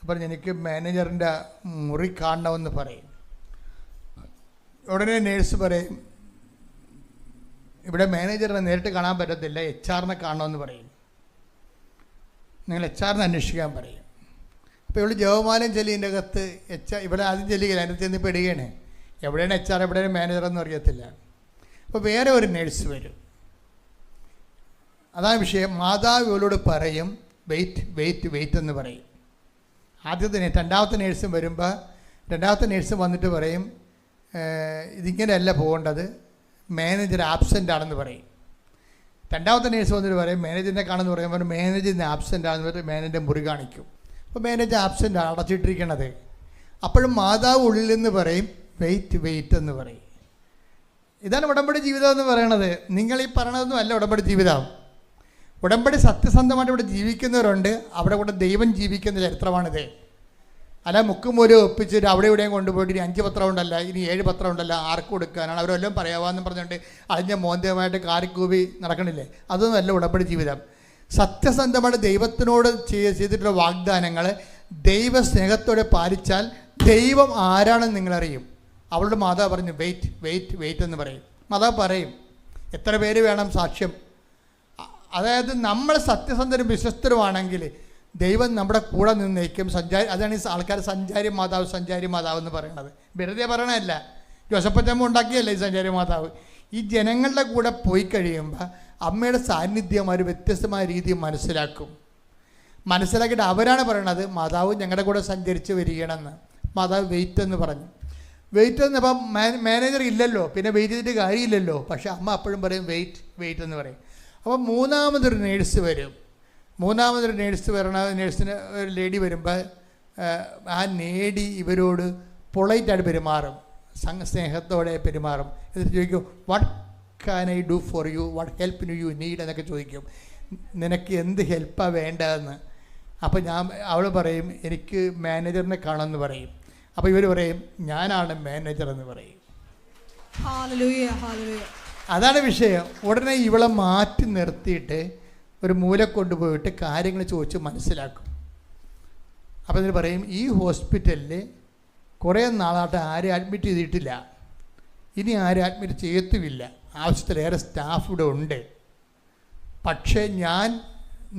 അപ്പം എനിക്ക് മാനേജറിൻ്റെ മുറി കാണണമെന്ന് പറയും. ഉടനെ നേഴ്സ് പറയും, ഇവിടെ മാനേജറിനെ നേരിട്ട് കാണാൻ പറ്റത്തില്ല, HR കാണണമെന്ന് പറയും. നിങ്ങൾ HR അന്വേഷിക്കാൻ പറയും. അപ്പോൾ ഇവിടെ ജവമാലം ചെല്ലിൻ്റെ അകത്ത് ഇവിടെ ആദ്യം ചെല്ലുകയില്ല, അതിനകത്ത് ചെന്ന് പെടുകയാണ്. എവിടെയാണ് HR എവിടെയാണ് മാനേജറെന്ന് അറിയത്തില്ല. അപ്പോൾ വേറെ ഒരു നേഴ്സ് വരും. അതാണ് വിഷയം. മാതാവ് ഇവളോട് പറയും വെയിറ്റ് എന്ന് പറയും. രണ്ടാമത്തെ നേഴ്സും വരുമ്പോൾ രണ്ടാമത്തെ നേഴ്സും വന്നിട്ട് പറയും, ഇതിങ്ങനെയല്ല പോകേണ്ടത്, മാനേജർ ആബ്സെൻ്റ് ആണെന്ന് പറയും. രണ്ടാമത്തെ നേഴ്സ് വന്നിട്ട് പറയും മാനേജറിനെ കാണുമെന്ന് പറയുമ്പോൾ മാനേജറിന് ആബ്സെൻ്റ് ആണെന്ന് പറഞ്ഞിട്ട് മാനേജറിൻ്റെ മുറി കാണിക്കും. അപ്പോൾ മാനേജർ ആബ്സെൻ്റ് ആണ്, അടച്ചിട്ടിരിക്കണത്. അപ്പോഴും മാതാവ് ഉള്ളിൽ നിന്ന് പറയും വെയിറ്റ് എന്ന് പറയും. ഇതാണ് ഉടമ്പടി ജീവിതം എന്ന് പറയണത്. നിങ്ങൾ ഈ പറയണതൊന്നും അല്ല ഉടമ്പടി ജീവിതം. ഉടമ്പടി സത്യസന്ധമായിട്ട് ഇവിടെ ജീവിക്കുന്നവരുണ്ട്, അവിടെ കൂടെ ദൈവം ജീവിക്കുന്ന ചരിത്രമാണിത്. അല്ല മുക്കുമൂലം ഒപ്പിച്ചിട്ട് അവിടെ ഇവിടെയും കൊണ്ടുപോയിട്ട് ഇനി 5 പത്രം ഉണ്ടല്ല, ഇനി 7 പത്രം ഉണ്ടല്ല, ആർക്ക് കൊടുക്കാനാണ്, അവരെല്ലാം പറയാവാന്ന് പറഞ്ഞുകൊണ്ട് അതിൻ്റെ മോന്തമായിട്ട് കാരിക്കൂവി നടക്കണില്ലേ? അതൊന്നും അല്ല ഉടമ്പടി ജീവിതം. സത്യസന്ധമായിട്ട് ദൈവത്തിനോട് ചെയ്തിട്ടുള്ള വാഗ്ദാനങ്ങൾ ദൈവസ്നേഹത്തോടെ പാലിച്ചാൽ ദൈവം ആരാണെന്ന് നിങ്ങളറിയും. അവളുടെ മാതാവ് പറഞ്ഞു വെയിറ്റ് എന്ന് പറയും. മാതാവ് പറയും എത്ര പേര് വേണം സാക്ഷ്യം. അതായത് നമ്മൾ സത്യസന്ധരും വിശ്വസ്തരുമാണെങ്കിൽ ദൈവം നമ്മുടെ കൂടെ നിന്നേക്കും. അതാണ് ഈ ആൾക്കാർ സഞ്ചാരി മാതാവ് എന്ന് പറയുന്നത്. വെറുതെ പറയണതല്ല. ജോസഫച്ചമ്മ ഉണ്ടാക്കിയല്ലേ ഈ സഞ്ചാരി മാതാവ്. ഈ ജനങ്ങളുടെ കൂടെ പോയി കഴിയുമ്പോൾ അമ്മയുടെ സാന്നിധ്യം ഒരു വ്യത്യസ്തമായ രീതിയിൽ മനസ്സിലാക്കിയിട്ട് അവരാണ് പറയണത് മാതാവ് ഞങ്ങളുടെ കൂടെ സഞ്ചരിച്ച് വരികയാണെന്ന്. മാതാവ് വെയിറ്റ് എന്ന് പറഞ്ഞു. വെയിറ്റ് എന്നപ്പം മാനേജർ ഇല്ലല്ലോ, പിന്നെ വെയിറ്റ് ചെയ്തിട്ട് കാര്യമില്ലല്ലോ. പക്ഷേ അമ്മ അപ്പോഴും പറയും വെയിറ്റ് എന്ന് പറയും. അപ്പം മൂന്നാമതൊരു നേഴ്സ് വരും. നേഴ്സിന് ഒരു ലേഡി വരുമ്പോൾ ആ ലേഡി ഇവരോട് പൊളൈറ്റായിട്ട് പെരുമാറും, സ്നേഹത്തോടെ പെരുമാറും. എന്നിട്ട് ചോദിക്കും what can I do for you, what help you need എന്നൊക്കെ ചോദിക്കും. നിനക്ക് എന്ത് ഹെൽപ്പാണ് വേണ്ടതെന്ന്. അപ്പോൾ അവൾ പറയും എനിക്ക് മാനേജറിനെ കാണുമെന്ന് പറയും. അപ്പോൾ ഇവർ പറയും ഞാനാണ് മാനേജർ എന്ന് പറയും. അതാണ് വിഷയം. ഉടനെ ഇവളെ മാറ്റി നിർത്തിയിട്ട് ഒരു മൂല കൊണ്ടുപോയിട്ട് കാര്യങ്ങൾ ചോദിച്ച് മനസ്സിലാക്കും. അപ്പോൾ ഇതിന് പറയും ഈ ഹോസ്പിറ്റലിൽ കുറേ നാളായിട്ട് ആരും അഡ്മിറ്റ് ചെയ്തിട്ടില്ല, ഇനി ആരും അഡ്മിറ്റ് ചെയ്യത്തുമില്ല, ആവശ്യത്തിലേറെ സ്റ്റാഫ് ഇവിടെ ഉണ്ട്. പക്ഷേ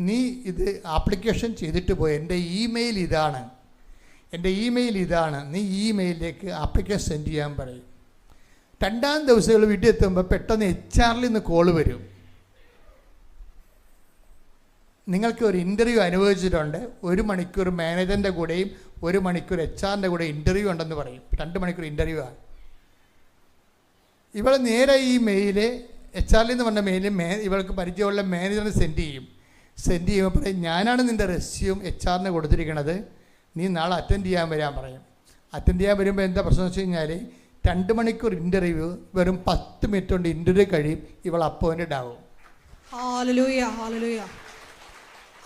നീ ഇത് ആപ്ലിക്കേഷൻ ചെയ്തിട്ട് പോയി, എൻ്റെ ഇമെയിൽ ഇതാണ്, നീ ഇമെയിലിലേക്ക് ആപ്ലിക്കേഷൻ സെൻഡ് ചെയ്യാൻ പറയും. 2-ാം ദിവസം വീട്ടിൽ എത്തുമ്പോൾ പെട്ടെന്ന് HR നിന്ന് കോള് വരും. നിങ്ങൾക്ക് ഒരു ഇൻ്റർവ്യൂ അനുവദിച്ചിട്ടുണ്ട്, 1 മണിക്കൂർ മാനേജറിൻ്റെ കൂടെയും 1 മണിക്കൂർ HR കൂടെ ഇൻ്റർവ്യൂ ഉണ്ടെന്ന് പറയും. 2 മണിക്കൂർ ഇൻ്റർവ്യൂ ആണ്. ഇവൾ നേരെ ഈ മെയില് HR നിന്ന് പറഞ്ഞ മെയില് ഇവൾക്ക് പരിചയമുള്ള മാനേജറിന് സെൻഡ് ചെയ്യുമ്പോൾ പറയും ഞാനാണ് നിൻ്റെ റെസ്യൂം HR കൊടുത്തിരിക്കണത്, നീ നാളെ അറ്റൻഡ് ചെയ്യാൻ വരാൻ പറയും. അറ്റൻഡ് ചെയ്യാൻ വരുമ്പോൾ എന്താ പ്രശ്നം എന്ന് വെച്ച് കഴിഞ്ഞാൽ 2 മണിക്കൂർ ഇൻ്റർവ്യൂ വെറും 10 മിനിറ്റ് കൊണ്ട് ഇൻ്റർവ്യൂ കഴിയും, ഇവൾ അപ്പോയിൻറ്റഡ് ആവും.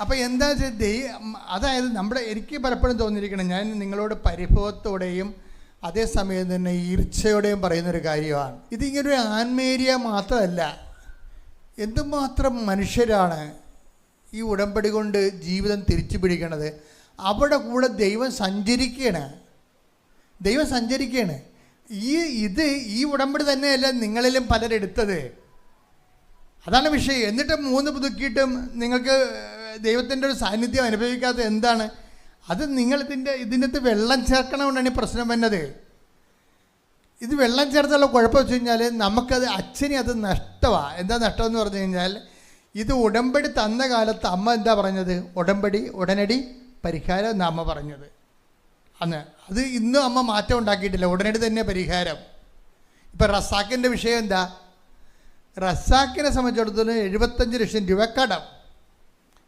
അപ്പോൾ എന്താ വെച്ചാൽ അതായത് എനിക്ക് പലപ്പോഴും തോന്നിയിരിക്കണം, ഞാൻ നിങ്ങളോട് പരിഭവത്തോടെയും അതേസമയം തന്നെ ഈർച്ചയോടെയും പറയുന്നൊരു കാര്യമാണ്. ഇതിങ്ങനൊരു ആൻമേരിയ മാത്രമല്ല, എന്തുമാത്രം മനുഷ്യരാണ് ഈ ഉടമ്പടി കൊണ്ട് ജീവിതം തിരിച്ചു പിടിക്കണത്. അവിടെ കൂടെ ദൈവം സഞ്ചരിക്കുകയാണ്. ഈ ഉടമ്പടി തന്നെയല്ല നിങ്ങളിലും പലരെടുത്തത്. അതാണ് വിഷയം. എന്നിട്ട് 3 പുതുക്കിയിട്ടും നിങ്ങൾക്ക് ദൈവത്തിൻ്റെ ഒരു സാന്നിധ്യം അനുഭവിക്കാത്തത് എന്താണ്? അത് നിങ്ങൾ ഇതിനകത്ത് വെള്ളം ചേർക്കണമെന്നാണ് ഈ പ്രശ്നം വന്നത്. ഇത് വെള്ളം ചേർത്തുള്ള കുഴപ്പം വെച്ച് കഴിഞ്ഞാൽ നമുക്കത് അത് നഷ്ടമാണ്. എന്താ നഷ്ടമെന്ന് പറഞ്ഞു കഴിഞ്ഞാൽ ഇത് ഉടമ്പടി തന്ന കാലത്ത് അമ്മ എന്താ പറഞ്ഞത്? ഉടനടി പരിഹാരം എന്നാണ് അമ്മ പറഞ്ഞത് അന്ന്. അത് ഇന്നും അമ്മ മാറ്റം ഉണ്ടാക്കിയിട്ടില്ല, ഉടനടി തന്നെ പരിഹാരം. ഇപ്പം റസാക്കിൻ്റെ വിഷയം എന്താ? റസാക്കിനെ സംബന്ധിച്ചിടത്തോളം 75 ലക്ഷം രൂപ കടം.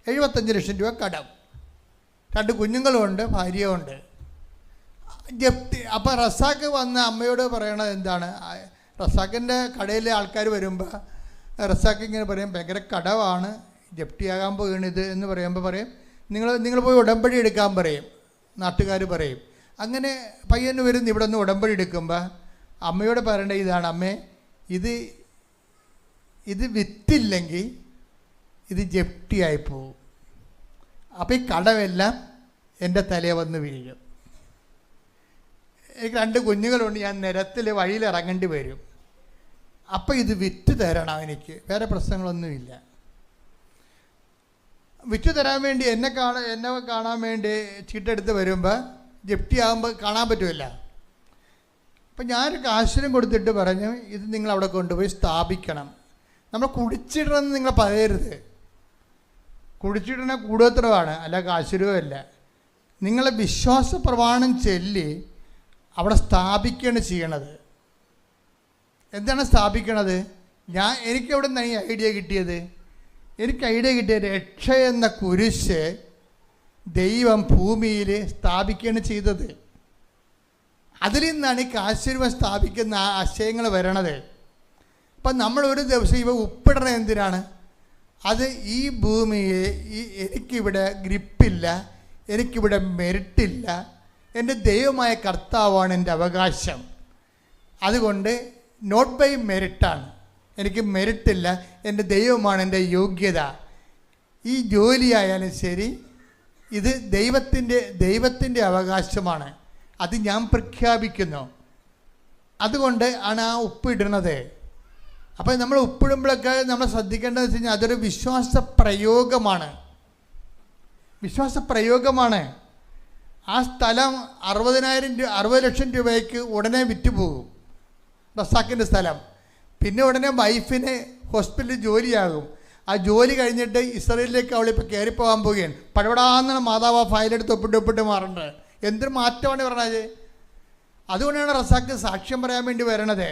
75 ലക്ഷം രൂപ കടം. 2 കുഞ്ഞുങ്ങളുമുണ്ട്, ഭാര്യയുമുണ്ട്. ജപ്തി. അപ്പോൾ റസാക്ക് വന്ന അമ്മയോട് പറയണത് എന്താണ്? റസാക്കിൻ്റെ കടയിലെ ആൾക്കാർ വരുമ്പോൾ റസാക്ക് ഇങ്ങനെ പറയും ഭയങ്കര കടമാണ്, ജപ്തിയാകാൻ പോകണിത് എന്ന് പറയുമ്പോൾ പറയും നിങ്ങൾ പോയി ഉടമ്പടി എടുക്കാൻ പറയും, നാട്ടുകാർ പറയും. അങ്ങനെ പയ്യന് വരുന്ന ഇവിടെ നിന്ന് ഉടമ്പടി എടുക്കുമ്പോൾ അമ്മയോട് പറയേണ്ട ഇതാണ്, അമ്മേ ഇത് വിറ്റില്ലെങ്കിൽ ഇത് ജപ്തിയായി പോകും. അപ്പോൾ ഈ കടമെല്ലാം എൻ്റെ തലയെ വന്ന് വീഴും. എനിക്ക് 2 കുഞ്ഞുങ്ങളുണ്ട്, ഞാൻ നിരത്തിൽ വഴിയിൽ ഇറങ്ങേണ്ടി വരും. അപ്പോൾ ഇത് വിറ്റ് തരണം, എനിക്ക് വേറെ പ്രശ്നങ്ങളൊന്നുമില്ല. വിറ്റ് തരാൻ വേണ്ടി എന്നെ കാണാൻ വേണ്ടി ചീട്ടെടുത്ത് വരുമ്പോൾ ജപ്തി ആകുമ്പോൾ കാണാൻ പറ്റുമല്ല. അപ്പം ഞാനൊരു കാശിനും കൊടുത്തിട്ട് പറഞ്ഞു ഇത് നിങ്ങൾ അവിടെ കൊണ്ടുപോയി സ്ഥാപിക്കണം. നമ്മൾ കുടിച്ചിടണമെന്ന് നിങ്ങൾ പറയരുത്. കുടിച്ചിടണ കൂടോത്രമാണ്, അല്ല കാശുരവുമല്ല. നിങ്ങളെ വിശ്വാസ പ്രമാണം ചൊല്ലി അവിടെ സ്ഥാപിക്കുകയാണ് ചെയ്യണത്. എന്താണ് സ്ഥാപിക്കണത്? എനിക്കവിടെ നിന്നാണ് ഈ ഐഡിയ കിട്ടിയത്. രക്ഷ എന്ന കുരിശ് ദൈവം ഭൂമിയിൽ സ്ഥാപിക്കുകയാണ് ചെയ്തത്. അതിൽ നിന്നാണ് ഈ കാശുരൂപം സ്ഥാപിക്കുന്ന ആശയങ്ങൾ വരണത്. അപ്പം നമ്മളൊരു ദിവസം ഇവ ഉപ്പിടണത് എന്തിനാണ്? അത് ഈ ഭൂമിയെ എനിക്കിവിടെ ഗ്രിപ്പില്ല, എനിക്കിവിടെ മെരിട്ടില്ല, എൻ്റെ ദൈവമായ കർത്താവാണ് എൻ്റെ അവകാശം. അതുകൊണ്ട് നോട്ട് ബൈ മെരിറ്റാണ്, എനിക്ക് മെരിറ്റില്ല, എൻ്റെ ദൈവമാണ് എൻ്റെ യോഗ്യത. ഈ ജോലിയായാലും ശരി, ഇത് ദൈവത്തിൻ്റെ അവകാശമാണ്, അത് ഞാൻ പ്രഖ്യാപിക്കുന്നു. അതുകൊണ്ട് ആണ് ആ ഉപ്പിടുന്നത്. അപ്പോൾ നമ്മൾ ഉപ്പിടുമ്പോഴൊക്കെ നമ്മൾ ശ്രദ്ധിക്കേണ്ടതെന്ന് വെച്ച് കഴിഞ്ഞാൽ അതൊരു വിശ്വാസ പ്രയോഗമാണ്. ആ സ്ഥലം 60 ലക്ഷം രൂപയ്ക്ക് ഉടനെ വിറ്റുപോകും. റസാക്കിൻ്റെ സ്ഥലം. പിന്നെ ഉടനെ വൈഫിന് ഹോസ്പിറ്റലിൽ ജോലിയാകും. ആ ജോലി കഴിഞ്ഞിട്ട് ഇസ്രായേലിലേക്ക് അവളിപ്പോൾ കയറിപ്പോകാൻ പോവുകയാണ്. പഴവടാന്നാണ് മാതാവ് ഫയലെടുത്ത് ഒപ്പിട്ട് മാറേണ്ടത്. എന്തൊരു മാറ്റമാണ് പറഞ്ഞത്. അതുകൊണ്ടാണ് റസാക്ക് സാക്ഷ്യം പറയാൻ വേണ്ടി വരണത്.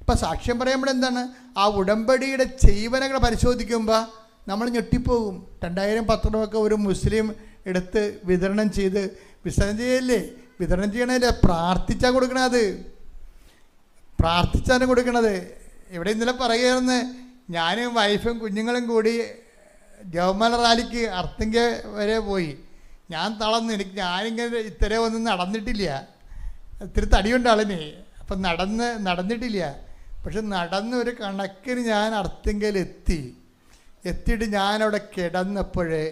അപ്പം സാക്ഷ്യം പറയുമ്പോൾ എന്താണ്, ആ ഉടമ്പടിയുടെ ചെയ്വനകൾ പരിശോധിക്കുമ്പോൾ നമ്മൾ ഞെട്ടിപ്പോകും. 2000 പത്രമൊക്കെ ഒരു മുസ്ലിം എടുത്ത് വിതരണം ചെയ്ത് വിതരണം ചെയ്യല്ലേ, വിതരണം ചെയ്യണല്ലേ, പ്രാർത്ഥിച്ചാണ് കൊടുക്കണത്, പ്രാർത്ഥിച്ചാണ് കൊടുക്കണത്. ഇവിടെ ഇന്നലെ പറയുകയായിരുന്നു, ഞാനും വൈഫും കുഞ്ഞുങ്ങളും കൂടി ജവമല റാലിക്ക് അർത്തിങ്ക വരെ പോയി. ഞാൻ തളർന്നു. ഞാനിങ്ങനെ ഇത്രേ ഒന്നും നടന്നിട്ടില്ല. ഇത്തിരി തടിയുണ്ട് ആളിന്. അപ്പം നടന്നിട്ടില്ല. പക്ഷെ നടന്ന് ഒരു കണക്കിന് ഞാൻ എത്തിയിട്ട് ഞാനവിടെ കിടന്നപ്പോഴേ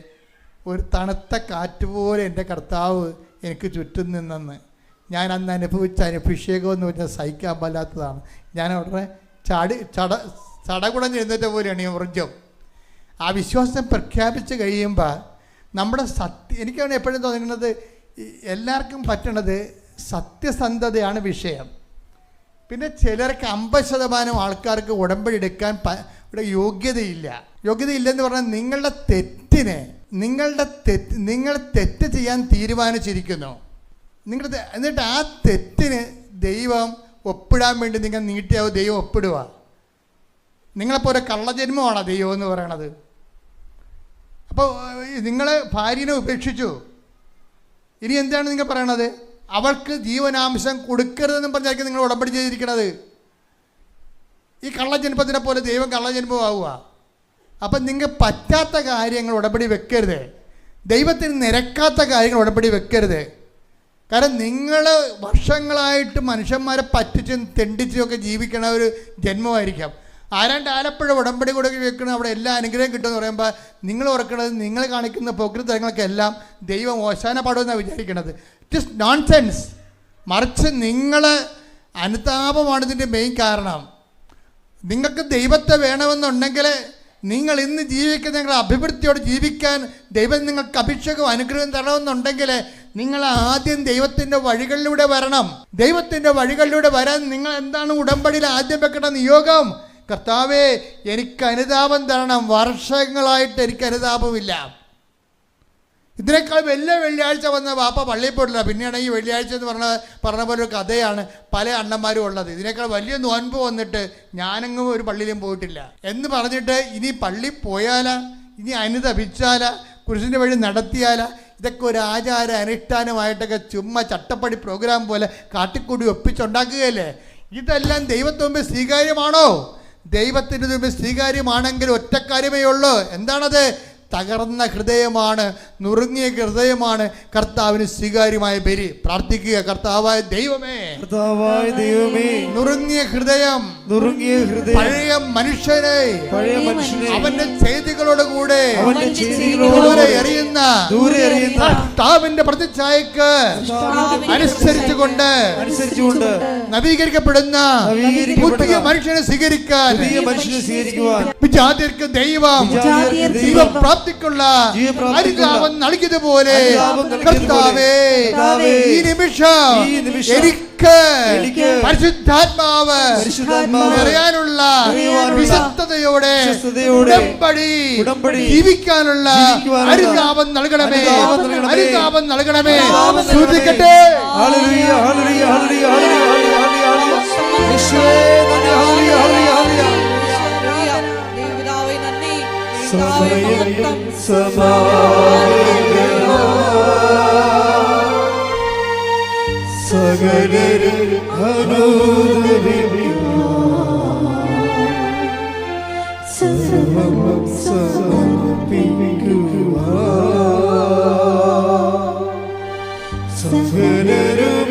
ഒരു തണുത്ത കാറ്റ് പോലെ എൻ്റെ കർത്താവ് എനിക്ക് ചുറ്റും നിന്നെന്ന് ഞാൻ അന്ന് അനുഭവിച്ച അഭിഷേകം എന്ന് പറഞ്ഞാൽ സഹിക്കാൻ പറ്റാത്തതാണ്. ഞാൻ അവിടെ ചടകുടഞ്ഞ് എഴുന്നേറ്റ പോലെയാണ് ഈ ഊർജം. ആ വിശ്വാസം പ്രഖ്യാപിച്ച് കഴിയുമ്പോൾ നമ്മുടെ എനിക്കാണ് എപ്പോഴും തോന്നുന്നത്, എല്ലാവർക്കും പറ്റണത് സത്യസന്ധതയാണ് വിഷയം. പിന്നെ ചിലർക്ക് 50% ആൾക്കാർക്ക് ഉടമ്പടി എടുക്കാൻ ഇവിടെ യോഗ്യതയില്ലെന്ന് പറഞ്ഞാൽ നിങ്ങൾ തെറ്റ് ചെയ്യാൻ തീരുമാനിച്ചിരിക്കുന്നു. എന്നിട്ട് ആ തെറ്റിന് ദൈവം ഒപ്പിടാൻ വേണ്ടി നിങ്ങൾ നീട്ടിയാവും ദൈവം ഒപ്പിടുക. നിങ്ങളെപ്പോലെ കള്ളജന്മമാണ് ദൈവം എന്ന് പറയണത്. അപ്പോൾ നിങ്ങൾ ഭാര്യനെ ഉപേക്ഷിച്ചു, ഇനി എന്താണ് നിങ്ങൾ പറയണത്? അവൾക്ക് ജീവനാംശം കൊടുക്കരുതെന്നും പറഞ്ഞായിരിക്കും നിങ്ങൾ ഉടമ്പടി ചെയ്തിരിക്കണത്. ഈ കള്ളജന്മത്തിനെ പോലെ ദൈവം കള്ളജന്മമാവുക. അപ്പം നിങ്ങൾക്ക് പറ്റാത്ത കാര്യങ്ങൾ ഉടമ്പടി വെക്കരുത്. ദൈവത്തിന് നിരക്കാത്ത കാര്യങ്ങൾ ഉടമ്പടി വെക്കരുത്. കാരണം നിങ്ങൾ വർഷങ്ങളായിട്ട് മനുഷ്യന്മാരെ പറ്റിച്ചും തെണ്ടിച്ചും ഒക്കെ ജീവിക്കണ ഒരു ജന്മമായിരിക്കാം. ആലപ്പുഴ ഉടമ്പടി കൂടെ വെക്കണം, അവിടെ എല്ലാ അനുഗ്രഹം കിട്ടുമെന്ന് പറയുമ്പോൾ നിങ്ങൾ ഓർക്കണത് നിങ്ങൾ കാണിക്കുന്ന പോക്രിത്തരങ്ങളൊക്കെ എല്ലാം ദൈവം ഓശാന പാടുമെന്നാണ് വിചാരിക്കണത്. It is nonsense. മറിച്ച് നിങ്ങൾ അനുതാപമാണ് ഇതിൻ്റെ മെയിൻ കാരണം. നിങ്ങൾക്ക് ദൈവത്തെ വേണമെന്നുണ്ടെങ്കിൽ നിങ്ങൾ ഇന്ന് ജീവിക്കുന്ന നിങ്ങളുടെ അഭിവൃദ്ധിയോട് ജീവിക്കാൻ ദൈവം നിങ്ങൾക്ക് അഭിഷേകവും അനുഗ്രഹം തരണമെന്നുണ്ടെങ്കിൽ നിങ്ങൾ ആദ്യം ദൈവത്തിൻ്റെ വഴികളിലൂടെ വരണം. ദൈവത്തിൻ്റെ വഴികളിലൂടെ വരാൻ നിങ്ങൾ എന്താണ് ഉടമ്പടിയിൽ ആദ്യം വെക്കേണ്ട നിയോഗം? കർത്താവേ, എനിക്ക് അനുതാപം തരണം. വർഷങ്ങളായിട്ട് എനിക്ക് അനുതാപമില്ല. ഇതിനേക്കാൾ വലിയ വെള്ളിയാഴ്ച വന്ന വാപ്പ പള്ളിയിൽ പോയിട്ടില്ല. പിന്നെയാണ് ഈ വെള്ളിയാഴ്ച എന്ന് പറഞ്ഞ പോലെ ഒരു കഥയാണ് പല അണ്ണന്മാരും ഉള്ളത്. ഇതിനേക്കാൾ വലിയ നോൻപ് വന്നിട്ട് ഞാനെങ്ങും ഒരു പള്ളിയിലും പോയിട്ടില്ല എന്ന് പറഞ്ഞിട്ട് ഇനി പള്ളി പോയാലാ, ഇനി അനുതപിച്ചാലാ, കുരിശിൻ്റെ വഴി നടത്തിയാലാ, ഇതൊക്കെ ഒരു ആചാര അനുഷ്ഠാനമായിട്ടൊക്കെ ചുമ്മാ ചട്ടപ്പടി പ്രോഗ്രാം പോലെ കാട്ടിക്കൂടി ഒപ്പിച്ചുണ്ടാക്കുകയല്ലേ. ഇതെല്ലാം ദൈവത്തിന് മുമ്പ് സ്വീകാര്യമാണോ? ദൈവത്തിന് മുമ്പ് സ്വീകാര്യമാണെങ്കിൽ ഒറ്റ കാര്യമേ ഉള്ളൂ. എന്താണത്? തകർന്ന ഹൃദയമാണ്, നുറുങ്ങിയ ഹൃദയമാണ് കർത്താവിന് സ്വീകാര്യമായ ബലി. പ്രാർത്ഥിക്കുക, കർത്താവായ ദൈവമേ, നുറുങ്ങിയ ഹൃദയം, പഴയ മനുഷ്യനെ അവന്റെ ചെയ്തികളോടുകൂടെ ദൂരെ എറിയുന്ന കർത്താവിന്റെ പ്രതിച്ഛായക്ക് അനുസരിച്ചുകൊണ്ട് നവീകരിക്കപ്പെടുന്ന പുതിയ മനുഷ്യനെ സ്വീകരിക്കാൻ വിജാതിർക്ക് ദൈവം പ്രാപ്തിക്കുള്ള അനുതാപം നൽകിയതുപോലെ കർത്താവേ, ഈ നിമിഷം എനിക്ക് പരിശുദ്ധാത്മാവ് അറിയാനുള്ള വിശുദ്ധതയോടെ ഉടമ്പടി ജീവിക്കാനുള്ള അനുതാപം നൽകണമേ, അനുതാപം നൽകണമേ. ശ്രദ്ധിക്കട്ടെ. സകലരും സർവം സമർപ്പിക്കുക. സകലരും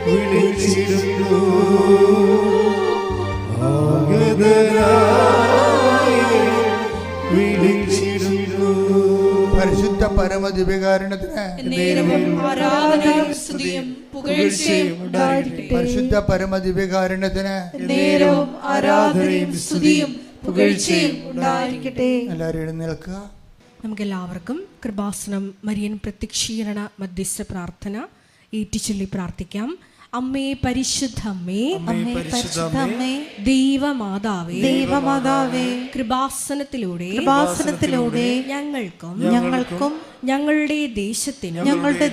വിളിച്ചിരുന്നു. ദിവ്യകാരുണ്യത്തിന് നേരവും ആരാധനയും സ്തുതിയും പുകഴ്ചയും ഉണ്ടായിരിക്കട്ടെ. പരിശുദ്ധ പരമ ദിവ്യകാരുണ്യത്തിന് നേരവും ആരാധനയും സ്തുതിയും പുകഴ്ചയും ഉണ്ടായിരിക്കട്ടെ. എല്ലാവരും എഴുന്നേൽക്കുക. നമുക്കെല്ലാവർക്കും കൃപാസനം മരിയൻ പ്രത്യക്ഷീകരണ മധ്യസ്ഥ പ്രാർത്ഥന ഏറ്റുചൊല്ലി പ്രാർത്ഥിക്കാം. അമ്മേ പരിശുദ്ധ അമ്മേ, അമ്മേ പരിശുദ്ധ അമ്മേ, ദൈവമാതാവേ, ദൈവമാതാവേ, കൃപാസനത്തിലൂടെ ഞങ്ങൾക്കും ഞങ്ങളുടെ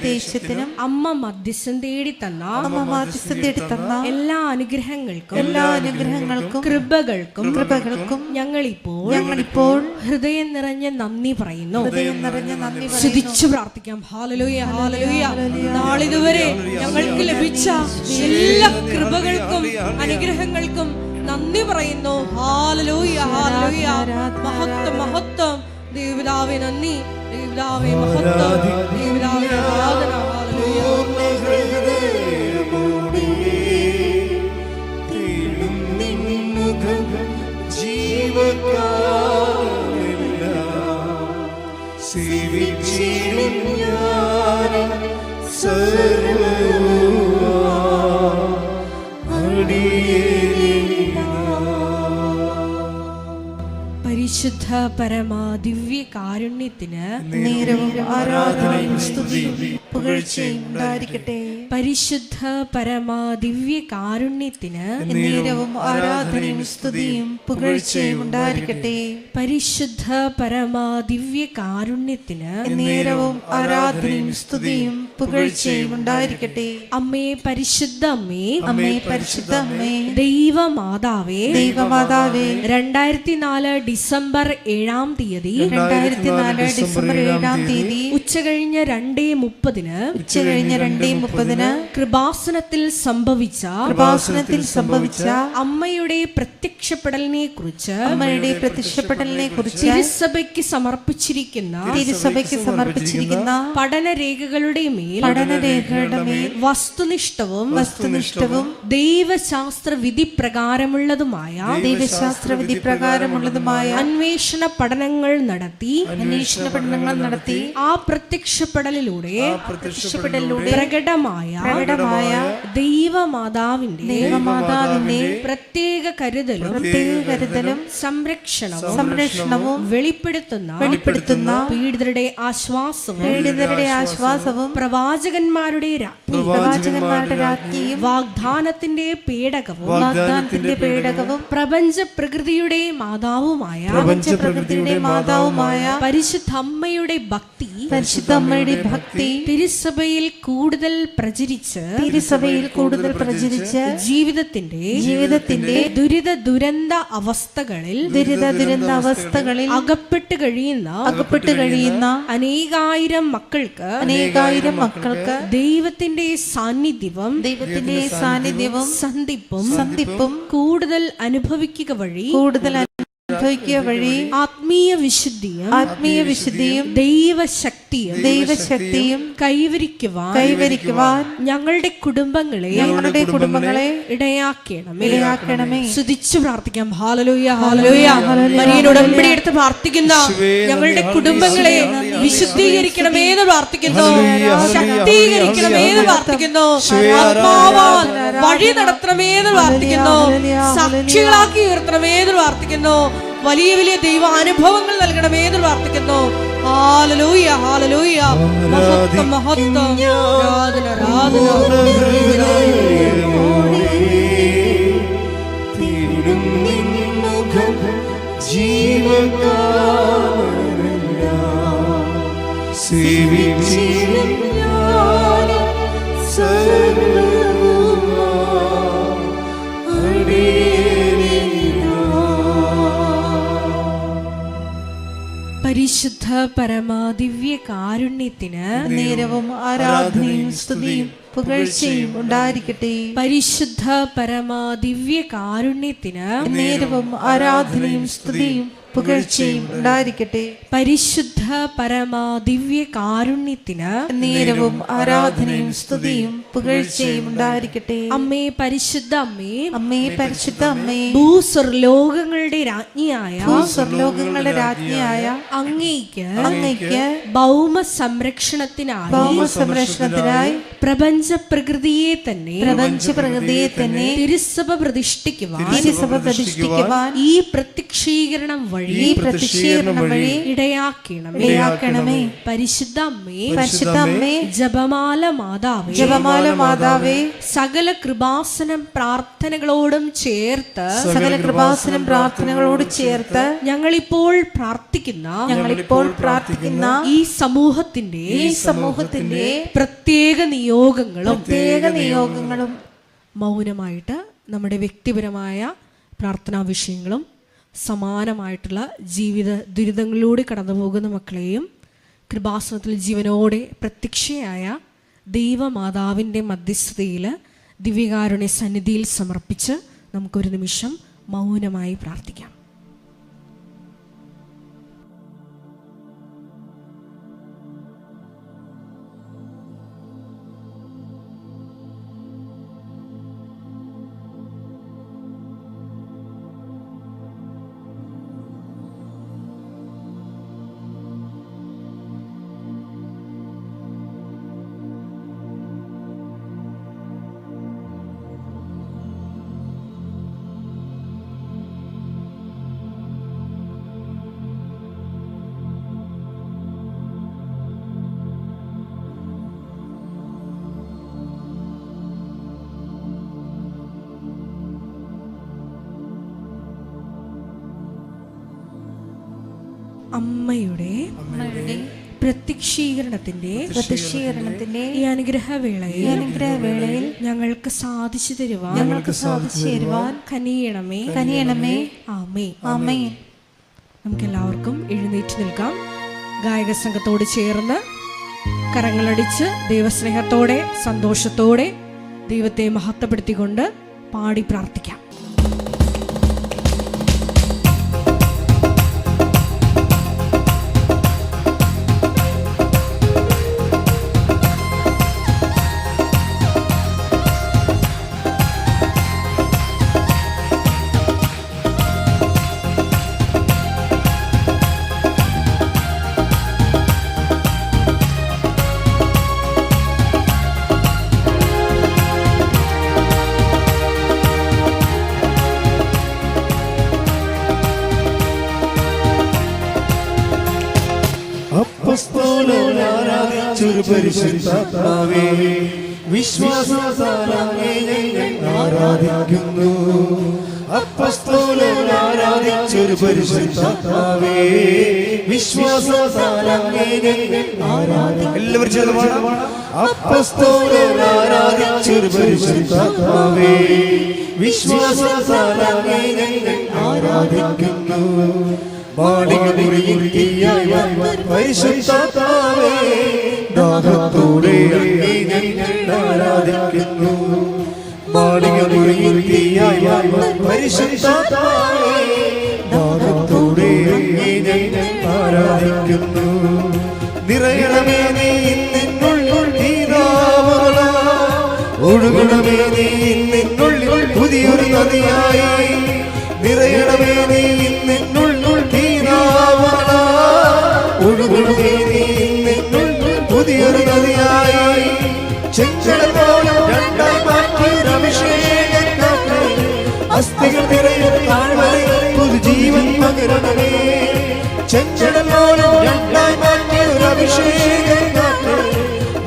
ദേശത്തിനും അമ്മ മധ്യസ്ഥം തേടി തന്ന എല്ലാ അനുഗ്രഹങ്ങൾക്കും കൃപകൾക്കും ഞങ്ങളിപ്പോൾ ഹൃദയം നിറഞ്ഞ നന്ദി പറയുന്നു. സ്തുതിച്ചു പ്രാർത്ഥിക്കാം. Hallelujah, hallelujah. നാളിതുവരെ ഞങ്ങൾക്ക് ലഭിച്ച എല്ലാ കൃപകൾക്കും അനുഗ്രഹങ്ങൾക്കും നന്ദി പറയുന്നു. Hallelujah, hallelujah. മഹത്വം, മഹത്വം. ദൈവപിതാവേ നന്ദി, ദൈവപിതാവേ മഹത്വം, ദൈവപിതാവേ ആരാധന. ഹല്ലേലൂയ. പരിശുദ്ധ പരമ ദിവ്യ കാരുണ്യത്തിന് നേരവും ആരാധനയും സ്തുതിയും പുകഴ്ചയും ഉണ്ടായിരിക്കട്ടെ. പരിശുദ്ധ പരമ ദിവ്യ കാരുണ്യത്തിന് നേരവും ആരാധനയും സ്തുതിയും പുകഴ്ചയും ഉണ്ടായിരിക്കട്ടെ. പരിശുദ്ധ പരമ ദിവ്യ കാരുണ്യത്തിന് നേരവും ആരാധനയും സ്തുതിയും പുകഴ്ചയും ഉണ്ടായിരിക്കട്ടെ. അമ്മേ പരിശുദ്ധ അമ്മേ, അമ്മേ പരിശുദ്ധ അമ്മേ, ദൈവമാതാവേ, ദൈവമാതാവേ, 2004 ഡിസംബർ 7-ാം തീയതി 2004 ഡിസംബർ 7-ാം തീയതി ഉച്ചകഴിഞ്ഞ് 2:30 കൃപാസനത്തിൽ സംഭവിച്ച അമ്മയുടെ പ്രത്യക്ഷപ്പെടലിനെ കുറിച്ച് തിരുസഭയ്ക്ക് സമർപ്പിച്ചിരിക്കുന്ന പഠനരേഖകളുടെ മേൽ വസ്തുനിഷ്ഠവും ദൈവശാസ്ത്ര വിധി പ്രകാരമുള്ളതുമായ അന്വേഷണ പഠനങ്ങൾ നടത്തി ആ പ്രത്യക്ഷപ്പെടലിലൂടെ പ്രകടമായ ദൈവമാതാവിന്റെ പ്രത്യേക കരുതലും സംരക്ഷണവും വെളിപ്പെടുത്തുന്ന പീഡിതരുടെ ആശ്വാസവും പ്രവാചകന്മാരുടെ രാജ്ഞിയും വാഗ്ദാനത്തിന്റെ പേടകവും പ്രപഞ്ച പ്രകൃതിയുടെ മാതാവുമായ പരിശുദ്ധ അമ്മയുടെ ഭക്തി തിരുസഭയിൽ കൂടുതൽ പ്രചരിച്ച് ജീവിതത്തിന്റെ ദുരിത അവസ്ഥകളിൽ അകപ്പെട്ട് കഴിയുന്ന അനേകായിരം മക്കൾക്ക് ദൈവത്തിന്റെ സാന്നിധ്യവും സന്ധിപ്പും കൂടുതൽ അനുഭവിക്കുക വഴി ആത്മീയ വിശുദ്ധിയും ദൈവശക്തിയും കൈവരിക്കുവാൻ ഞങ്ങളുടെ കുടുംബങ്ങളെ ഇടയാക്കണമേ. സ്തുതിച്ചു പ്രാർത്ഥിക്കാം. Hallelujah, hallelujah. മരിയനോട് ഉടമ്പടി എടുത്ത് പ്രാർത്ഥിക്കുന്ന ഞങ്ങളുടെ കുടുംബങ്ങളെ വിശുദ്ധീകരിക്കണമേ എന്ന് പ്രാർത്ഥിക്കുന്നു, ശക്തീകരിക്കണമേ എന്ന് പ്രാർത്ഥിക്കുന്നു, ആത്മാവാൽ വഴി നടത്തണമേ എന്ന് പ്രാർത്ഥിക്കുന്നു, സാക്ഷികളാക്കി ഉയർത്തണമേ എന്ന് പ്രാർത്ഥിക്കുന്നു, വലിയ വലിയ ദൈവാനുഭവങ്ങൾ നൽകണമേ എന്ന് പ്രാർത്ഥിക്കുന്നു. Hallelujah, hallelujah. മഹത്വം, മഹത്വം. ആരാധന, ആരാധന. പരിശുദ്ധ പരമ ദിവ്യ കാരുണ്യത്തിന് നേരവും ആരാധനയും സ്തുതിയും പുകഴ്ചയും ഉണ്ടായിരിക്കട്ടെ. പരിശുദ്ധ പരമ ദിവ്യ കാരുണ്യത്തിന് നേരവും ആരാധനയും സ്തുതിയും പുകഴ്ചയും ഉണ്ടായിരിക്കട്ടെ. പരിശുദ്ധ പരമ ദിവ്യ കാരുണ്യത്തിന് നേരവും ആരാധനയും സ്തുതിയും പുകഴ്ചയും ഉണ്ടായിരിക്കട്ടെ. അമ്മേ പരിശുദ്ധ അമ്മേ, അമ്മേ പരിശുദ്ധ അമ്മേ, ഭൂസ്വർലോകങ്ങളുടെ രാജ്ഞിയായ ഭൂസ്വർലോകങ്ങളുടെ രാജ്ഞിയായ അങ്ങേയ്ക്ക് അങ്ങയ്ക്ക് ഭൗമ സംരക്ഷണത്തിനായി ഭൗമസംരക്ഷണത്തിനായി പ്രപഞ്ച പ്രകൃതിയെ തന്നെ പ്രപഞ്ചപ്രകൃതിയെ തന്നെ തിരുസഭ പ്രതിഷ്ഠിക്കുവാൻ തിരുസഭ പ്രതിഷ്ഠിക്കുവാൻ ഈ പ്രത്യക്ഷീകരണം വഴി ഇടയാക്കണമേ. പരിശുദ്ധ അമ്മേ, പരിശുദ്ധ അമ്മേ, ജപമാല മാതാവേ, ജപമാല മാതാവേ, സകല കൃപാസനം പ്രാർത്ഥനകളോടും ചേർത്ത് സകല കൃപാസനം പ്രാർത്ഥനകളോട് ചേർത്ത് ഞങ്ങളിപ്പോൾ പ്രാർത്ഥിക്കുന്ന ഈ സമൂഹത്തിന്റെ പ്രത്യേക നിയോഗങ്ങളും മൗനമായിട്ട് നമ്മുടെ വ്യക്തിപരമായ പ്രാർത്ഥനാ വിഷയങ്ങളും സമാനമായിട്ടുള്ള ജീവിത ദുരിതങ്ങളിലൂടെ കടന്നു പോകുന്ന മക്കളെയും കൃപാസനത്തിൽ ജീവനോടെ പ്രത്യക്ഷയായ ദൈവമാതാവിൻ്റെ മധ്യസ്ഥതയിൽ ദിവ്യകാരുണ്യ സന്നിധിയിൽ സമർപ്പിച്ച് നമുക്കൊരു നിമിഷം മൗനമായി പ്രാർത്ഥിക്കാം. അമ്മയുടെ പ്രത്യക്ഷീകരണത്തിന്റെ ഈ അനുഗ്രഹവേളയിൽ ഞങ്ങൾക്ക് സാധിച്ചു തരുവാൻ കനിയണമേ. ആമേൻ. നമുക്കെല്ലാവർക്കും എഴുന്നേറ്റ് നിൽക്കാം. ഗായക സംഘത്തോട് ചേർന്ന് കരങ്ങളടിച്ച് ദൈവസ്നേഹത്തോടെ സന്തോഷത്തോടെ ദൈവത്തെ മഹത്വപ്പെടുത്തിക്കൊണ്ട് പാടി പ്രാർത്ഥിക്കാം. പരിശുദ്ധാത്മാവേ, വിശ്വാസത്താൽ അങ്ങയെ ഞങ്ങൾ ആരാധിക്കുന്നു. അപ്പസ്തോലൻ ആരാധിച്ചൊരു പരിശുദ്ധാത്മാവേ, വിശ്വാസത്താൽ അങ്ങയെ ഞങ്ങൾ ആരാധിക്കുന്നു. എല്ലാവരും ചേർന്ന് അപ്പസ്തോലൻ ആരാധിച്ചൊരു പരിശുദ്ധാത്മാവേ, വിശ്വാസത്താൽ അങ്ങയെ ഞങ്ങൾ ആരാധിക്കുന്നു. പരിശുദ്ധാത്മാവേ, ദാഹത്തോടെ അങ്ങയെ ഞങ്ങൾ ആരാധിക്കുന്നു. പരിശുദ്ധാത്മാവേ, ദാഹത്തോടെ അങ്ങയെ ഞങ്ങൾ ആരാധിക്കുന്നു. നിറയണമേ നീ നിന്നുള്ളിൽ ഒഴുകണമേ നീ നിന്നുള്ളിൽ പുതിയൊരു നദിയായി. നിറയണമേ നീ നിന്നുള്ളിൽ ഒഴുകണമേ നീ നിന്നുള്ളിൽ പുതിയൊരു നദിയായി. ചെങ്കടൽ പോലെ രണ്ടായി മാറ്റി അഭിഷേകത്തെ അസ്ഥികൾ നിറയും താഴ്വരയിൽ പുതുജീവൻ പകരണമേ. ചെങ്കടൽ പോലെ രണ്ടായി മാറ്റി അഭിഷേകത്തെ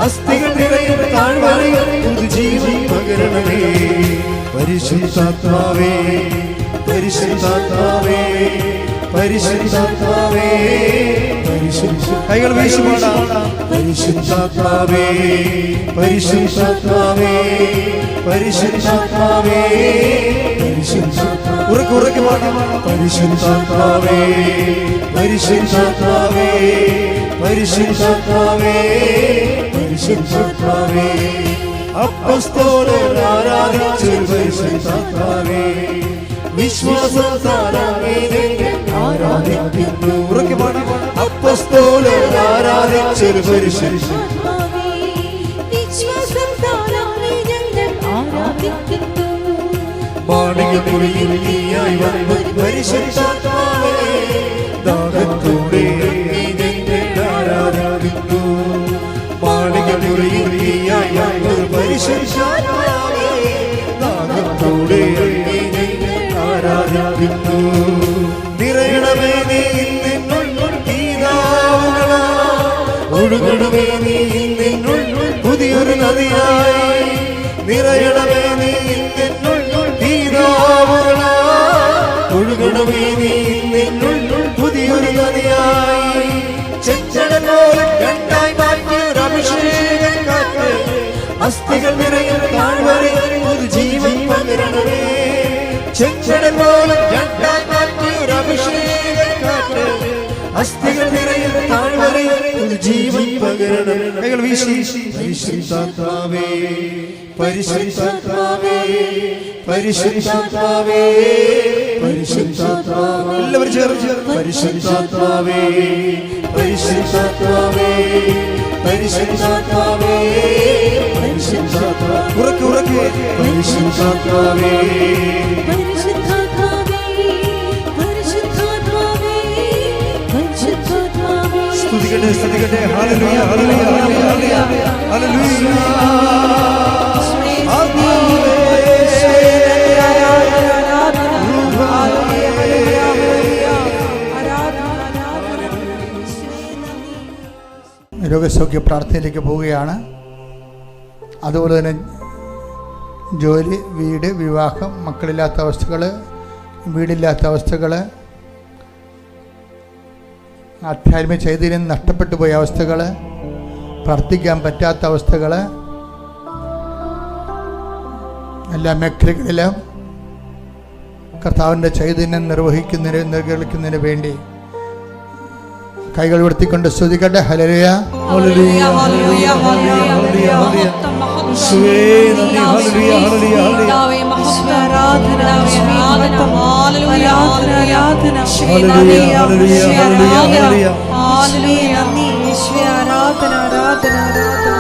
അസ്ഥികൾ നിറയും താഴ്വരയിൽ പുതുജീവൻ പകരണമേ. പരിശുദ്ധാത്മാവേ, പരിശുദ്ധാത്മാവേ, പരിശുദ്ധാത്മാവേ, കൈകൾ വീശി പാടാം. പരിശുദ്ധാത്മാവേ, പരിശുദ്ധാത്മാവേ, പരിശുദ്ധാത്മാവേ, ഉറക്കെ പാടാം. പരിശുദ്ധാത്മാവേ, പരിശുദ്ധാത്മാവേ, പരിശുദ്ധാത്മാവേ, പരിശുദ്ധാത്മാവേ, അപ്പസ്തോലൻ ആരാധിച്ചൊരു പരിശുദ്ധാത്മാവേ, വിശ്വാസത്താലേ ആരാധിക്കുന്നു. ഉറക്കെ പാടി. അപ്പോസ്തലർ ആരാധിച്ചൊരു പരിശുദ്ധൻ മാളികപ്പുറയിൽ നീയായി വന്ന പരിശുദ്ധാത്മാവേ, ദാഹത്തോടെ ഞങ്ങൾ ആരാധിക്കുന്നു. മാളികപ്പുറയിൽ നീയായി വന്ന പരിശുദ്ധാത്മാവേ, ദാഹത്തോടെ ഞങ്ങൾ ആരാധിക്കുന്നു. നിറയണമേ നീ നിന്നുൾ ഗീതാവുകളാ, ഒഴുകണമേ നീ നിന്നുൾ പുതിയൊരു നദിയായി. നിറയണമേ നീ നിന്നുൾ ഗീതാവുകളാ, ഒഴുകണമേ നീ നിന്നുൾ പുതിയൊരു നദിയായി. ചെഞ്ചടൽ പോലെ രണ്ടായി മാറ്റിയൊരു അഭിഷേകം കാറ്റ്, അസ്ഥികൾ നിറയും താഴ്വരെ ഒരു ജീവൻ പകരണമേ. ചെഞ്ചടൽ പോലെ രണ്ടായി മാറ്റിയൊരു അഭിഷേകം കാറ്റ്, അസ്ഥികൾ നിറയും താഴ്വരെ ഒരു ജീവൻ പകരണം. കൈകൾ വീശി. പരിശുദ്ധാത്മാവേ, പരിശുദ്ധാത്മാവേ, പരിശുദ്ധാത്മാവേ, പരിശുദ്ധാത്മാവേ. എല്ലാവരും ചേർന്ന് പരിശുദ്ധാത്മാവേ, പരിശുദ്ധാത്മാവേ, പരിശുദ്ധാത്മാവേ, പരിശുദ്ധാത്മാവേ. ഉറക്കെ ഉറക്കെ. പരിശുദ്ധാത്മാവേ, സ്തുതിക്കട്ടെ സ്തുതിക്കട്ടെ. ഹല്ലേലൂയ ഹല്ലേലൂയ ഹല്ലേലൂയ ഹല്ലേലൂയ. രോഗസൗഖ്യ പ്രാർത്ഥനയിലേക്ക് പോവുകയാണ്. അതുപോലെ തന്നെ ജോലി, വീട്, വിവാഹം, മക്കളില്ലാത്ത അവസ്ഥകൾ, വീടില്ലാത്ത അവസ്ഥകൾ, ആധ്യാത്മിക ചൈതന്യം നഷ്ടപ്പെട്ടു പോയ അവസ്ഥകൾ, പ്രാർത്ഥിക്കാൻ പറ്റാത്ത അവസ്ഥകൾ, എല്ലാ മേഖലകളിലും കർത്താവിൻ്റെ ചൈതന്യം നിർവഹിക്കുന്നതിന് വേണ്ടി കൈകൾ ഉയർത്തിക്കൊണ്ട് സ്തുതിക്കട്ടെ. ഹല്ലേലൂയ ഹല്ലേലൂയ ഹല്ലേലൂയ ഹല്ലേലൂയ ഹല്ലേലൂയ ഹല്ലേലൂയ. യേശുവേ നന്ദി. ഹല്ലേലൂയ ഹല്ലേലൂയ ഹല്ലേലൂയ. ആരാധന ആരാധന ഹല്ലേലൂയ ആരാധന ഹല്ലേലൂയ ഹല്ലേലൂയ ഹല്ലേലൂയ. ഹല്ലേലൂയ നന്ദി യേശുവേ. ആരാധന ആരാധന ആരാധന.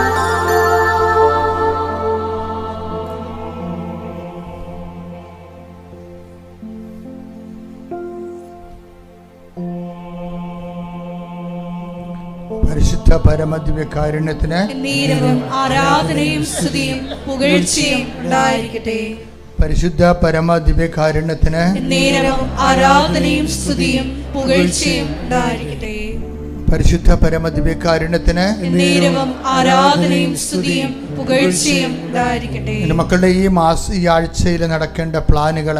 പരിശുദ്ധ പരമദിവ്യകാരുണ്യത്തിന് നേരവും ആരാധനയും സ്തുതിയും പുകഴ്ചയും ഉണ്ടായിരിക്കട്ടെ. പരിശുദ്ധ പരമദിവ്യകാരുണ്യത്തിന് നേരവും ആരാധനയും സ്തുതിയും പുകഴ്ചയും ഉണ്ടായിരിക്കട്ടെ. പരിശുദ്ധ പരമദിവ്യകാരുണ്യത്തിന് നേരവും ആരാധനയും സ്തുതിയും പുകഴ്ചയും ഉണ്ടായിരിക്കട്ടെ. എൻ്റെ മക്കളുടെ ഈ ആഴ്ചയിൽ നടക്കേണ്ട പ്ലാനുകൾ,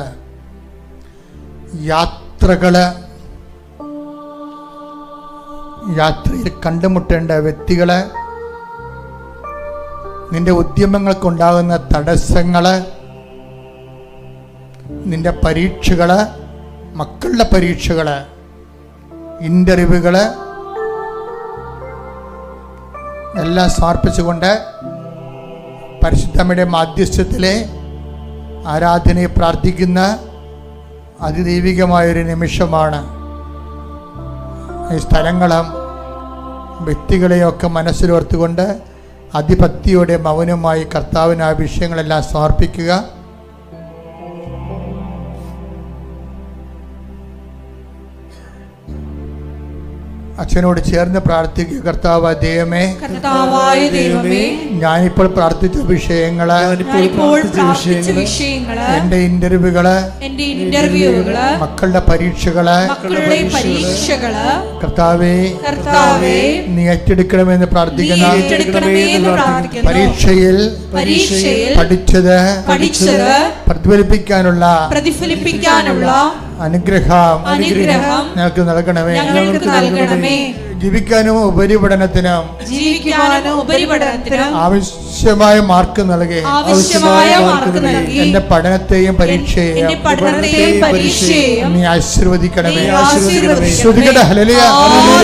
യാത്രയിൽ കണ്ടുമുട്ടേണ്ട വ്യക്തികൾ, നിന്റെ ഉദ്യമങ്ങൾക്കുണ്ടാകുന്ന തടസ്സങ്ങൾ, നിന്റെ പരീക്ഷകൾ, മക്കളുടെ പരീക്ഷകൾ, ഇൻ്റർവ്യൂകൾ എല്ലാം സമർപ്പിച്ചുകൊണ്ട് പരിശുദ്ധമ്മയുടെ മാധ്യസ്ഥത്തിലെ ആരാധനയെ പ്രാർത്ഥിക്കുന്ന അതിദൈവികമായൊരു നിമിഷമാണ്. ഈ സ്ഥലങ്ങളും വ്യക്തികളെയൊക്കെ മനസ്സിലോർത്തുകൊണ്ട് അതിഭക്തിയോടെ മൗനമായി കർത്താവിന് ആ വിഷയങ്ങളെല്ലാം സമർപ്പിക്കുക. അച്ഛനോട് ചേർന്ന് പ്രാർത്ഥിക്കുക. കർത്താവായ ദൈവമേ, ഞാനിപ്പോൾ പ്രാർത്ഥിച്ച വിഷയങ്ങള്, എന്റെ ഇന്റർവ്യൂകള്, മക്കളുടെ പരീക്ഷകള്, കർത്താവേ നീ ഏറ്റെടുക്കണമെന്ന് പ്രാർത്ഥിക്കുന്ന പരീക്ഷയിൽ പഠിച്ചത് പ്രതിഫലിപ്പിക്കാനുള്ള അനുഗ്രഹം ഞങ്ങൾക്ക് നൽകണമേ. ജീവിക്കാനും ഉപരിപഠനത്തിനും ആവശ്യമായ മാർക്ക് നൽകി എന്റെ പഠനത്തെയും പരീക്ഷയെയും നീ ആശീർവദിക്കണമേ. ശ്രുതികട ഹല്ലേലൂയ ആരാധന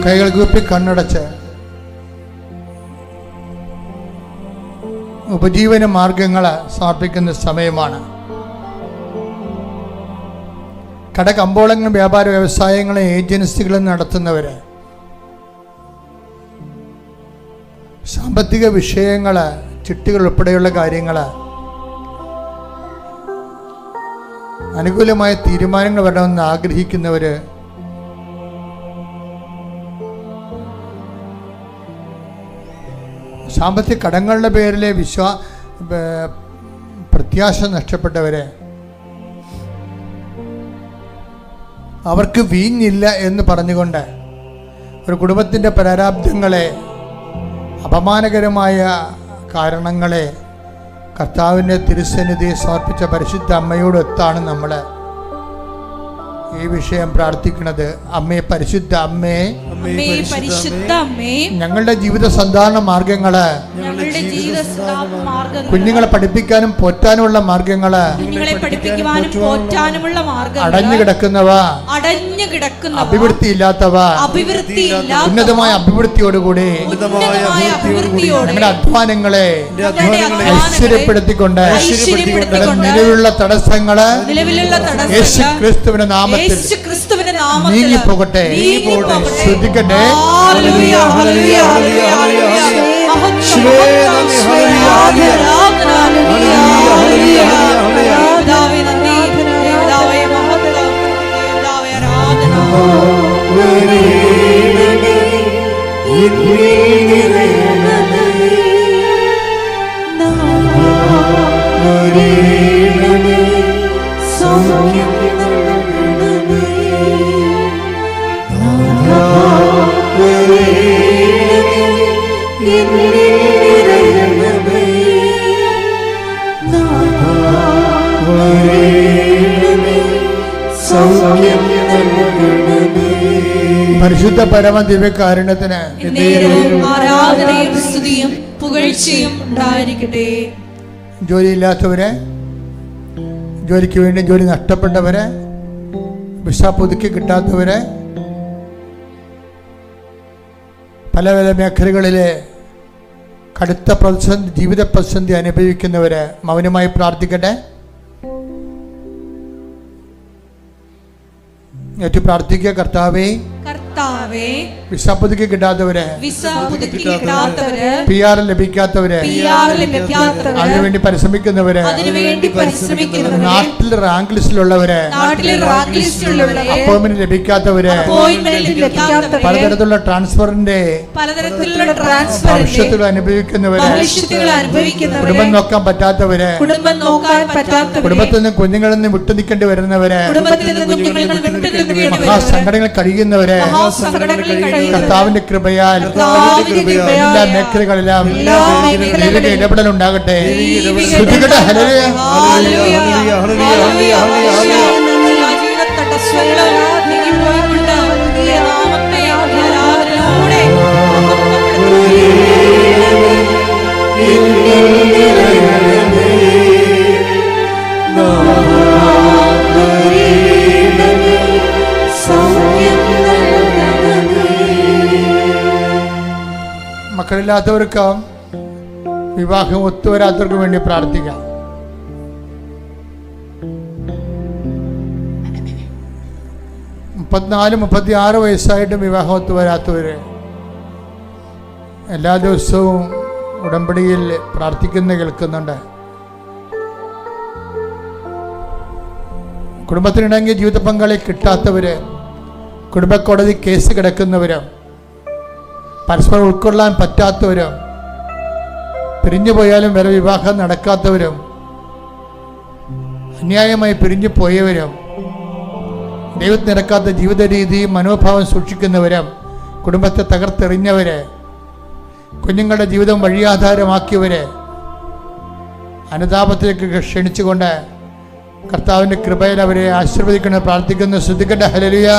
കൈകൾ കൂപ്പി കണ്ണടച്ച് ഉപജീവന മാർഗങ്ങൾ സമർപ്പിക്കുന്ന സമയമാണ്. കടകമ്പോളങ്ങളും വ്യാപാര വ്യവസായങ്ങളും ഏജൻസികളും നടത്തുന്നവര്, സാമ്പത്തിക വിഷയങ്ങൾ, ചിട്ടികൾ ഉൾപ്പെടെയുള്ള കാര്യങ്ങൾ, അനുകൂലമായ തീരുമാനങ്ങൾ വരണമെന്ന് ആഗ്രഹിക്കുന്നവര്, സാമ്പത്തിക കടങ്ങളുടെ പേരിലെ പ്രത്യാശ നഷ്ടപ്പെട്ടവരെ, അവർക്ക് വീഞ്ഞില്ല എന്ന് പറഞ്ഞുകൊണ്ട് ഒരു കുടുംബത്തിൻ്റെ പ്രാരാബ്ധങ്ങളെ, അപമാനകരമായ കാരണങ്ങളെ കർത്താവിൻ്റെ തിരുസന്നിധിയെ സമർപ്പിച്ച പരിശുദ്ധ അമ്മയോടൊത്താണ് നമ്മൾ ഈ വിഷയം പ്രാർത്ഥിക്കുന്നത്. അമ്മേ, പരിശുദ്ധ അമ്മേ, ഞങ്ങളുടെ ജീവിത സാധാരണ മാർഗങ്ങള്, കുഞ്ഞുങ്ങളെ പഠിപ്പിക്കാനും പോറ്റാനുമുള്ള മാർഗങ്ങള്, അടഞ്ഞു കിടക്കുന്നവ, അഭിവൃദ്ധിയില്ലാത്തവ, ഉന്നതമായ അഭിവൃദ്ധിയോടുകൂടി ഞങ്ങളുടെ അധ്വാനങ്ങളെ ഐശ്വര്യപ്പെടുത്തിക്കൊണ്ട് നിലവിലുള്ള തടസ്സങ്ങള് യേശു ക്രിസ്തുവിന്റെ നാമത്തിൽ നീങ്ങിപ്പോകട്ടെ. ശ്രദ്ധിക്കട്ടെ. പരിശുദ്ധ പരമ ദിവ്യകാരുണ്യത്തിന് ആരാധനയും സ്തുതിയും പുകഴ്ചയും ഉണ്ടായിരിക്കട്ടെ. ജോലിയില്ലാത്തവരെ, ജോലിക്ക് വേണ്ടി ജോലി നഷ്ടപ്പെട്ടവരെ, വിസ പുതുക്കി കിട്ടാത്തവരെ, പല പല മേഖലകളിലെ കടുത്ത പ്രതിസന്ധി, ജീവിത പ്രതിസന്ധി അനുഭവിക്കുന്നവരെ മൗനമായി പ്രാർത്ഥിക്കട്ടെ. ഏറ്റു പ്രാർത്ഥിക്കുക. കർത്താവേ, വിസ പുതുക്കി കിട്ടാത്തവര്, PR ലഭിക്കാത്തവര്, അതിനുവേണ്ടി പരിശ്രമിക്കുന്നവര്, നാട്ടിൽ റാങ്ക് ലിസ്റ്റിലുള്ളവര്, അപ്പോയിന്റ്മെന്റ് ലഭിക്കാത്തവര്, പലതരത്തിലുള്ള ട്രാൻസ്ഫറിന്റെ ഭവിഷ്യത്തുകൾ അനുഭവിക്കുന്നവര്, കുടുംബം നോക്കാൻ പറ്റാത്തവര്, കുടുംബത്തിൽ നിന്ന് കുഞ്ഞുങ്ങളിൽ നിന്ന് വിട്ടു നിൽക്കേണ്ടി വരുന്നവര്, മഹാസങ്കടങ്ങൾ കഴിയുന്നവര്, കർത്താവിന്റെ കൃപയാൽ എല്ലാ മേഖലകളിലും ഇടപെടൽ ഉണ്ടാകട്ടെ. മക്കളില്ലാത്തവർക്കും വിവാഹം ഒത്തുവരാത്തവർക്കും വേണ്ടി പ്രാർത്ഥിക്കാം. മുപ്പത്തിനാല് 36 വയസ്സായിട്ടും വിവാഹം ഒത്തുവരാത്തവര് എല്ലാ ദിവസവും ഉടമ്പടിയിൽ പ്രാർത്ഥിക്കുന്ന കേൾക്കുന്നുണ്ട്. കുടുംബത്തിനിടങ്ങിയ ജീവിത പങ്കാളി കിട്ടാത്തവര്, കുടുംബക്കോടതി കേസ് കിടക്കുന്നവരും, പരസ്പരം ഉൾക്കൊള്ളാൻ പറ്റാത്തവരും, പിരിഞ്ഞു പോയാലും വേറെ വിവാഹം നടക്കാത്തവരും, അന്യായമായി പിരിഞ്ഞു പോയവരും, ദൈവത്തിന് നിരക്കാത്ത ജീവിത രീതിയും മനോഭാവം സൂക്ഷിക്കുന്നവരും, കുടുംബത്തെ തകർത്തെറിഞ്ഞവര്, കുഞ്ഞുങ്ങളുടെ ജീവിതം വഴിയാധാരമാക്കിയവര്, അനുതാപത്തിലേക്ക് ക്ഷണിച്ചുകൊണ്ട് കർത്താവിന്റെ കൃപയിൽ അവരെ ആശീർവദിക്കണം പ്രാർത്ഥിക്കുന്നു. ശ്രദ്ധിക്കട്ടെ. ഹല്ലേലൂയ.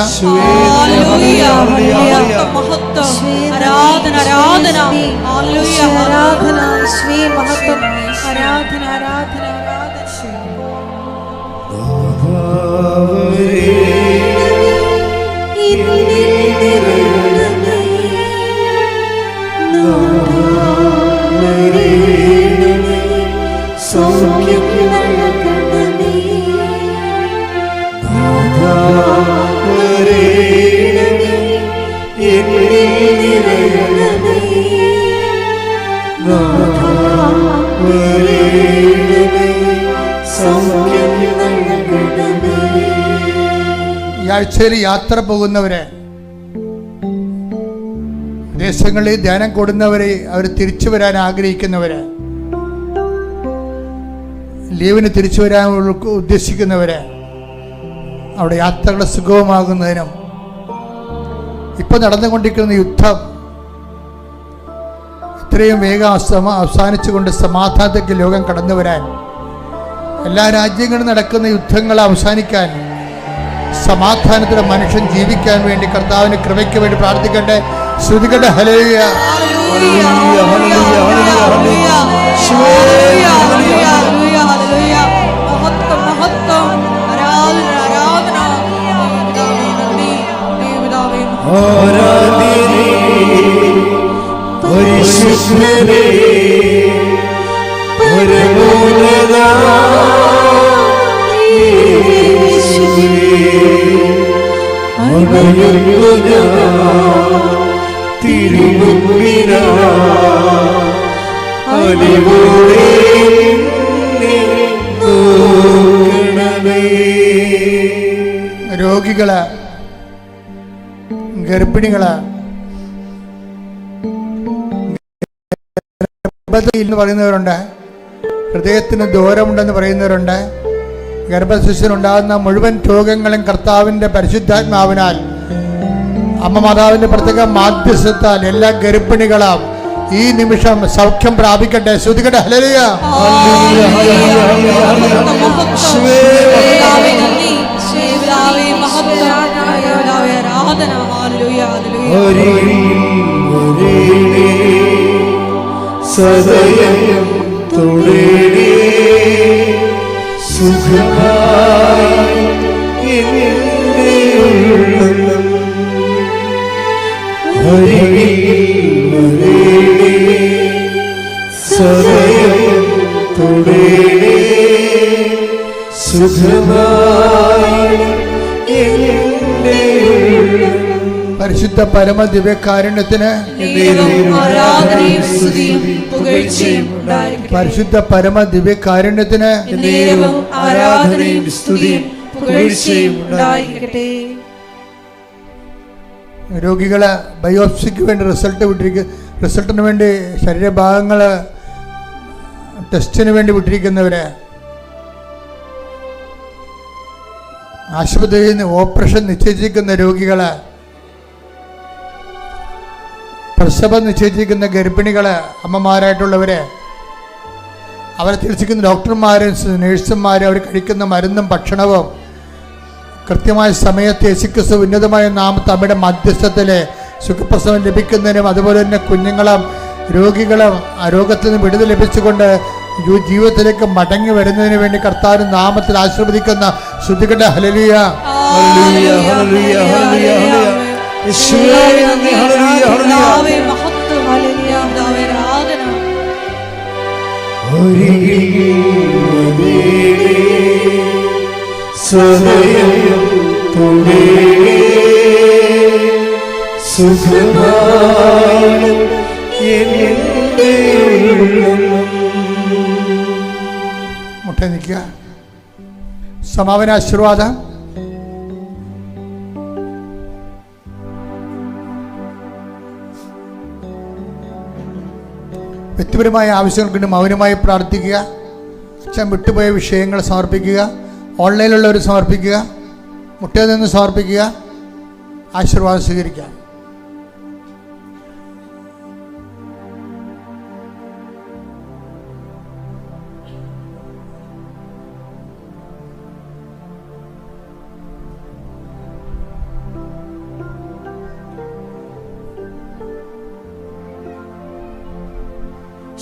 ഈ ആഴ്ചയിൽ യാത്ര പോകുന്നവരെ, ദേശങ്ങളിൽ ധ്യാനം കൂടുന്നവരെ, അവർ തിരിച്ചു വരാൻ ആഗ്രഹിക്കുന്നവര്, ലീവിന് തിരിച്ചു വരാൻ ഉദ്ദേശിക്കുന്നവര്, അവിടെ യാത്രകൾ സുഗമമാകുന്നതിനും ഇപ്പൊ നടന്നുകൊണ്ടിരിക്കുന്ന യുദ്ധം ഇത്രയും വേഗം അവസാനിച്ചുകൊണ്ട് സമാധാനത്തേക്ക് ലോകം കടന്നു വരാൻ, എല്ലാ രാജ്യങ്ങളിലും നടക്കുന്ന യുദ്ധങ്ങൾ അവസാനിക്കാൻ, സമാധാനത്തോടെ മനുഷ്യൻ ജീവിക്കാൻ വേണ്ടി കർത്താവിന്റെ കൃപയ്ക്ക് വേണ്ടി പ്രാർത്ഥിക്കട്ടെ. ശ്രുതികട്ടെ. ഹല്ലേലൂയ. പരിശുദ്ധനേ രോഗികള്, ഗർഭിണികള്, എന്ന് പറയുന്നവരുണ്ട്, ഹൃദയത്തിന് ദൂരമുണ്ടെന്ന് പറയുന്നവരുണ്ട്. ഗർഭശിശുവിനുണ്ടാകുന്ന മുഴുവൻ രോഗങ്ങളും കർത്താവിന്റെ പരിശുദ്ധാത്മാവിനാൽ, അമ്മ മാതാവിന്റെ പ്രത്യേക മാധ്യസ്ഥത്താൽ എല്ലാ ഗർഭിണികളും ഈ നിമിഷം സൗഖ്യം പ്രാപിക്കട്ടെ. ശ്രുതികട്ടെ. ഹല്ലേലൂയ. സദയം തുടരേ സുഖമായി എന്നെ ഉള്ളം സദയം തുടരേ സുഖമായി എന്നെ ഉള്ളം. പരിശുദ്ധ പരമ ദിവ്യകാരുണ്യത്തിന്, പരിശുദ്ധ പരമ ദിവ്യകാരുണ്യത്തിന് ആരാധനയും സ്തുതിയും പുകഴ്ചയും ഉണ്ടായിരിക്കട്ടെ. രോഗികള് ബയോപ്സിക്ക് വേണ്ടി റിസൾട്ടിന് വേണ്ടി ശരീരഭാഗങ്ങള് ടെസ്റ്റിന് വേണ്ടി വിട്ടിരിക്കുന്നവര്, ആശുപത്രിയിൽ നിന്ന് ഓപ്പറേഷൻ നിശ്ചയിച്ചിരിക്കുന്ന രോഗികള്, പ്രസവം നിശ്ചയിച്ചിരിക്കുന്ന ഗർഭിണികള്, അമ്മമാരായിട്ടുള്ളവര്, അവരെ ചികിത്സിക്കുന്ന ഡോക്ടർമാരും നഴ്സുമാരും, അവർ കഴിക്കുന്ന മരുന്നും ഭക്ഷണവും കൃത്യമായ സമയത്ത് യേശുക്രിസ്തു ഉന്നതമായ നാമത്തിൽ അവരുടെ മധ്യസ്ഥത്തില് സുഖപ്രസവം ലഭിക്കുന്നതിനും, അതുപോലെ തന്നെ കുഞ്ഞുങ്ങളും രോഗികളും ആ രോഗത്തിൽ നിന്ന് വിടുതൽ ലഭിച്ചുകൊണ്ട് ജീവിതത്തിലേക്ക് മടങ്ങി വരുന്നതിന് വേണ്ടി കർത്താവിന്റെ നാമത്തിൽ ആശീർവദിക്കുന്ന ശ്രുതികട്ടെ. ഹല്ലേലൂയ. സദയം തുടരേ സുഖമായി എന്നെ ഉള്ളം. മുട്ട നിൽക്കുക. സമാപന ആശീർവാദം. വ്യക്തിപരമായ ആവശ്യങ്ങൾക്ക് മൗനമായി പ്രാർത്ഥിക്കുക. അച്ഛൻ വിട്ടുപോയ വിഷയങ്ങൾ സമർപ്പിക്കുക. ഓൺലൈനിലുള്ളവർ സമർപ്പിക്കുക. മുട്ടയിൽ നിന്ന് സമർപ്പിക്കുക, ആശീർവാദം സ്വീകരിക്കാം.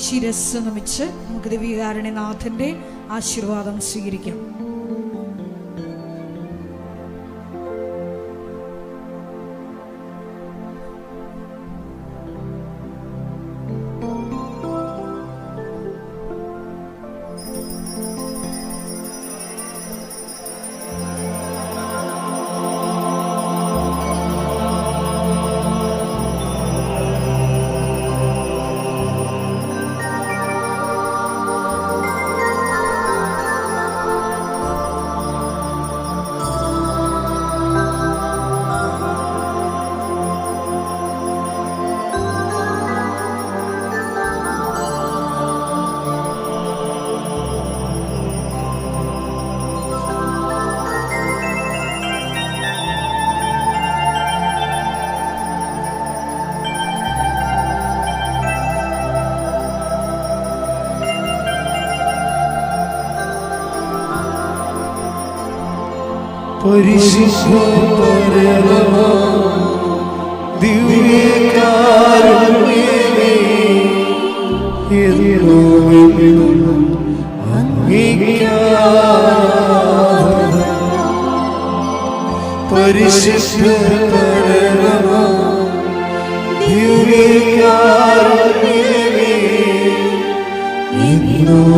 ശിരസ് നമിച്ച് നമുക്ക് ദിവ്യകാരുണ്യനാഥന്റെ ആശീർവാദം സ്വീകരിക്കാം. പരിശുദ്ധ ദിവ്യകാരുണ്യമേ, എന്നും അങ്ങേയ്ക്കാരാധന. പരിശുദ്ധ ദിവ്യകാരുണ്യമേ, എന്നും